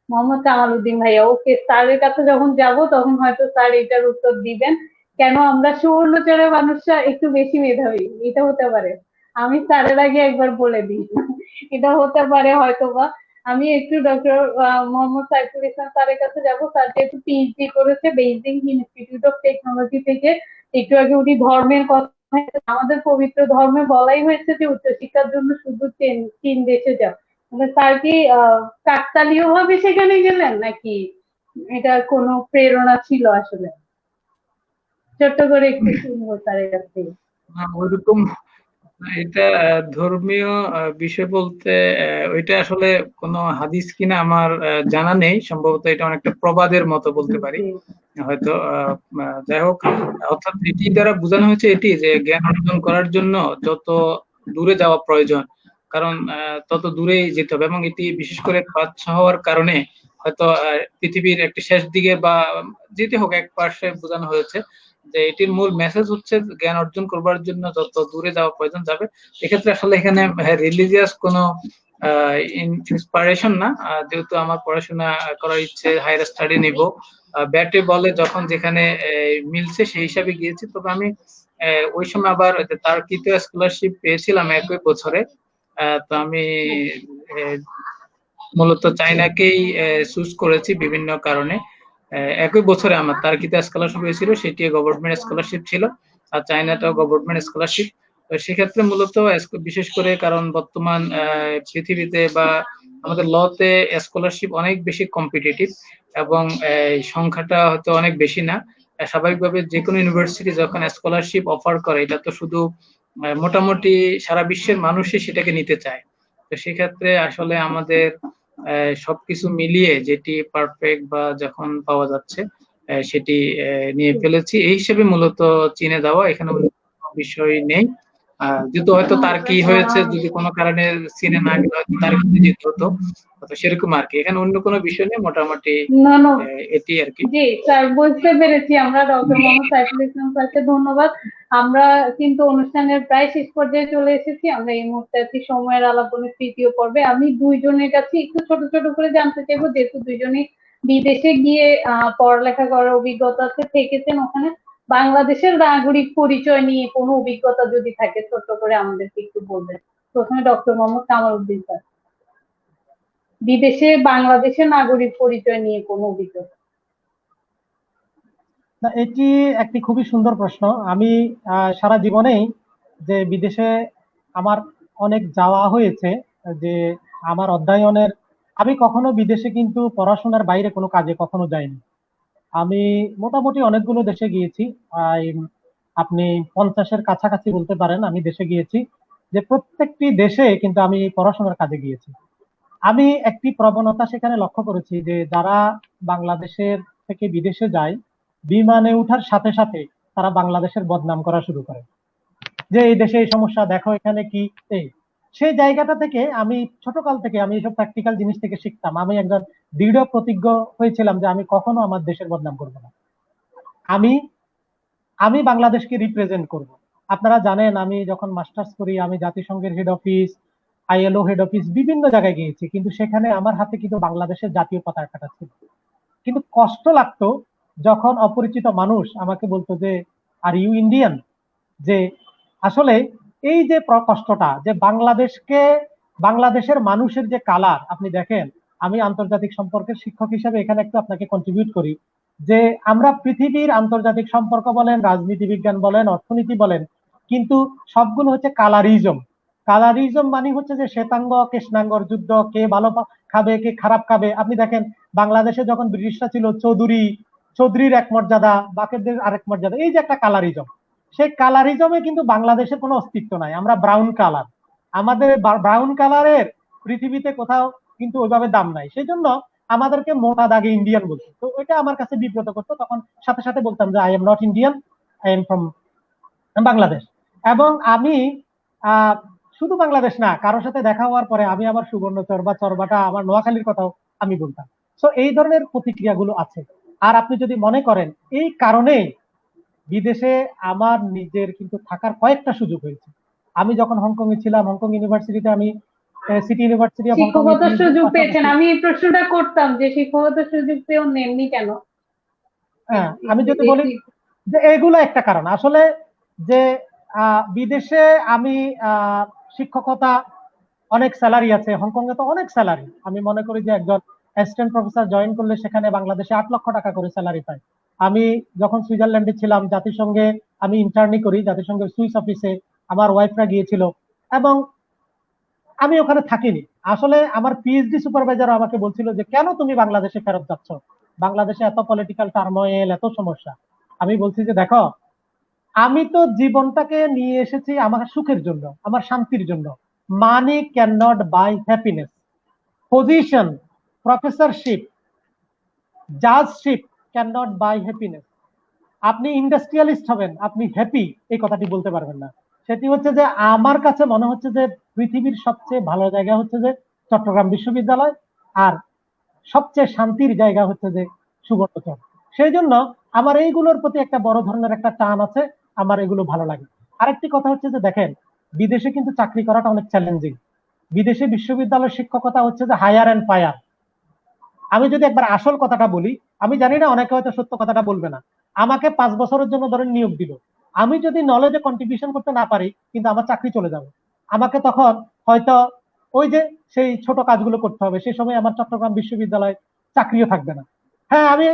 Mohammad Kamal Uddin ভাইয়া, ওকে, স্যারের কাছে যখন যাব তখন হয়তো স্যার এটার উত্তর দিবেন। কেন আমরা সুবর্ণচরের মানুষরা একটু বেশি মেধাবী, এটা হতে পারে। আমি স্যারের আগে একবার বলে দিই, এটা হতে পারে হয়তোবা। আমি একটু ডক্টর মোহাম্মদ সাইফুল ইসলাম স্যারের কাছে যাব। স্যার যেহেতু পিএইচডি করেছে বেইজিং ইনস্টিটিউট অফ টেকনোলজি থেকে, একটু আগে উনি ধর্মের কথা, আমাদের পবিত্র ধর্মে বলাই হয়েছে যে উচ্চশিক্ষার জন্য শুধু চীন দেশে যাও। মানে স্যার কি কাকতালীয় ভাবে সেখানে গেলেন নাকি এটার কোনো প্রেরণা ছিল আসলে? ছোট্ট করে একটু শুনবো স্যারের কাছ থেকে। ওইরকম এটা ধর্মীয় বিষয় বলতে ওইটা আসলে কোনো হাদিস কিনা আমার জানা নেই। সম্ভবত এটা অনেকটা প্রবাদের মতো বলতে পারি জি, হয়তো। যাই হোক, অর্থাৎ এটি দ্বারা বোঝানো হয়েছে এটি যে জ্ঞান অর্জন করার জন্য যত দূরে যাওয়া প্রয়োজন, কারণ তত দূরেই যেতে হবে, এবং এটি বিশেষ করে বাদশা হওয়ার কারণে হয়তো পৃথিবীর একটি শেষ দিকে বা যেতে হোক এক পাশে বোঝানো হয়েছে যে এটির মূল মেসেজ হচ্ছে জ্ঞান অর্জন করবার জন্য যত দূরে যাওয়া প্রয়োজন যাবে। এক্ষেত্রে আসলে এখানে রিলিজিয়াস কোনো ইন্সপাইরেশন না, যেহেতু আমার পড়াশোনা করার ইচ্ছে, হায়ার স্টাডি নিব, ব্যাটে বলে যখন যেখানে মিলছে সেই হিসাবে গিয়েছি। তবে আমি ওই সময় আবার তার কৃতীয় স্কলারশিপ পেয়েছিলাম একই বছরে। তো আমি আহ, মূলত চাইনাকেই চুজ করেছি বিভিন্ন কারণে। একই বছরে আমার তার্কিতা স্কলারশিপ হয়েছিল, সেটি গভর্নমেন্ট স্কলারশিপ ছিল, আর চাইনাটাও গভর্নমেন্ট স্কলারশিপ। তো সেক্ষেত্রে মূলত বিশেষ করে কারণ বর্তমান পৃথিবীতে বা আমাদের লতে স্কলারশিপ অনেক বেশি কম্পিটিটিভ, এবং সংখ্যাটা হয়তো অনেক বেশি না। স্বাভাবিকভাবে যে কোনো ইউনিভার্সিটি যখন স্কলারশিপ অফার করে, এটা তো শুধু মোটামুটি সারা বিশ্বের মানুষই সেটাকে নিতে চায়। তো সেক্ষেত্রে আসলে আমাদের সবকিছু মিলিয়ে যেটি পারফেক্ট বা যখন পাওয়া যাচ্ছে সেটি নিয়ে ফেলেছি, এই হিসেবে মূলত চীনে যাওয়া। এখানে অন্য কোনো বিষয় নেই। যেহেতু হয়তো তার কি হয়েছে, যদি কোনো কারণে চীনে না গেলে হয়তো তার কিন্তু যেতে হতো, তো সেরকম আর কি। এখানে অন্য কোনো বিষয় নেই, মোটামুটি না না, এটি আর কি। জি স্যার বুঝতে পেরেছি আমরা। ডক্টর মোহাম্মদ সাইফুল ইসলাম স্যারকে ধন্যবাদ। আমরা কিন্তু অনুষ্ঠানের প্রায় শেষ পর্যায়ে চলে এসেছি। আমরা এই মুহূর্তে আছি সময়ের আলাপনের তৃতীয় পর্বে। আমি দুইজনের কাছে একটু ছোট ছোট করে জানতে চাইবো, যেহেতু দুইজনই বিদেশে গিয়ে পড়ালেখা করার অভিজ্ঞতা আছে, থেকেছেন ওখানে, বাংলাদেশের নাগরিক পরিচয় নিয়ে কোনো অভিজ্ঞতা যদি থাকে ছোট্ট করে আমাদেরকে একটু বলবেন। প্রথমে ডক্টর মোহাম্মদ কামাল উদ্দিন স্যার, বিদেশে বাংলাদেশের নাগরিক পরিচয় নিয়ে কোনো অভিজ্ঞতা। না, এটি একটি খুবই সুন্দর প্রশ্ন। আমি সারা জীবনেই যে বিদেশে আমার অনেক যাওয়া হয়েছে, যে আমার অধ্যয়নের, আমি কখনো বিদেশে কিন্তু পড়াশোনার বাইরে কোনো কাজে কখনো যাইনি। আমি মোটামুটি অনেকগুলো দেশে গিয়েছি। আপনি 50-এর কাছাকাছি বলতে পারেন আমি দেশে গিয়েছি, যে প্রত্যেকটি দেশে কিন্তু আমি পড়াশোনার কাজে গিয়েছি। আমি একটি প্রবণতা সেখানে লক্ষ্য করেছি যে যারা বাংলাদেশের থেকে বিদেশে যায়, বিমানে ওঠার সাথে সাথে তারা বাংলাদেশের বদনাম করা শুরু করে, যে এই দেশে এই সমস্যা, দেখো এখানে কি। এই সেই জায়গাটা থেকে আমি ছোটকাল থেকে আমি এইসব প্র্যাকটিক্যাল জিনিস থেকে শিখতাম। আমি একজন দৃঢ় প্রতিজ্ঞ হয়েছিলাম যে আমি কখনো আমার দেশের বদনাম করবো না। আমি আমি বাংলাদেশকে রিপ্রেজেন্ট করব। আপনারা জানেন আমি যখন মাস্টার্স করি আমি জাতিসংঘের head office, ILO head office, বিভিন্ন জায়গায় গিয়েছি, কিন্তু সেখানে আমার হাতে কিন্তু বাংলাদেশের জাতীয় পতাকাটা ছিল। কিন্তু কষ্ট লাগতো যখন অপরিচিত মানুষ আমাকে বলতো যে আর ইউ ইন্ডিয়ান, যে আসলে এই যে কষ্টটা, যে বাংলাদেশের মানুষের যে কালার আপনি দেখেন। আমি আন্তর্জাতিক সম্পর্কের শিক্ষক হিসেবে এখানে একটু আপনাকে কন্ট্রিবিউট করি, যে আমরা পৃথিবীর আন্তর্জাতিক সম্পর্ক বলেন, রাজনীতি বিজ্ঞান বলেন, অর্থনীতি বলেন, কিন্তু সবগুলো হচ্ছে কালারিজম। কালারিজম মানে হচ্ছে যে শ্বেতাঙ্গ কৃষ্ণাঙ্গর যুদ্ধ, কে ভালো খাবে কে খারাপ খাবে। আপনি দেখেন বাংলাদেশে যখন ব্রিটিশরা ছিল, চৌধুরীর এক মর্যাদা, বাকেরদের আরেক মর্যাদা, এই যে একটা কালারিজম, সেই কালারিজমে কিন্তু বাংলাদেশের কোনো অস্তিত্ব নাই। আমরা ব্রাউন কালার, আমাদের ব্রাউন কালারের পৃথিবীতে কোথাও কিন্তু ওইভাবে দাম নাই। সেই জন্য আমাদেরকে মোটা দাগে ইন্ডিয়ান বলতো। তো ওইটা আমার কাছে বিব্রত করতো। তখন সাথে সাথে বলতাম যে I am not Indian, I am from Bangladesh. এবং আমি আহ শুধু বাংলাদেশ না, কারোর সাথে দেখা হওয়ার পরে আমি আমার সুবর্ণচর বা চরবাটা, আমার নোয়াখালীর কথাও আমি বলতাম। তো এই ধরনের প্রতিক্রিয়াগুলো আছে। আর আপনি যদি মনে করেন এই কারণে বিদেশে আমার নিজের কিন্তু থাকার কয়েকটা সুযোগ হয়েছে। আমি যখন হংকং এ ছিলাম, হংকং ইউনিভার্সিটিতে আমি সিটি ইউনিভার্সিটি অফ হংকং শিক্ষকতার সুযোগ পেয়েছেন, পাশাপাশি। আমি এই প্রশ্নটা করতাম যে শিক্ষকতার সুযোগ পেয়েও নেননি কেন? হ্যাঁ, আমি যদি বলি বিদেশি। যে এগুলো একটা কারণ আসলে, যে বিদেশে আমি শিক্ষকতা অনেক স্যালারি আছে, হংকং এ তো অনেক স্যালারি। আমি মনে করি যে একজন অ্যাসিস্ট্যান্ট প্রফেসর জয়েন করলে সেখানে বাংলাদেশে 8 লক্ষ টাকা করে স্যালারি পায়। আমি যখন সুইজারল্যান্ডে ছিলাম জাতিসংঘে, আমি ইন্টার্নি করি জাতিসংঘের সুইস অফিসে, আমার ওয়াইফরা গিয়েছিল। এবং আমি ওখানে থাকিনি। আসলে আমার পিএইচডি সুপারভাইজার আমাকে বলছিল যে কেন তুমি বাংলাদেশে ফেরত যাচ্ছ, বাংলাদেশে এত পলিটিক্যাল টার্মোয়েল, এত সমস্যা। আমি বলছি যে দেখো, আমি তো জীবনটাকে নিয়ে এসেছি আমার সুখের জন্য, আমার শান্তির জন্য। Money can not by happiness. Position, professorship, judgeship can not by happiness. আপনি ইন্ডাস্ট্রিয়ালিস্ট হবেন, আপনি হ্যাপি এই কথাটি বলতে পারবেন না। সেটি হচ্ছে যে আমার কাছে মনে হচ্ছে যে পৃথিবীর সবচেয়ে ভালো জায়গা হচ্ছে যে চট্টগ্রাম বিশ্ববিদ্যালয়, আর সবচেয়ে শান্তির জায়গা হচ্ছে যে সুবর্ণচর। সেই জন্য আমার এইগুলোর প্রতি একটা বড় ধরনের একটা টান আছে, আমার এগুলো ভালো লাগে। আরেকটি কথা হচ্ছে যে দেখেন, বিদেশে কিন্তু চাকরি করাটা অনেক চ্যালেঞ্জিং। বিদেশে বিশ্ববিদ্যালয় শিক্ষকতা হচ্ছে যে হায়ার অ্যান্ড ফায়ার। আমি যদি একবার আসল কথাটা বলি, আমি জানি না অনেকে হয়তো সত্য কথাটা বলবে না, আমাকে 5 বছরের জন্য ধরেন নিয়োগ দিল, আমি যদি নলেজে কন্ট্রিবিউশন করতে না পারি কিন্তু আমার চাকরি চলে যাবে। আমাকে তখন হয়তো ওই যে সেই ছোট কাজগুলো করতে হবে, সেই সময় আমার চট্টগ্রাম বিশ্ববিদ্যালয় চাকরিও থাকবে না। হ্যাঁ, আমি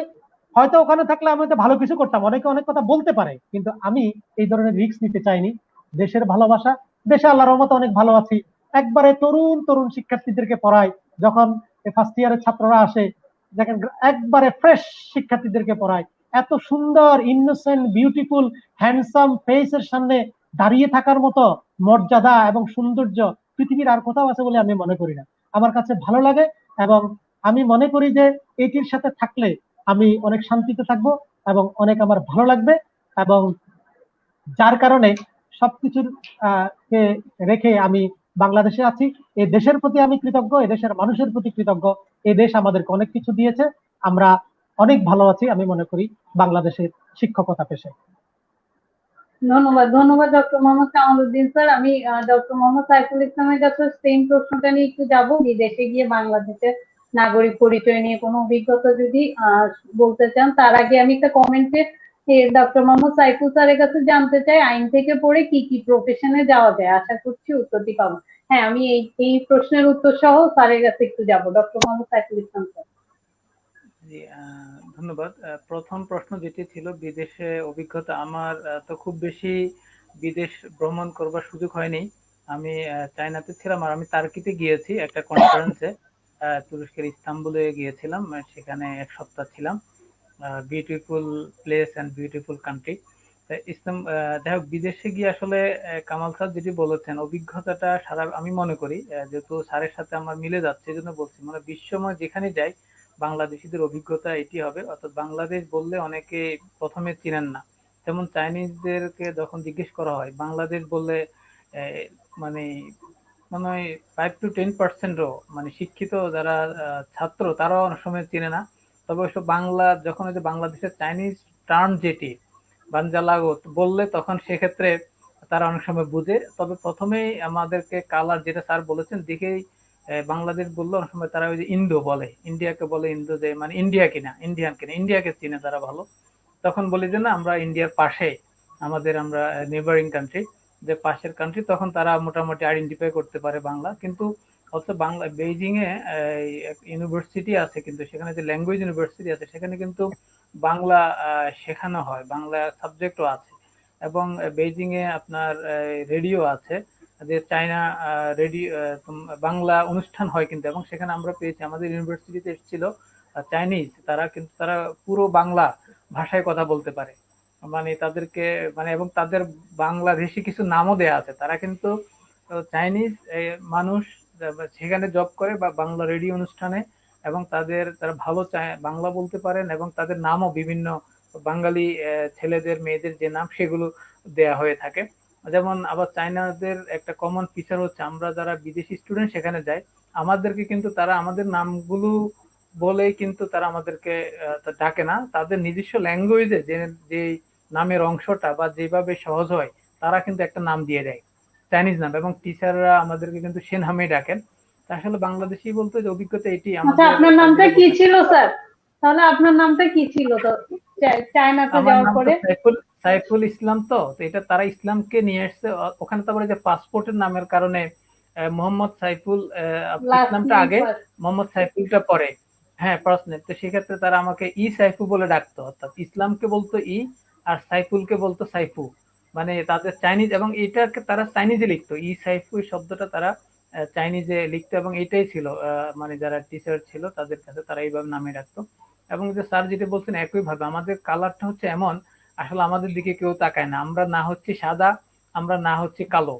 হয়তো ওখানে থাকলে আমি হয়তো ভালো কিছু করতাম, অনেকে অনেক কথা বলতে পারে, কিন্তু আমি এই ধরনের রিস্ক নিতে চাইনি। দেশের ভালোবাসা, দেশে আল্লাহর রহমতে অনেক ভালো আছি। একবারে তরুণ তরুণ শিক্ষার্থীদেরকে পড়াই, যখন ফার্স্ট ইয়ারের ছাত্ররা আসে, দেখেন একবারে ফ্রেশ শিক্ষার্থীদেরকে পড়ায়। এত সুন্দর, ইনোসেন্ট, বিউটিফুল, হ্যান্ডসাম ফেসের সামনে দাঁড়িয়ে থাকার মতো মর্যাদা এবং সৌন্দর্য পৃথিবীর আর কোথাও আছে বলে আমি মনে করি না। আমার কাছে ভালো লাগে, এবং আমি মনে করি যে এটির সাথে থাকলে আমি অনেক শান্তিতে থাকবো এবং অনেক আমার ভালো লাগবে। এবং যার কারণে সবকিছুর কে রেখে আমি বাংলাদেশে আছি। এই দেশের প্রতি আমি কৃতজ্ঞ, এই দেশের মানুষের প্রতি কৃতজ্ঞ। এই দেশ আমাদেরকে অনেক কিছু দিয়েছে, আমরা অনেক ভালো আছি আমি মনে করি বাংলাদেশের শিক্ষকতা পেশায়। ধন্যবাদ, ধন্যবাদ ডক্টর মোহাম্মদ কামালউদ্দিন স্যার। আমি ডক্টর মোহাম্মদ সাইফুল ইসলামের কাছে সেম প্রশ্নটা নিয়ে একটু যাব। বিদেশে গিয়ে বাংলাদেশের নাগরিক পরিচয় নিয়ে কোনো অভিজ্ঞতা যদি বলতে চান, তার আগে আমি একটা কমেন্টে ডক্টর মোহাম্মদ সাইফুল স্যারের কাছে জানতে চাই, আইন থেকে পড়ে কি কি প্রফেশনে যাওয়া যায়। আশা করছি উত্তরটি পাবো। হ্যাঁ, আমি এই প্রশ্নের উত্তর সহ স্যারের কাছে একটু যাব। ডক্টর মোহাম্মদ সাইফুল ইসলাম স্যার। জি, ধন্যবাদ। প্রথম প্রশ্ন যেটি ছিল বিদেশে অভিজ্ঞতা, আমার তো খুব বেশি বিদেশ ভ্রমণ করবার সুযোগ হয়নি। আমি চায়নাতে ছিলাম, আর আমি তার্কিতে গিয়েছি একটা কনফারেন্সে। তুরস্কের ইস্তাম্বুলে গিয়েছিলাম, সেখানে 1 সপ্তাহ ছিলাম। Beautiful place and beautiful country. Islam, যাই হোক, বিদেশে গিয়ে আসলে কামাল স্যার যেটি বলেছেন, অভিজ্ঞতাটা সারা, আমি মনে করি যেহেতু স্যারের সাথে আমার মিলে যাচ্ছে, এই জন্য বলছি, মানে বিশ্বময় যেখানে যাই বাংলাদেশিদের অভিজ্ঞতা এটি হবে। অর্থাৎ বাংলাদেশ বললে অনেকে প্রথমে চিনেন না। যেমন চাইনিজদেরকে যখন জিজ্ঞেস করা হয় বাংলাদেশ বললে, আহ, মানে মনে হয় 5 to 10%ও মানে শিক্ষিত যারা ছাত্র, তারাও অনেক সময় চিনে না। তবে ওইসব বাংলা যখন ওই যে বাংলাদেশের চাইনিজ টার্ম যেটি বানজালাগত বললে, তখন সেক্ষেত্রে তারা অনেক সময় বুঝে। তবে প্রথমেই আমাদেরকে কালার, যেটা স্যার বলেছেন, দেখেই বাংলাদেশ বললে অনেক সময় তারা ওই যে ইন্দো বলে, ইন্ডিয়াকে বলে ইন্দো, যে মানে ইন্ডিয়া কিনা, ইন্ডিয়ান কিনা, ইন্ডিয়াকে চিনে তারা ভালো। তখন বলি যে না, আমরা ইন্ডিয়ার পাশে, আমরা নেবারিং কান্ট্রি, যে পাশের কান্ট্রি, তখন তারা মোটামুটি আইডেন্টিফাই করতে পারে বাংলা। কিন্তু অথচ বাংলা, বেইজিং এ ইউনিভার্সিটি আছে, কিন্তু সেখানে যে ল্যাঙ্গুয়েজ ইউনিভার্সিটি আছে, সেখানে কিন্তু বাংলা শেখানো হয়, বাংলা সাবজেক্টও আছে। এবং বেইজিং এ আপনার রেডিও আছে, যে চায়না রেডিও, বাংলা অনুষ্ঠান হয় কিন্তু। এবং সেখানে আমরা পেয়েছি, আমাদের ইউনিভার্সিটিতে এসেছিল চাইনিজ, তারা কিন্তু তারা পুরো বাংলা ভাষায় কথা বলতে পারে। মানে তাদেরকে, মানে এবং তাদের বাংলাদেশি কিছু নামও দেয়া আছে। তারা কিন্তু চাইনিজ মানুষ সেখানে জব করে বা বাংলা রেডিও অনুষ্ঠানে, এবং তারা ভালো বাংলা বলতে পারেন, এবং তাদের নামও বিভিন্ন বাঙালি ছেলেদের মেয়েদের যে নাম, সেগুলো দেয়া হয়ে থাকে। যেমন আবার চাইনাদের একটা কমন ফিচার হচ্ছে, আমরা যারা বিদেশি স্টুডেন্ট সেখানে যাই, আমাদেরকে কিন্তু তারা আমাদের নামগুলো বলেই কিন্তু তারা আমাদেরকে ডাকে না, তাদের নিজস্ব ল্যাঙ্গুয়েজে যে যে নামের অংশটা বা যেভাবে সহজ হয়, তারা কিন্তু একটা নাম দিয়ে দেয়, চাইনিজ নাম। এবং টিচাররা আমাদেরকে কিন্তু সে নামেই ডাকেন। তা আসলে বাংলাদেশি বলতে যে অভিজ্ঞতা, এটি আচ্ছা, আমাদের আপনার স্যার নামটা যেটা কি বলছেন। ছিল স্যার? তাহলে আপনার নামটা কি ছিল তো চায়নাতে আমার যাওয়ার নাম তো পরে? সাইফুল, সাইফুল ইসলাম। তো এটা তারা ইসলামকে নিয়ে এসছে ওখানে। তারপরে যে পাসপোর্টের নামের কারণে মোহাম্মদ সাইফুল, লাস্ট ইসলামটা নেম আগে, ফার্স্ট। মোহাম্মদ সাইফুলটা পরে। হ্যাঁ, ফার্স্ট নেম। তো সেক্ষেত্রে তারা আমাকে ই সাইফু বলে ডাকতো, অর্থাৎ ইসলামকে বলতো ই, আর সাইফুলকে বলতো সাইফু। মানে তাদের চাইনিজ, এবং এটাকে তারা চাইনিজে লিখতো, ই সাইফু এই শব্দটা তারা চাইনিজে লিখতো, এবং এটাই ছিল মানে যারা টিচার ছিল তাদের কাছে তারা এইভাবে নামে রাখতো। এবং যে স্যার যেটা বলছেন একই ভাবে আমাদের কালারটা হচ্ছে এমন, আসলে আমাদের দিকে কেউ তাকায় না, আমরা না হচ্ছে সাদা, আমরা না হচ্ছে কালো,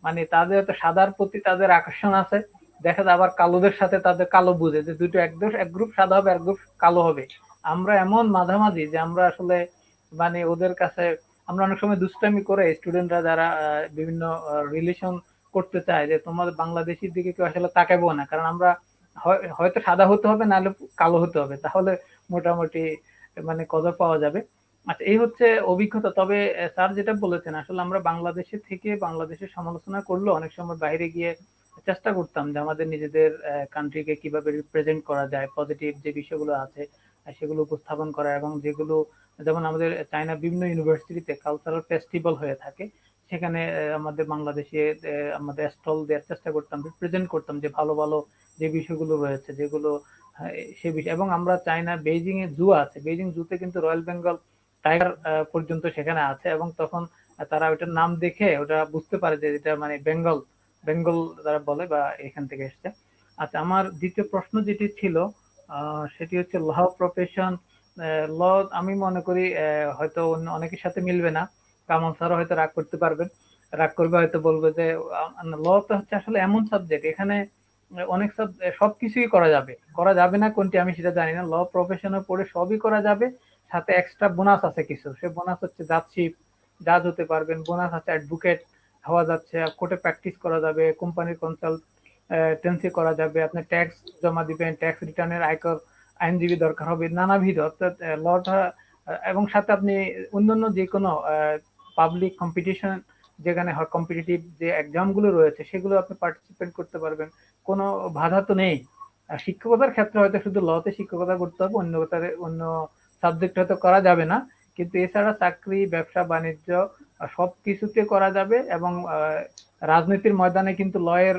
মানে তাদের তো সাদার প্রতি তাদের আকর্ষণ আছে, দেখা যায় আবার কালোদের সাথে তাদের কালো বুঝে যে দুটো এক গ্রুপ সাদা হবে এক গ্রুপ কালো হবে। আমরা এমন মাঝামাঝি যে আমরা আসলে মানে ওদের কাছে আমরা অনেক সময় দুষ্টামি করে স্টুডেন্টরা যারা বিভিন্ন রিলেশন করতে চায় যে তোমাদের বাংলাদেশের দিকে কেউ আসলে তাকাবো না, কারণ আমরা হয়তো সাদা হতে হবে নাহলে কালো হতে হবে, তাহলে মোটামুটি মানে কদর পাওয়া যাবে। আচ্ছা, এই হচ্ছে অভিজ্ঞতা। তবে স্যার যেটা বলেছেন আসলে আমরা বাংলাদেশে থেকে বাংলাদেশের সমালোচনা করলেও অনেক সময় বাইরে গিয়ে চেষ্টা করতাম যে আমাদের নিজেদের কান্ট্রিকে কিভাবে রিপ্রেজেন্ট করা যায়, পজিটিভ যে বিষয়গুলো আছে সেগুলো উপস্থাপন করা, এবং যেগুলো যেমন আমাদের চায়না বিভিন্ন ইউনিভার্সিটিতে কালচারাল ফেস্টিভ্যাল হয়ে থাকে, সেখানে আমাদের বাংলাদেশে আমাদের স্টল দেওয়ার চেষ্টা করতাম, রিপ্রেজেন্ট করতাম যে ভালো ভালো যে বিষয়গুলো রয়েছে যেগুলো সে বিষয়। এবং আমরা চায়না বেইজিং এ জু আছে, বেইজিং জুতে কিন্তু রয়্যাল বেঙ্গল টাইগার পর্যন্ত সেখানে আছে, এবং তখন তারা ওটার নাম দেখে ওটা বুঝতে পারে যে এটা মানে বেঙ্গল, বেঙ্গল তারা বলে বা এখান থেকে এসছে। আচ্ছা, আমার দ্বিতীয় প্রশ্ন যেটি ছিল সেটি হচ্ছে ল প্রফেশন। ল আমি মনে করি হয়তো অন্য অনেকের সাথে মিলবে না, কামাল স্যারও হয়তো রাগ করতে পারবেন, রাগ করবে, হয়তো বলবে যে ল তো হচ্ছে আসলে এমন সাবজেক্ট, এখানে অনেক সবকিছুই করা যাবে, করা যাবে না কোনটি আমি সেটা জানি না, ল প্রফেশনে পড়ে সবই করা যাবে, সাথে এক্সট্রা বোনাস আছে কিছু, সে বোনাস হচ্ছে জাজশিপ, জাজ হতে পারবেন, বোনাস আছে অ্যাডভোকেট হওয়া যাচ্ছে, কোর্টে প্র্যাকটিস করা যাবে, কোম্পানির কনসালটেন্সি করা যাবে, আপনি ট্যাক্স জমা দিবেন, ট্যাক্স রিটার্নের আয়কর আইনজীবী দরকার হবে নানাবিধ, অর্থাৎ লটা, এবং সাথে আপনি অন্যান্য যে কোনো পাবলিক কম্পিটিশন যেখানে হয়, কম্পিটিটিভ যে এক্সাম গুলো রয়েছে সেগুলো আপনি পার্টিসিপেট করতে পারবেন, কোনো বাধা তো নেই। আর শিক্ষকতার ক্ষেত্রে হয়তো শুধু লতে শিক্ষকতা করতে হবে, অন্য সাবজেক্ট হয়তো করা যাবে না, কিন্তু এছাড়া চাকরি, ব্যবসা বাণিজ্য সবকিছুতে করা যাবে। এবং রাজনীতির ময়দানে কিন্তু লয়ের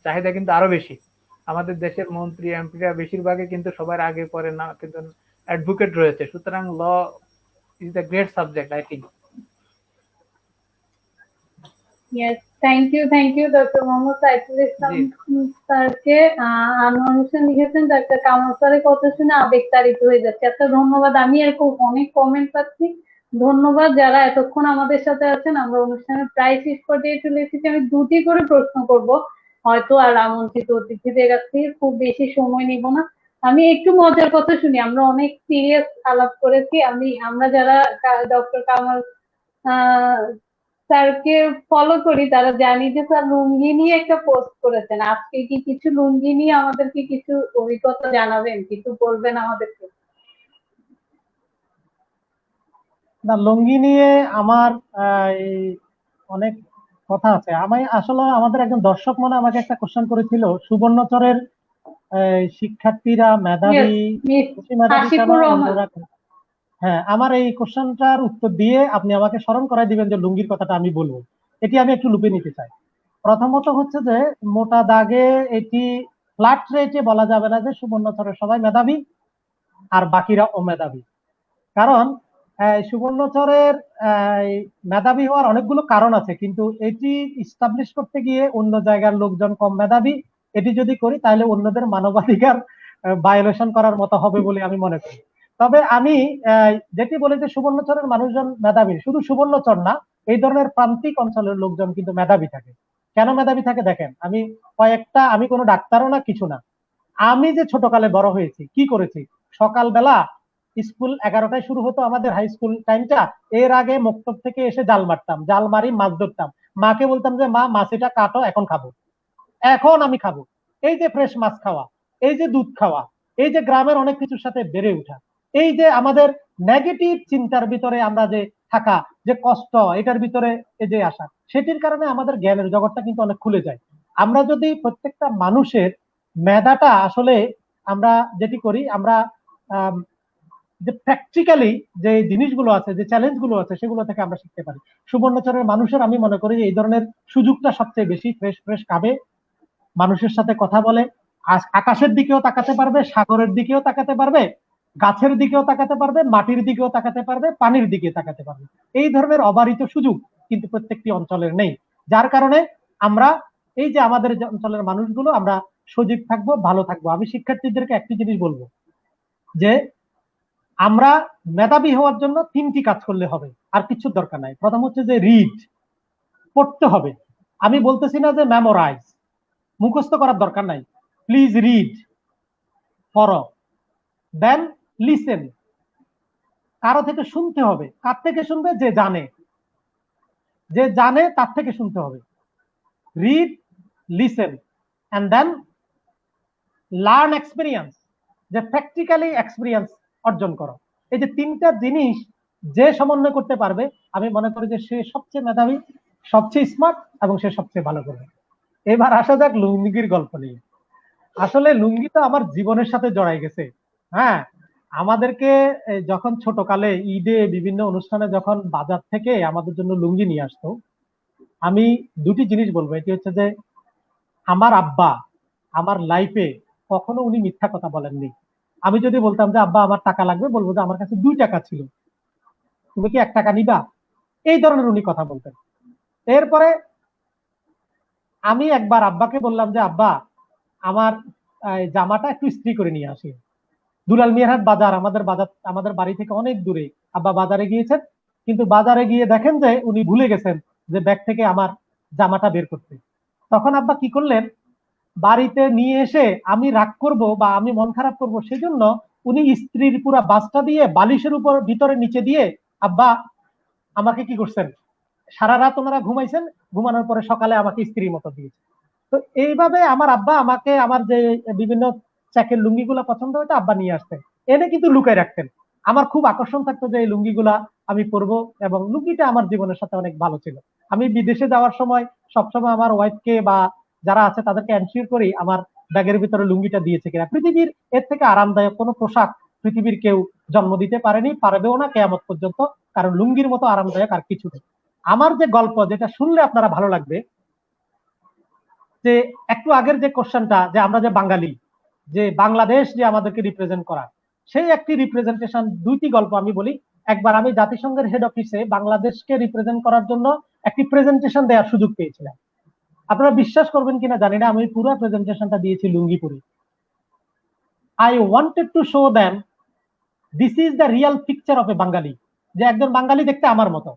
চাহিদা কিন্তু আরো বেশি, আমাদের দেশের মন্ত্রী এমপিরা বেশিরভাগই কিন্তু সবার আগে পরে না কিন্তু অ্যাডভোকেট রয়েছে, সুতরাং law is the great subject I think. Yes, thank you, doctor Mohammad Saiful Islam স্যারকে। আনোয়ার হোসেন লিখেছেন ডাক্তার কামাল স্যারের কথা শুনে আবেগ তাড়িত হয়ে যাচ্ছে। এত ধন্যবাদ, আমি এরকম অনেক কমেন্ট পাচ্ছি, ধন্যবাদ যারা এতক্ষণ আমাদের সাথে আছেন। আমরা অনুষ্ঠানের প্রায় শেষ পর্যায়ে চলে এসেছি, আমি দুটি করে প্রশ্ন করব হয়তো, আর আমন্ত্রিত অতিথিদের কাছ থেকে খুব বেশি সময় নিব না। আমি একটু মজার কথা শুনি, আমরা অনেক সিরিয়াস আলাপ করেছি, আমরা যারা ডক্টর কামাল স্যারকে ফলো করি তারা জানি যে স্যার লুঙ্গি নিয়ে একটা পোস্ট করেছেন, আজকে কি কিছু লুঙ্গি নিয়ে আমাদেরকে কিছু অভিজ্ঞতা জানাবেন, কিছু বলবেন আমাদেরকে? না, লুঙ্গি নিয়ে আমার এই অনেক কথা আছে। আমি আসলে আমাদের একজন দর্শক মনে আমাকে একটা কোশ্চেন করেছিল, সুবর্ণচরের শিক্ষার্থীরা মেধাবী, বেশি মেধাবী কেন, হাসিবুর রহমান। অন্যরা কেন? হ্যাঁ, আমার এই কোশ্চেনটার উত্তর দিয়ে আপনি আমাকে স্মরণ করাই দিবেন যে লুঙ্গির কথাটা আমি বলবো। এটি আমি একটু লুপে নিতে চাই। প্রথমত হচ্ছে যে মোটা দাগে এটি ফ্ল্যাট রেটে বলা যাবে না যে সুবর্ণচরের সবাই মেধাবী আর বাকিরা অমেধাবী। কারণ সুবর্ণচরের মেধাবী হওয়ার অনেকগুলো কারণ আছে, কিন্তু এটি ইস্টাবলিশ করতে গিয়ে অন্য জায়গার লোকজন কম মেধাবী, এটি যদি করি তাহলে অন্যদের মানবাধিকার ভায়োলেশন করার মতো হবে বলে আমি মনে করি। তবে আমি যেটি বলি যে সুবর্ণচরের মানুষজন মেধাবী, শুধু সুবর্ণচর না, এই ধরনের প্রান্তিক অঞ্চলের লোকজন কিন্তু মেধাবী থাকে। কেন মেধাবী থাকে দেখেন, আমি কোনো ডাক্তারও না, কিছু না, আমি যে ছোটকালে বড় হয়েছি কি করেছি, সকালবেলা স্কুল 11টায় শুরু হতো আমাদের হাই স্কুল টাইমটা, এর আগে মক্তব থেকে এসে জাল মারতাম, জাল মারি মাছ ধরতাম, মাকে বলতাম যে মা মাছিটা কাটো, এখন খাবো, এখন আমি খাবো। এই যে ফ্রেশ মাছ খাওয়া, এই যে দুধ খাওয়া, এই যে গ্রামের অনেক কিছুর সাথে বেড়ে ওঠা, এই যে আমাদের নেগেটিভ চিন্তার ভিতরে আমরা যে থাকা, যে কষ্ট এটার ভিতরে এই যে আসা, সেটির কারণে আমাদের জ্ঞানের জগৎটা কিন্তু অনেক খুলে যায়। আমরা যদি প্রত্যেকটা মানুষের মেধাটা আসলে আমরা যেটি করি, আমরা যে প্র্যাকটিক্যালি যে জিনিসগুলো আছে, যে চ্যালেঞ্জ গুলো আছে, সেগুলো থেকে আমরা শিখতে পারি। সুবর্ণচরের মানুষের আমি মনে করি এই ধরনের সুযোগটা সবচেয়ে বেশি। ফ্রেশ ফ্রেশ খাবে, মানুষের সাথে কথা বলে, আকাশের দিকেও তাকাতে পারবে, সাগরের দিকেও তাকাতে পারবে, গাছের দিকেও তাকাতে পারবে, মাটির দিকেও তাকাতে পারবে, পানির দিকে তাকাতে পারবে। এই ধরনের অবারিত সুযোগ কিন্তু প্রত্যেকটি অঞ্চলের নেই, যার কারণে আমরা এই যে আমাদের যে অঞ্চলের মানুষগুলো আমরা সজীব থাকবো, ভালো থাকবো। আমি শিক্ষার্থীদেরকে একটি জিনিস বলবো যে আমরা মেধাবী হওয়ার জন্য 3টি কাজ করলে হবে, আর কিছু দরকার নাই। প্রথম হচ্ছে যে রিড, পড়তে হবে। আমি বলতেছি না যে মেমোরাইজ, মুখস্থ করার দরকার নাই। প্লিজ রিড, পড়ো। দেন লিসেন, কারো থেকে শুনতে হবে। কার থেকে শুনবে? যে জানে, যে জানে তার থেকে শুনতে হবে। Read, listen, and then learn experience, যে প্র্যাকটিক্যালি এক্সপিরিয়েন্স অর্জন করো। এই যে 3টা জিনিস যে সমন্বয় করতে পারবে, আমি মনে করি যে সে সবচেয়ে মেধাবী, সবচেয়ে স্মার্ট এবং সে সবচেয়ে ভালো করবে। এবার আসা যাক লুঙ্গির গল্প নিয়ে। আসলে লুঙ্গি তো আমার জীবনের সাথে জড়াই গেছে। হ্যাঁ, আমাদেরকে যখন ছোটকালে ঈদে বিভিন্ন অনুষ্ঠানে যখন বাজার থেকে আমাদের জন্য লুঙ্গি নিয়ে আসতো, আমি দুটি জিনিস বলবো। এটি হচ্ছে যে আমার আব্বা আমার লাইফে কখনো উনি মিথ্যা কথা বলেননি। আমি যদি বলতাম যে আব্বা আমার টাকা লাগবে, বলবো যে আমার কাছে 2 টাকা ছিল, তুমি কি 1 টাকা নিবা, এই ধরনের উনি কথা বলতেন। এরপরে আমি একবার আব্বাকে বললাম যে আব্বা আমার জামাটা একটু ইস্ত্রি করে নিয়ে আসি। দুলাল মিয়ারহাট বাজার, আমাদের বাড়ি থেকে অনেক দূরে। আব্বা বাজারে গিয়েছেন, কিন্তু বাজারে গিয়ে দেখেন যে উনি ভুলে গেছেন যে ব্যাগ থেকে আমার জামাটা বের করতে। তখন আব্বা কি করলেন, বাড়িতে নিয়ে এসে আমি রাগ করব বা আমি মন খারাপ করব সেজন্য উনি ইস্ত্রির পুরা বাসটা দিয়ে বালিশের উপর ভিতরে নিচে দিয়ে আব্বা আমাকে কি করছেন, সারা রাত ওনারা ঘুমাইছেন, ঘুমানোর পরে সকালে আমাকে ইস্ত্রির মতো দিয়েছে। তো এইভাবে আমার আব্বা আমাকে আমার যে বিভিন্ন চ্যাকের লুঙ্গিগুলা পছন্দ হতো আব্বা নিয়ে আসতেন, এনে কিন্তু লুকায় রাখতেন। আমার খুব আকর্ষণ থাকতো যে এই লুঙ্গিগুলা আমি পরবো, এবং লুঙ্গিটা আমার জীবনের সাথে অনেক ভালো ছিল। আমি বিদেশে যাওয়ার সময় সবসময় আমার ওয়াইফকে বা যারা আছে তাদেরকে এনশিওর করি আমার ব্যাগের ভিতরে লুঙ্গিটা দিয়েছে কিনা। পৃথিবীর এর থেকে আরামদায়ক কোনো পোশাক পৃথিবীর কেউ জন্ম দিতে পারেনি, পারবেও না কেয়ামত পর্যন্ত, কারণ লুঙ্গির মতো আরামদায়ক আর কিছু নেই। আমার যে গল্প, যেটা শুনলে আপনারা ভালো লাগবে, যে একটু আগের যে কোশ্চেনটা, যে আমরা যে বাঙালি, যে বাংলাদেশ যে আমাদেরকে রিপ্রেজেন্ট করা, সেই একটি রিপ্রেজেন্টেশন, 2টি গল্প আমি বলি। একবার আমি জাতিসংঘের হেড অফিসে বাংলাদেশকে রিপ্রেজেন্ট করার জন্য একটি প্রেজেন্টেশন দেওয়ার সুযোগ পেয়েছিলাম। আপনারা বিশ্বাস করবেন কিনা জানি না, আমি পুরো প্রেজেন্টেশনটা দিয়েছি লুঙ্গি পরে। I wanted to show them this is the real picture of a Bangali, যে একজন বাঙালি দেখতে আমার মতো।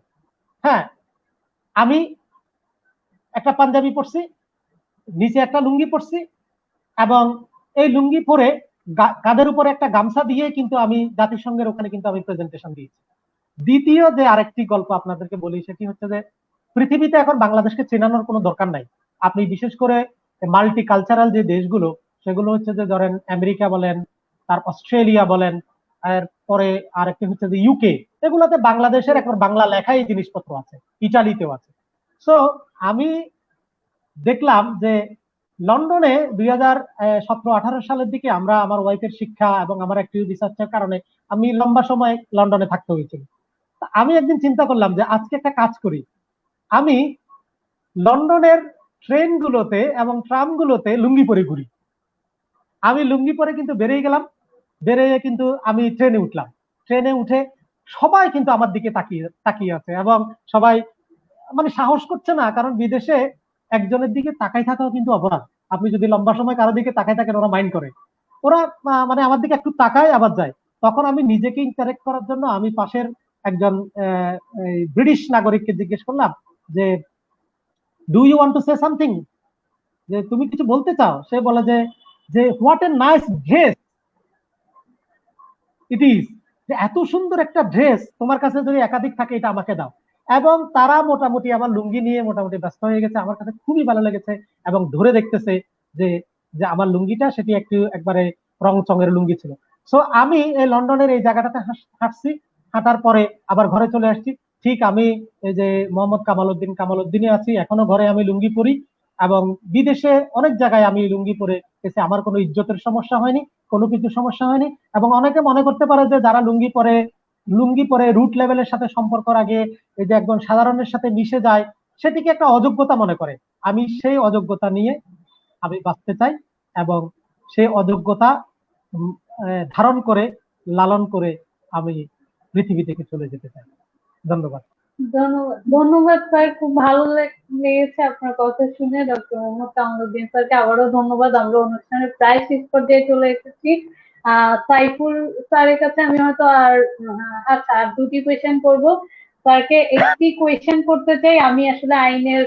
হ্যাঁ, আমি একটা পাঞ্জাবি পরছি, নিচে একটা লুঙ্গি পরছি, এবং এই লুঙ্গি পরে কাঁধের উপরে একটা গামছা দিয়ে কিন্তু আমি জাতিসংঘের ওখানে কিন্তু আমি প্রেজেন্টেশন দিয়েছি। দ্বিতীয় যে আরেকটি গল্প আপনাদেরকে বলি, সেটি হচ্ছে যে পৃথিবীতে এখন বাংলাদেশকে চেনানোর কোনো দরকার নাই। আপনি বিশেষ করে মাল্টি কালচারাল যে দেশগুলো, সেগুলো হচ্ছে যে ধরেন আমেরিকা বলেন, তার অস্ট্রেলিয়া বলেন, পরে আরেকটি হচ্ছে যে ইউকে, এগুলোতে বাংলাদেশের একবার বাংলা লেখাই জিনিসপত্র আছে, ইটালিতেও আছে। সো আমি দেখলাম যে লন্ডনে 2017-18 সালের দিকে আমরা আমার ওয়াইফের শিক্ষা এবং আমার একটি রিসার্চের কারণে আমি লম্বা সময় লন্ডনে থাকতে হয়েছিল। আমি একদিন চিন্তা করলাম যে আজকে একটা কাজ করি, আমি লন্ডনের ট্রেনগুলোতে এবং ট্রামগুলোতে লুঙ্গি পরে ঘুরি। আমি লুঙ্গি পরে কিন্তু বেরিয়ে গেলাম, বেরিয়ে কিন্তু আমি ট্রেনে উঠলাম। ট্রেনে উঠে সবাই কিন্তু আমার দিকে তাকিয়ে তাকিয়ে আছে, এবং সবাই মানে সাহস করছে না, কারণ বিদেশে একজনের দিকে তাকাই থাকাও কিন্তু অপরাধ। আপনি যদি লম্বা সময় কারো দিকে তাকাই থাকেন, ওরা মাইন্ড করে, ওরা মানে আমার দিকে একটু তাকায় আবার যায়। তখন আমি নিজেকে ইন্টারেক্ট করার জন্য আমি পাশের একজন ব্রিটিশ নাগরিককে জিজ্ঞেস করলাম যে do you want to say something, যে তুমি কিছু বলতে চাও? সে বলে যে যে what a nice dress it is, যে এত সুন্দর একটা ড্রেস, তোমার কাছে যদি একাধিক থাকে এটা আমাকে দাও। এবং তারা মোটামুটি আমার লুঙ্গি নিয়ে মোটামুটি ব্যস্ত হয়ে গেছে। আমার কাছে খুবই ভালো লেগেছে, এবং ধরে দেখতেছে যে যে আমার লুঙ্গিটা সেটি একবারে রং চঙের লুঙ্গি ছিল। সো আমি এই লন্ডনের এই জায়গাটাতে হাঁটছি, হাঁটার পরে আবার ঘরে চলে আসছি। ঠিক আমি এই যে মোহাম্মদ কামাল উদ্দিনে আছি, এখনো ঘরে আমি লুঙ্গি পরি, এবং বিদেশে অনেক জায়গায় আমি লুঙ্গি পরে এসে আমার কোনো ইজ্জতের সমস্যা হয়নি, কোনো কিছু সমস্যা হয়নি। এবং অনেকে মনে করতে পারে যে যারা লুঙ্গি পরে রুট লেভেলের সাথে সম্পর্ক রাখে, এই যে একজন সাধারণের সাথে মিশে যায়, সেটিকে একটা অযোগ্যতা মনে করে। আমি সেই অযোগ্যতা নিয়ে আমি বাঁচতে চাই, এবং সেই অযোগ্যতা ধারণ করে লালন করে আমি পৃথিবী থেকে চলে যেতে চাই। ধন্যবাদ। ধন্যবাদ ধন্যবাদ স্যার, খুব ভালো লেগেছে আপনার কথা শুনে। ডক্টর মোহাম্মদ কামালউদ্দিন স্যারকে আবারও ধন্যবাদ। আমরা অনুষ্ঠানের প্রায় শেষ পর্যায়ে চলে এসেছি। সাইফুল স্যারের কাছে আমি হয়তো আচ্ছা, আর দুটি কোয়েশ্চেন করবো স্যারকে। একটি কোয়েশ্চেন করতে চাই, আমি আসলে আইনের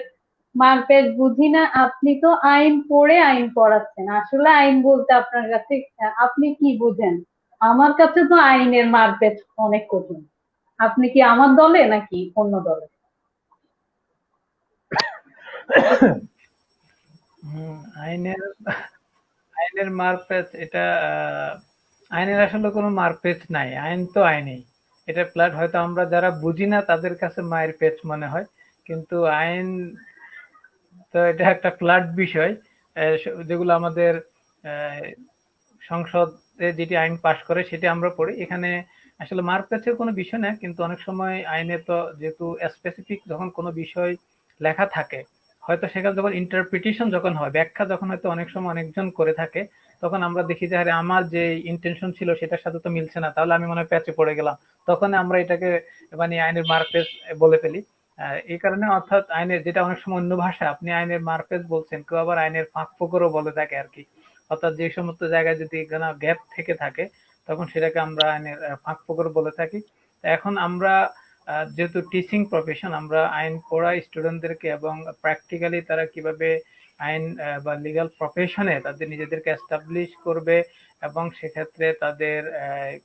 মারপ্যাচ বুঝি না। আপনি তো আইন পড়ে আইন পড়াচ্ছেন, আসলে আইন বলতে আপনার কাছে আপনি কি বুঝেন? আমার কাছে তো আইনের মারপ্যাচ অনেক কঠিন। আপনি কি আমার দলে নাকি অন্য দলে? হুম, আইনের আইনের মারপ্যাচ এটা আইনের আসলে কোনো মারপ্যাচ নাই, আইন তো আইনই। এটা প্লাট হয়তো আমরা যারা বুঝি না তাদের কাছে মায়ের পেচ মনে হয়, কিন্তু আইন তো এটা একটা ফ্ল্যাট বিষয়। যেগুলো আমাদের আহ, সংসদে যেটি আইন পাশ করে সেটি আমরা পড়ি। এখানে আসলে মারপ্যাচের কোনো বিষয় না, কিন্তু অনেক সময় আইনে তো যেহেতু স্পেসিফিক যখন কোনো বিষয় লেখা থাকে, হয়তো সেখানে যখন ইন্টারপ্রিটেশন যখন হয়, ব্যাখ্যা যখন হয়তো অনেক সময় অনেকজন করে থাকে, তখন আমরা দেখি যে আরে আমার যে ইন্টেনশন ছিল সেটার সাথে তো মিলছে না, তাহলে আমি মনে হয় প্যাচে পড়ে গেলাম। তখন আমরা এটাকে মানে আইনের মারপ্যাচ বলে ফেলি। এই কারণে অর্থাৎ আইনের যেটা অনেক সময় অন্য ভাষা, আপনি আইনের মারপ্যাচ বলছেন, কেউ আবার আইনের ফাঁক ফোকরও বলে থাকে আর কি। অর্থাৎ যে সমস্ত জায়গায় যদি গ্যাপ থেকে থাকে, তখন সেটাকে আমরা আইনের ফাঁক ফোকর বলে থাকি। এখন আমরা যেহেতু টিচিং প্রফেশন, আমরা আইন পড়াই স্টুডেন্টদেরকে, এবং প্র্যাকটিক্যালি তারা কিভাবে আইন বা লিগ্যাল প্রফেশনে তাদের নিজেদেরকে এস্টাবলিশ করবে, এবং সেক্ষেত্রে তাদের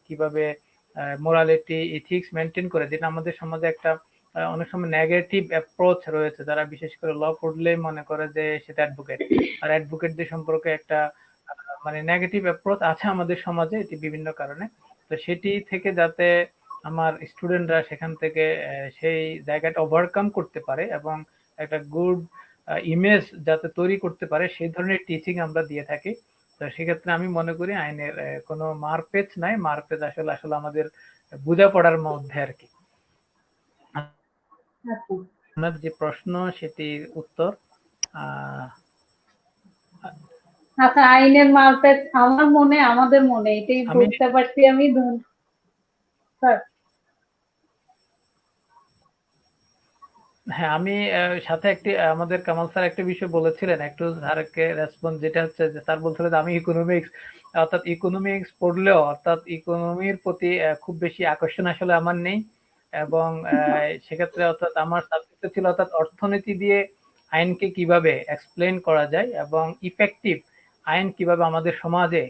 কিভাবে মোরালিটি ইথিক্স মেনটেন করে, যেটা আমাদের সমাজে একটা অনেক সময় নেগেটিভ অ্যাপ্রোচ রয়েছে। যারা বিশেষ করে ল পড়লেই মনে করে যে সেটা অ্যাডভোকেট, আর অ্যাডভোকেটদের সম্পর্কে একটা মানে নেগেটিভ অ্যাপ্রোচ আছে আমাদের সমাজে, এটি বিভিন্ন কারণে। তো সেটি থেকে যাতে আমার স্টুডেন্টরা সেখান থেকে সেই জায়গাটা ওভারকাম করতে পারে এবং একটা গুড ইমেজ যাতে তৈরি করতে পারে, সেই ধরনের টিচিং আমরা দিয়ে থাকি। তো সেক্ষেত্রে আমি মনে করি আইনের কোনো মারপ্যাচ নাই, মারপ্যাচ আসলে আসলে আমাদের বোঝাপড়ার মধ্যে আর কি। আচ্ছা আপনার যে প্রশ্ন সেটির উত্তর আহ আচ্ছা, আইনের মারপ্যাচ আমার মনে, আমাদের মনে এটাই আমি বুঝতে পারছি আমি। স্যার হ্যাঁ, আমি সাথে একটি আমাদের কামাল স্যার একটা বিষয় বলেছিলেন, একটু স্যারকে রেসপন্স, যেটা হচ্ছে যে স্যার বলছিলেন যে আমি ইকোনমিক্স, অর্থাৎ ইকোনমিক্স পড়লেও অর্থাৎ ইকোনমির প্রতি খুব বেশি আকর্ষণ আসলে আমার নেই। এবং সেক্ষেত্রে অর্থাৎ আমার সাবজেক্ট ছিল অর্থাৎ অর্থনীতি দিয়ে আইনকে কিভাবে এক্সপ্লেন করা যায় এবং ইফেক্টিভ আইন কিভাবে আমাদের সমাজে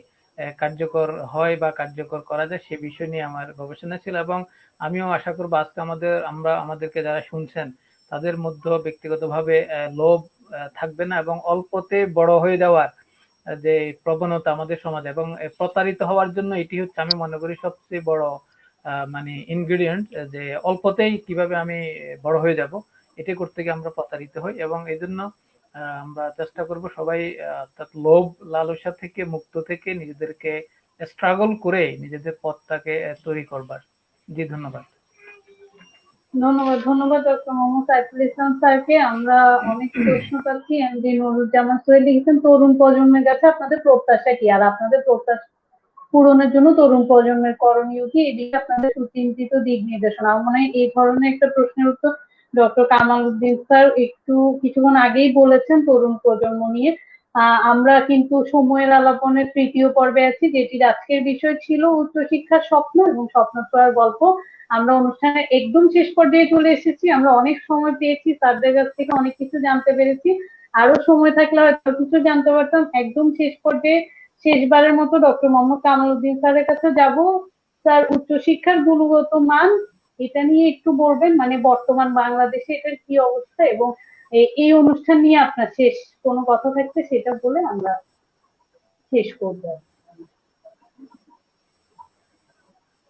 কার্যকর হয় বা কার্যকর করা যায়, সে বিষয় নিয়ে আমার গবেষণা ছিল। এবং আমিও আশা করবো আজকে আমাদেরকে যারা শুনছেন তাদের মধ্যে ব্যক্তিগতভাবে লোভ থাকবে না, এবং অল্পতে বড় হয়ে যাওয়ার যে প্রবণতা আমাদের সমাজে, এবং প্রতারিত হওয়ার জন্য এটি হচ্ছে আমি মনে করি সবচেয়ে বড় মানে ইনগ্রিডিয়েন্ট, যে অল্পতেই কিভাবে আমি বড় হয়ে যাব, এটি করতে গিয়ে আমরা প্রতারিত হই। এবং এই জন্য আমরা চেষ্টা করব সবাই অর্থাৎ লোভ লালসা থেকে মুক্ত থেকে নিজেদেরকে স্ট্রাগল করে নিজেদের পথটাকে তৈরি করবার। জি, ধন্যবাদ। ধন্যবাদ ধন্যবাদ ডক্টর মোহাম্মদ সাইফুল ইসলাম স্যারকে। আমরা অনেক প্রশ্ন পাচ্ছি। এমডি নুরুজ্জামান সোহেল লিখেছেন, তরুণ প্রজন্মের কাছে আপনাদের প্রত্যাশা কি, আর আপনাদের প্রত্যাশা পূরণের জন্য তরুণ প্রজন্মের করণীয় কি, এদিকে আপনাদের সুচিন্তিত দিক নির্দেশনা। আমার মনে হয় এই ধরনের একটা প্রশ্নের উত্তর ডক্টর কামাল উদ্দিন স্যার একটু কিছুক্ষণ আগেই বলেছেন তরুণ প্রজন্ম নিয়ে। আমরা কিন্তু সময়ের আলাপনের তৃতীয় পর্বে আছি, যেটির আজকের বিষয় ছিল উচ্চশিক্ষার স্বপ্ন এবং স্বপ্ন ছোঁয়ার গল্প। আমরা অনুষ্ঠানের একদম শেষ পর্যায়ে চলে এসেছি। আমরা অনেক সময় পেয়েছি, স্যারদের কাছ থেকে অনেক কিছু জানতে পেরেছি। আরো সময় থাকলে হয়তো কিছু জানতে পারতাম। একদম শেষ পর্যায়ে শেষবারের মতো ডক্টর মোহাম্মদ কামালউদ্দিন স্যারের কাছে যাব। স্যার, উচ্চশিক্ষার গুণগত মান এটা নিয়ে একটু বলবেন, মানে বর্তমান বাংলাদেশে এটার কি অবস্থা, এবং এই অনুষ্ঠান নিয়ে আপনার শেষ কোনো কথা থাকলে সেটা বলে আমরা শেষ করবো।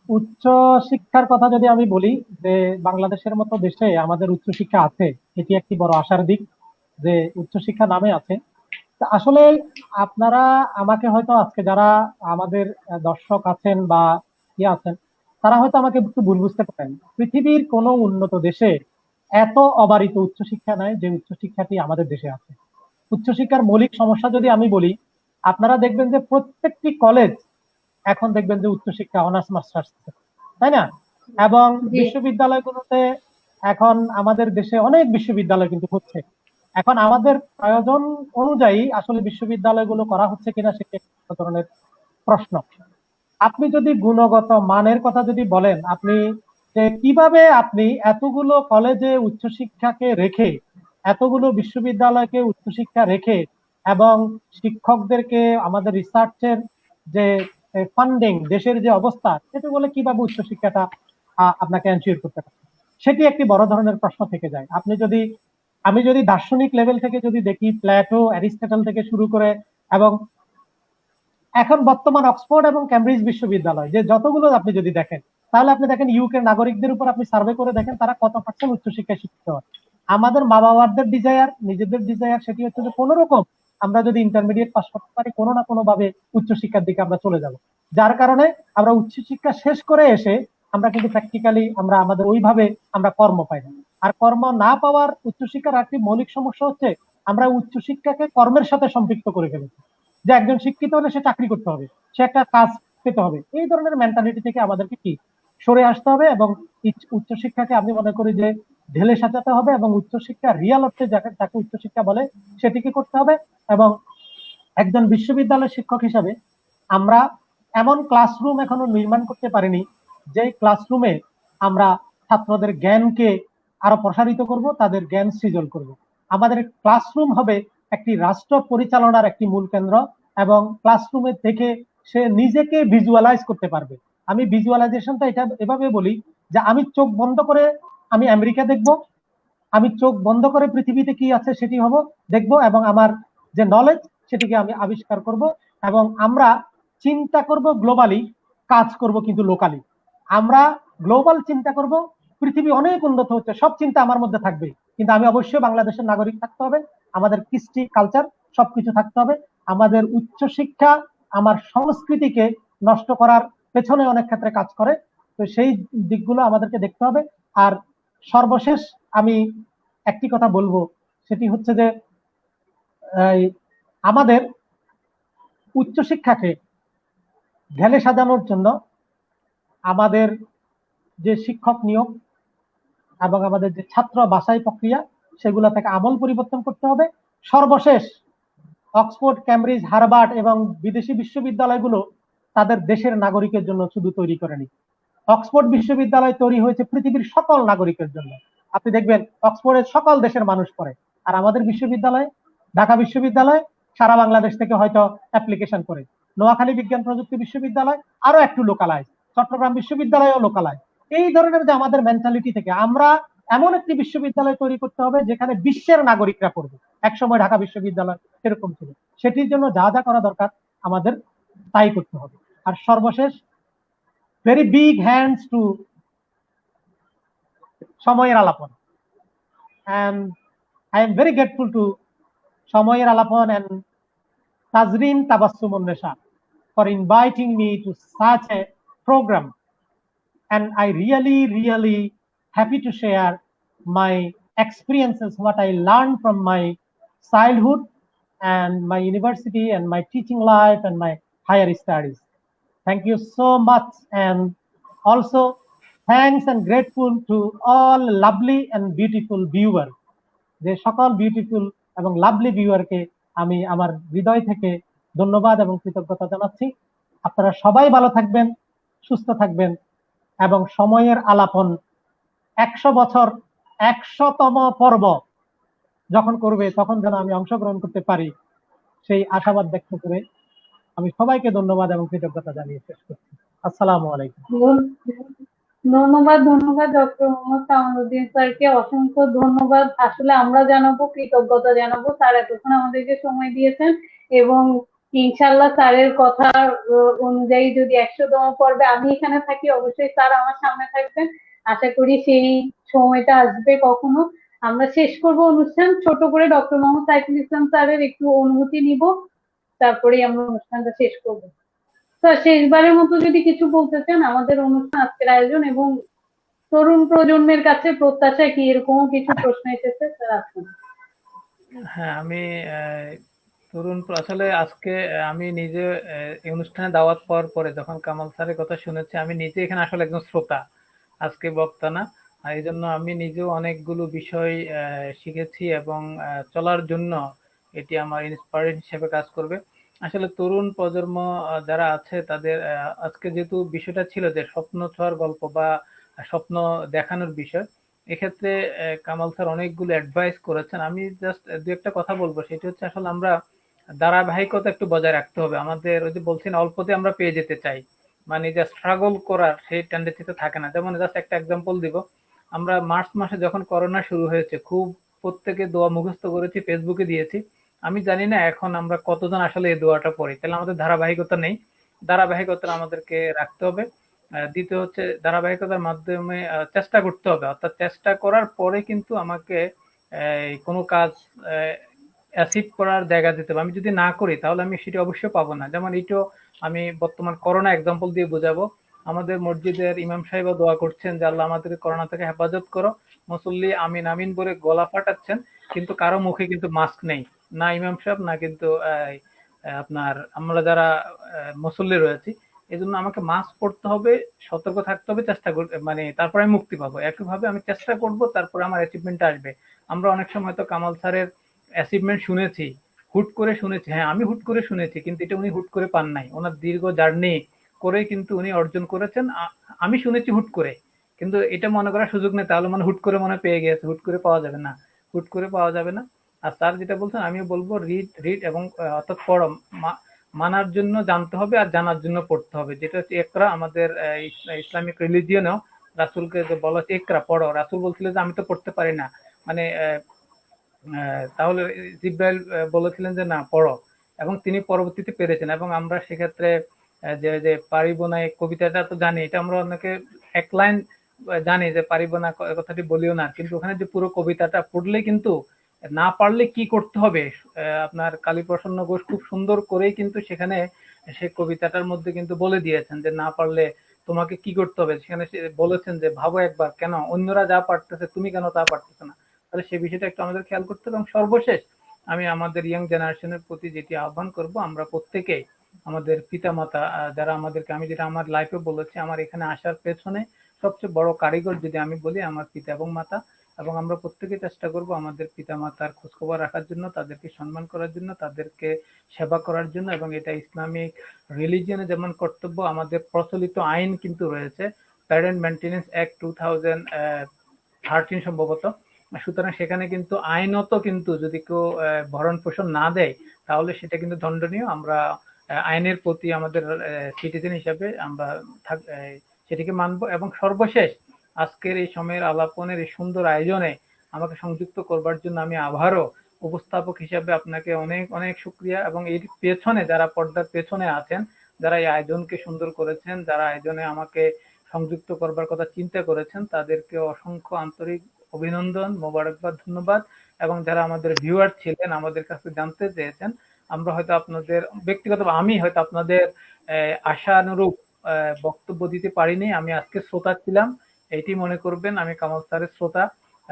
উচ্চ শিক্ষার কথা যদি আমি বলি, যে বাংলাদেশের মতো দেশে আমাদের উচ্চশিক্ষা আছে, এটি একটি বড় আশার দিক যে উচ্চশিক্ষা নামে আছে। তা আসলে আপনারা আমাকে হয়তো আজকে যারা আমাদের দর্শক আছেন বা ইয়ে আছেন, তারা হয়তো আমাকে একটু ভুল বুঝতে পারেন। পৃথিবীর কোনো উন্নত দেশে এত অবারিত উচ্চশিক্ষা নাই যে উচ্চশিক্ষাটি আমাদের দেশে আছে। উচ্চশিক্ষার মৌলিক সমস্যা যদি আমি বলি, আপনারা দেখবেন যে প্রত্যেকটি কলেজ এখন দেখবেন যে উচ্চশিক্ষা অনার্স মাস্টার্স, তাই না? এবং জি বিশ্ববিদ্যালয়গুলোতে এখন আমাদের দেশে অনেক বিশ্ববিদ্যালয় কিন্তু হচ্ছে। এখন আমাদের প্রয়োজন অনুযায়ী আসলে বিশ্ববিদ্যালয়গুলো করা হচ্ছে কিনা সেটা একটা ধরনের প্রশ্ন। আপনি যদি গুণগত মানের কথা যদি বলেন, আপনি যে কিভাবে আপনি এতগুলো কলেজে উচ্চশিক্ষাকে রেখে, এতগুলো বিশ্ববিদ্যালয়কে উচ্চশিক্ষা রেখে এবং শিক্ষকদেরকে আমাদের রিসার্চের যে ফান্ডিং, দেশের যে অবস্থা, সেটা বলে কিভাবে উচ্চশিক্ষাটা আপনাকে এনশিওর করতে পারে, সেটি একটি বড় ধরনের প্রশ্ন থেকে যায়। আমি যদি দার্শনিক লেভেল থেকে যদি দেখি, প্লেটো, অ্যারিস্টটল থেকে শুরু করে এবং এখন বর্তমান অক্সফোর্ড এবং ক্যামব্রিজ বিশ্ববিদ্যালয় যে যতগুলো আপনি যদি দেখেন, তাহলে আপনি দেখেন ইউকে নাগরিকদের উপর আপনি সার্ভে করে দেখেন তারা কত পার্সেন্ট উচ্চশিক্ষায় শিক্ষিত হয়। আমাদের মা বাবাদের ডিজায়ার, নিজেদের ডিজায়ার, সেটি হচ্ছে যে কোনো রকম আমরা যদি ইন্টারমিডিয়েট পাস করতে পারি, কোনো না কোনো ভাবে উচ্চশিক্ষার দিকে আমরা চলে যাব। যার কারণে আমরা উচ্চশিক্ষা শেষ করে এসে আমরা কিন্তু প্র্যাকটিক্যালি আমরা আমাদের ওইভাবে আমরা কর্ম পাই না। আর কর্ম না পাওয়ার উচ্চশিক্ষার একটি মৌলিক সমস্যা হচ্ছে আমরা উচ্চশিক্ষাকে কর্মের সাথে সম্পৃক্ত করে ফেলেছি। যে একজন শিক্ষিত হলে সে চাকরি করতে হবে, সে একটা কাজ পেতে হবে, এই ধরনের মেন্টালিটি থেকে আমাদেরকে কি সরে আসতে হবে এবং উচ্চশিক্ষাকে আমি মনে করি যে ঢেলে সাজাতে হবে এবং উচ্চশিক্ষা রিয়াল অর্থে যাকে উচ্চশিক্ষা বলে সেটিকে করতে হবে। এবং একজন বিশ্ববিদ্যালয়ের শিক্ষক হিসাবে আমরা এমন ক্লাসরুম এখনো নির্মাণ করতে পারিনি যে ক্লাসরুমে আমরা ছাত্রদের জ্ঞানকে আরো প্রসারিত করব, তাদের জ্ঞান সৃজন করব। আমাদের ক্লাসরুম হবে একটি রাষ্ট্র পরিচালনার একটি মূল কেন্দ্র এবং ক্লাসরুমে থেকে সে নিজেকে ভিজুয়ালাইজ করতে পারবে। আমি ভিজুয়ালাইজেশনটা এটা এভাবে বলি যে আমি চোখ বন্ধ করে আমি আমেরিকা দেখব, আমি চোখ বন্ধ করে পৃথিবীতে কি আছে সেটি হব দেখবো এবং আমার যে নলেজ সেটিকে আমি আবিষ্কার করব এবং আমরা চিন্তা করব গ্লোবালি, কাজ করব কিন্তু লোকালি। আমরা গ্লোবাল চিন্তা করব, পৃথিবী অনেক উন্নত হচ্ছে, সব চিন্তা আমার মধ্যে থাকবে, কিন্তু আমি অবশ্যই বাংলাদেশের নাগরিক থাকতে হবে, আমাদের কৃষ্টি কালচার সবকিছু থাকতে হবে। আমাদের উচ্চশিক্ষা আমার সংস্কৃতিকে নষ্ট করার পেছনে অনেক ক্ষেত্রে কাজ করে, তো সেই দিকগুলো আমাদেরকে দেখতে হবে। আর সর্বশেষ আমি একটি কথা বলবো, সেটি হচ্ছে যে আমাদের উচ্চশিক্ষাকে ঢেলে সাজানোর জন্য আমাদের যে শিক্ষক নিয়োগ এবং আমাদের যে ছাত্র বাছাই প্রক্রিয়া সেগুলো থেকে আমল পরিবর্তন করতে হবে। সর্বশেষ অক্সফোর্ড, ক্যামব্রিজ, হার্ভার্ড এবং বিদেশি বিশ্ববিদ্যালয়গুলো তাদের দেশের নাগরিকের জন্য শুধু তৈরি করেনি। অক্সফোর্ড বিশ্ববিদ্যালয় তৈরি হয়েছে পৃথিবীর সকল নাগরিকের জন্য। আপনি দেখবেন অক্সফোর্ডের সকল দেশের মানুষ পড়ে, আর আমাদের বিশ্ববিদ্যালয়, ঢাকা বিশ্ববিদ্যালয় সারা বাংলাদেশ থেকে হয়তো অ্যাপ্লিকেশন করে। নোয়াখালী বিজ্ঞান প্রযুক্তি বিশ্ববিদ্যালয় আরো একটু লোকালাইজ, চট্টগ্রাম বিশ্ববিদ্যালয়ও লোকালাইজ। এই ধরনের যে আমাদের মেন্টালিটি থেকে আমরা এমন একটি বিশ্ববিদ্যালয় তৈরি করতে হবে যেখানে বিশ্বের নাগরিকরা পড়বে। একসময় ঢাকা বিশ্ববিদ্যালয় এরকম ছিল, সেটির জন্য যা যা করা দরকার আমাদের তাই করতে হবে। আর সর্বশেষ, very big hands to Samoyer Alapon, and I am very grateful to Samoyer Alapon and Tazrin Tabassum Nesha for inviting me to such a program, and I really happy to share my experiences, what I learned from my childhood and my university and my teaching life and my higher studies. Thank you so much, and also thanks and grateful to all lovely and beautiful viewer, যে সকল beautiful এবং lovely ভিউয়ারকে আমি আমার হৃদয় থেকে ধন্যবাদ এবং কৃতজ্ঞতা জানাচ্ছি। আপনারা সবাই ভালো থাকবেন, সুস্থ থাকবেন এবং সময়ের আলাপন 100 বছর 100তম পর্ব যখন করবে তখন যেন আমি অংশগ্রহণ করতে পারি, সেই আশাবাদ ব্যক্ত করে আমি সবাইকে ধন্যবাদ এবং কৃতজ্ঞতা জানিয়ে শেষ করছি। আসসালামু আলাইকুম। ধন্যবাদ ডক্টর মোহাম্মদ কামালউদ্দিন স্যারকে, অসংখ্য ধন্যবাদ। আসলে আমরা জানাবো, কৃতজ্ঞতা জানাবো, স্যার এতক্ষণ আমাদেরকে সময় দিয়েছেন এবং ইনশাল্লাহ স্যারের কথা অনুযায়ী যদি 100তম পর্বে আমি এখানে থাকি, অবশ্যই স্যার আমার সামনে থাকবেন। আশা করি সেই সময়টা আসবে কখনো। আমরা শেষ করব অনুষ্ঠান ছোট করে, ডক্টর মোহাম্মদ সাইফুল ইসলাম স্যারের একটু অনুমতি নিব, তারপরেই আমরা অনুষ্ঠানটা শেষ করবো। স্যার, শেষবারের মতো যদি কিছু বলতে চান আমাদের অনুষ্ঠান, আজকের আয়োজন এবং তরুণ প্রজন্মের কাছে প্রত্যাশা কি, এরকম কিছু প্রশ্ন এসেছে স্যার আসুন। হ্যাঁ, আমি তরুণ আসলে আজকে আমি নিজে এই অনুষ্ঠানে দাওয়াত পাওয়ার পরে যখন কামাল স্যারের কথা শুনেছি, আমি নিজে এখানে আসলে একজন শ্রোতা, আজকে বক্তা না। এই জন্য আমি নিজেও অনেকগুলো বিষয় শিখেছি এবং চলার জন্য এটি আমার ইন্সপায়ার হিসেবে কাজ করবে। আসলে তরুণ প্রজন্ম যারা আছে তাদের আজকে যেহেতু বিষয়টা ছিল যে স্বপ্ন ছোঁয়ার গল্প বা স্বপ্ন দেখানোর বিষয়, এক্ষেত্রে কামাল স্যার অনেকগুলো অ্যাডভাইস করেছেন। আমি জাস্ট দু একটা কথা বলবো, সেটি হচ্ছে আসলে আমরা ধারাবাহিকতা একটু বজায় রাখতে হবে। আমাদের ওই যে বলছেন অল্পতে আমরা পেয়ে যেতে চাই, মানে যে স্ট্রাগল করার সেই টেন্ডেন্সিতে থাকে না। যেমন জাস্ট একটা এক্সাম্পল দিব, আমরা মার্চ মাসে যখন করোনা শুরু হয়েছে খুব প্রত্যেকে দোয়া মুখস্থ করেছি, ফেসবুকে দিয়েছি। আমি জানি না এখন আমরা কতজন আসলে এই দোয়াটা পড়ি। তাহলে আমাদের ধারাবাহিকতা নেই। ধারাবাহিকতা আমাদেরকে রাখতে হবে। দ্বিতীয় হচ্ছে ধারাবাহিকতার মাধ্যমে চেষ্টা করতে হবে, অর্থাৎ চেষ্টা করার পরে কিন্তু আমাকে কোনো কাজ অ্যাচিভ করার জায়গা দিতে হবে। আমি যদি না করি তাহলে আমি সেটি অবশ্যই পাবো না। যেমন এটাও আমি বর্তমান করোনা এক্সাম্পল দিয়ে বোঝাবো। আমাদের মসজিদের ইমাম সাহেব দোয়া করছেন যে আল্লাহ আমাদের করোনা থেকে হেফাজত করো। মুসল্লি আমিন আমিন বলে গলা ফাটাচ্ছেন, কিন্তু কারো মুখে কিন্তু মাস্ক নেই, না ইমাম সাহেব না কিন্তু আপনার আমরা যারা মুসল্লি রয়েছি। এই জন্য আমাকে মাস্ক পড়তে হবে, সতর্ক থাকতে হবে, চেষ্টা করতে মানে তারপরে আমি মুক্তি পাবো। একইভাবে আমি চেষ্টা করব, তারপরে আমার অ্যাচিভমেন্ট আসবে। আমরা অনেক সময় হয়তো কামাল স্যারের অ্যাচিভমেন্ট শুনেছি, হুট করে শুনেছি, হ্যাঁ আমি হুট করে শুনেছি, কিন্তু এটা উনি হুট করে পান নাই। ওনার দীর্ঘ জার্নি করে কিন্তু উনি অর্জন করেছেন। আমি শুনেছি হুট করে, কিন্তু এটা মনে করার সুযোগ নেই তাহলে মনে হুট করে মনে পেয়ে গেছে, হুট করে পাওয়া যাবে না, হুট করে পাওয়া যাবে না। আর স্যার যেটা বলছেন আমিও বলবো, রিড রিড এবং অর্থাৎ পড়ো। মানার জন্য জানতে হবে আর জানার জন্য পড়তে হবে, যেটা হচ্ছে একরা। আমাদের ইসলামিক রিলিজিয়নেও রাসুলকে যে বলা হচ্ছে একরা পড়ো, রাসুল বলছিল যে আমি তো পড়তে পারি না, মানে তাহলে জিব্রাইল বলেছিলেন যে না পড়ো, এবং তিনি পরবর্তীতে পেরেছেন। এবং আমরা সেক্ষেত্রে যে যে পারিব না এই কবিতাটা তো জানি, এটা আমরা অনেকে এক লাইন জানি যে পারিব না কথাটি বলিও না, কিন্তু ওখানে যে পুরো কবিতাটা পড়লে কিন্তু না পারলে কি করতে হবে আপনার কালীপ্রসন্ন ঘোষ খুব সুন্দর করেই কিন্তু সেখানে সে কবিতাটার মধ্যে কিন্তু বলে দিয়েছেন যে না পারলে তোমাকে কি করতে হবে। সেখানে সে বলেছেন যে ভাবো একবার, কেন অন্যরা যা পারতেছে তুমি কেন তা পারতেছে না। তাহলে সেই বিষয়টা একটু আমাদের খেয়াল করতে হবে। এবং সর্বশেষ আমি আমাদের ইয়াং জেনারেশনের প্রতি যেটি আহ্বান করব, আমরা প্রত্যেকেই আমাদের পিতামাতা যারা আমাদেরকে, আমি যেটা আমার লাইফে বলেছি, আমার এখানে আসার পেছনে সবচেয়ে বড় কারিগর যদি আমি বলি আমার পিতা এবং মাতা। এবং আমরা প্রত্যেকে চেষ্টা করব আমাদের পিতা মাতার খোঁজখবর রাখার জন্য, তাদেরকে সম্মান করার জন্য, তাদেরকে সেবা করার জন্য। এবং এটা ইসলামিক রিলিজিয়নে যেমন কর্তব্য, আমাদের প্রচলিত আইন কিন্তু রয়েছে, প্যারেন্ট মেনটেনেন্স অ্যাক্ট 2013 সম্ভবত। সুতরাং সেখানে কিন্তু আইনত কিন্তু যদি কেউ ভরণ পোষণ না দেয় তাহলে সেটা কিন্তু দণ্ডনীয়। আমরা আইনের প্রতি আমাদের সিটিজেন হিসাবে আমরা সেটিকে মানবো। এবং সর্বশেষ আজকের এই সময়ের আলাপনের এই সুন্দর আয়োজনে আমাকে সংযুক্ত করবার জন্য আমি আবারও উপস্থাপক হিসাবে আপনাকে অনেক অনেক শুক্রিয়া। এবং এর পেছনে যারা পর্দার পেছনে আছেন, যারা এই আয়োজনকে সুন্দর করেছেন, যারা আয়োজনে আমাকে সংযুক্ত করবার কথা চিন্তা করেছেন, তাদেরকে অসংখ্য আন্তরিক অভিনন্দন, মোবারকবাদ, ধন্যবাদ। এবং যারা আমাদের ভিউয়ার ছিলেন, আমাদের কাছে জানতে চেয়েছেন, আমরা হয়তো আপনাদের ব্যক্তিগত আমি হয়তো আপনাদের আশানুরূপ বক্তব্য দিতে পারিনি। আমি আজকে শ্রোতা ছিলাম, এইটি মনে করবেন। আমি কামাল স্যারের শ্রোতা,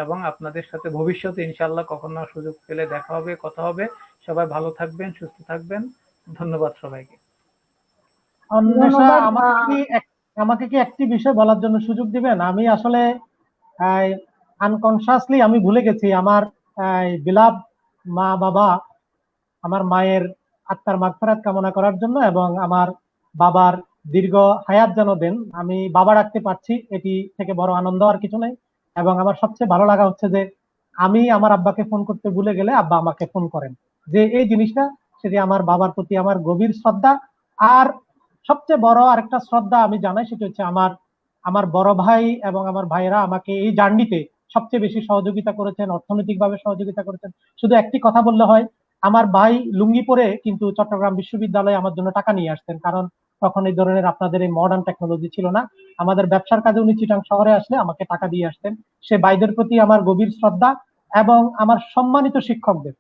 এবং আপনাদের সাথে ভবিষ্যতে ইনশাল্লাহ কখনো সুযোগ পেলে দেখা হবে, কথা হবে। সবাই ভালো থাকবেন, সুস্থ থাকবেন। ধন্যবাদ সবাইকে। অন্বেষা, ধন্যবাদ। আমাকে কি একটি বিষয় বলার জন্য সুযোগ দিবেন? আমি আসলে আনকনসিয়াসলি আমি ভুলে গেছি আমার বিলাভ মা বাবা, আমার মায়ের আত্মার মাগফিরাত কামনা করার জন্য এবং আমার বাবার দীর্ঘ হায়াত যেন দেন। আমি বাবা ডাকতে পারছি, এটি থেকে বড় আনন্দ আর কিছু নেই। এবং আমার সবচেয়ে ভালো লাগা হচ্ছে যে আমি আমার আব্বাকে ফোন করতে ভুলে গেলে আব্বা আমাকে ফোন করেন, যে এই জিনিসটা, সেটি আমার বাবার প্রতি আমার গভীর শ্রদ্ধা। আর সবচেয়ে বড় আরেকটা শ্রদ্ধা আমি জানাই, সেটা হচ্ছে আমার আমার বড় ভাই এবং আমার ভাইয়েরা আমাকে এই জার্নিতে সবচেয়ে বেশি সহযোগিতা করেছেন, অর্থনৈতিকভাবে সহযোগিতা করেছেন। শুধু একটি কথা বললে হয়, আমার ভাই লুঙ্গি পরে কিন্তু চট্টগ্রাম বিশ্ববিদ্যালয়ে আমার জন্য টাকা নিয়ে আসতেন, কারণ তখন এই ধরনের আপনাদের এই মডার্ন টেকনোলজি ছিল না। আমাদের ব্যবসার কাজে উনি চিটাং শহরে আসলে আমাকে টাকা দিয়ে আসতেন। সে ভাইদের প্রতি আমার গভীর শ্রদ্ধা। এবং আমার সম্মানিত শিক্ষকদের,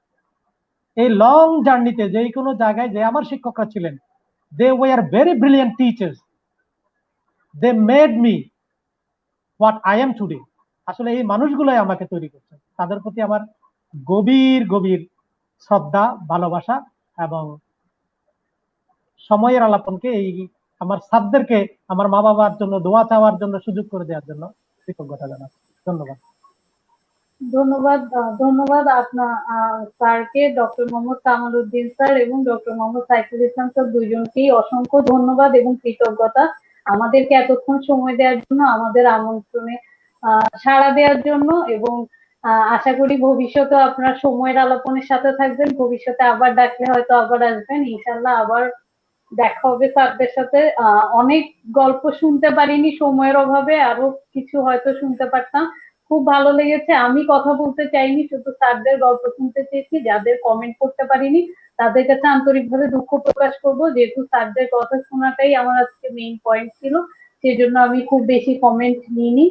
এই লং জার্নিতে যে কোনো জায়গায় যে আমার শিক্ষকরা ছিলেন, they were very brilliant teachers, they made me what I am today. আসলে এই মানুষগুলোই আমাকে তৈরি করছে। তাদের প্রতি আমার গভীর গভীর শ্রদ্ধা, ভালোবাসা এবং সময়ের আলাপনকে, এই আমার সাবদেরকে আমার মা বাবার জন্য দোয়া চাওয়ার জন্য সুযোগ করে দেওয়ার জন্য কৃতজ্ঞতা জানাচ্ছি। ধন্যবাদ। ধন্যবাদ আপনার স্যারকে, ডক্টর মোহাম্মদ কামাল উদ্দিন স্যার এবং ডক্টর মোহাম্মদ সাইফুল ইসলাম স্যার দুইজনকেই অসংখ্য ধন্যবাদ এবং কৃতজ্ঞতা আমাদেরকে এতক্ষণ সময় দেওয়ার জন্য, আমাদের আমন্ত্রণে সাড়া দেওয়ার জন্য। এবং আশা করি ভবিষ্যতে আপনারা সময়ের আলাপনের সাথে থাকবেন, ভবিষ্যতে আবার ডাকলে হয়তো আবার আসবেন, ইনশাল্লাহ আবার দেখা হবে স্যারদের সাথে। অনেক গল্প শুনতে পারিনি সময়ের অভাবে, আরো কিছু হয়তো শুনতে পারতাম। খুব ভালো লেগেছে। আমি কথা বলতে চাইনি, শুধু স্যারদের গল্প শুনতে চেয়েছি। যাদের কমেন্ট করতে পারিনি তাদের কাছে আন্তরিকভাবে দুঃখ প্রকাশ করবো, যেহেতু স্যারদের কথা শোনাটাই আমার আজকে মেইন পয়েন্ট ছিল, সেজন্য আমি খুব বেশি কমেন্ট নিইনি।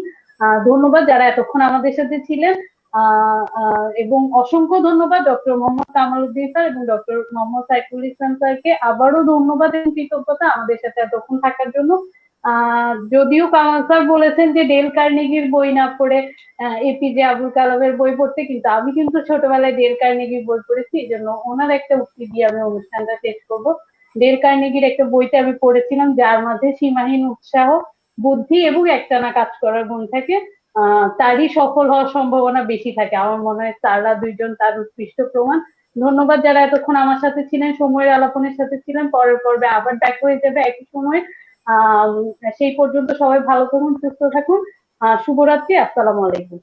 ধন্যবাদ যারা এতক্ষণ আমাদের সাথে ছিলেন, এবং অসংখ্য ধন্যবাদ ডক্টর মোহাম্মদ কামাল উদ্দিন স্যার এবং ডক্টর মোহাম্মদ সাইফুল ইসলাম স্যারকে। আবারও ধন্যবাদ এবং কৃতজ্ঞতা আমাদের সাথে এতক্ষণ থাকার জন্য। যদিও কামাল স্যার বলেছেন যে ডেল কার্নেগির বই না পড়ে এপিজে আবুল কালামের বই পড়তে, কিন্তু আমি কিন্তু ছোটবেলায় ডেল কার্নেগির বই পড়েছি, এই জন্য ওনার একটা উক্তি দিয়ে আমি অনুষ্ঠানটা শেষ করবো। ডেল কার্নেগির একটা বইতে আমি পড়েছিলাম, যার মাঝে সীমাহীন উৎসাহ, বুদ্ধি এবং একটানা কাজ করার গুণ থাকে, তারই সফল হওয়ার সম্ভাবনা বেশি থাকে। আমার মনে হয় তারা দুইজন তার উৎকৃষ্ট প্রমাণ। ধন্যবাদ যারা এতক্ষণ আমার সাথে ছিলেন, সময়ের আলাপনের সাথে ছিলেন। পরের পর্বে আবার দেখা হয়ে যাবে একই সময়। সেই পর্যন্ত সবাই ভালো থাকুন, সুস্থ থাকুন। শুভরাত্রি, আসসালামু আলাইকুম।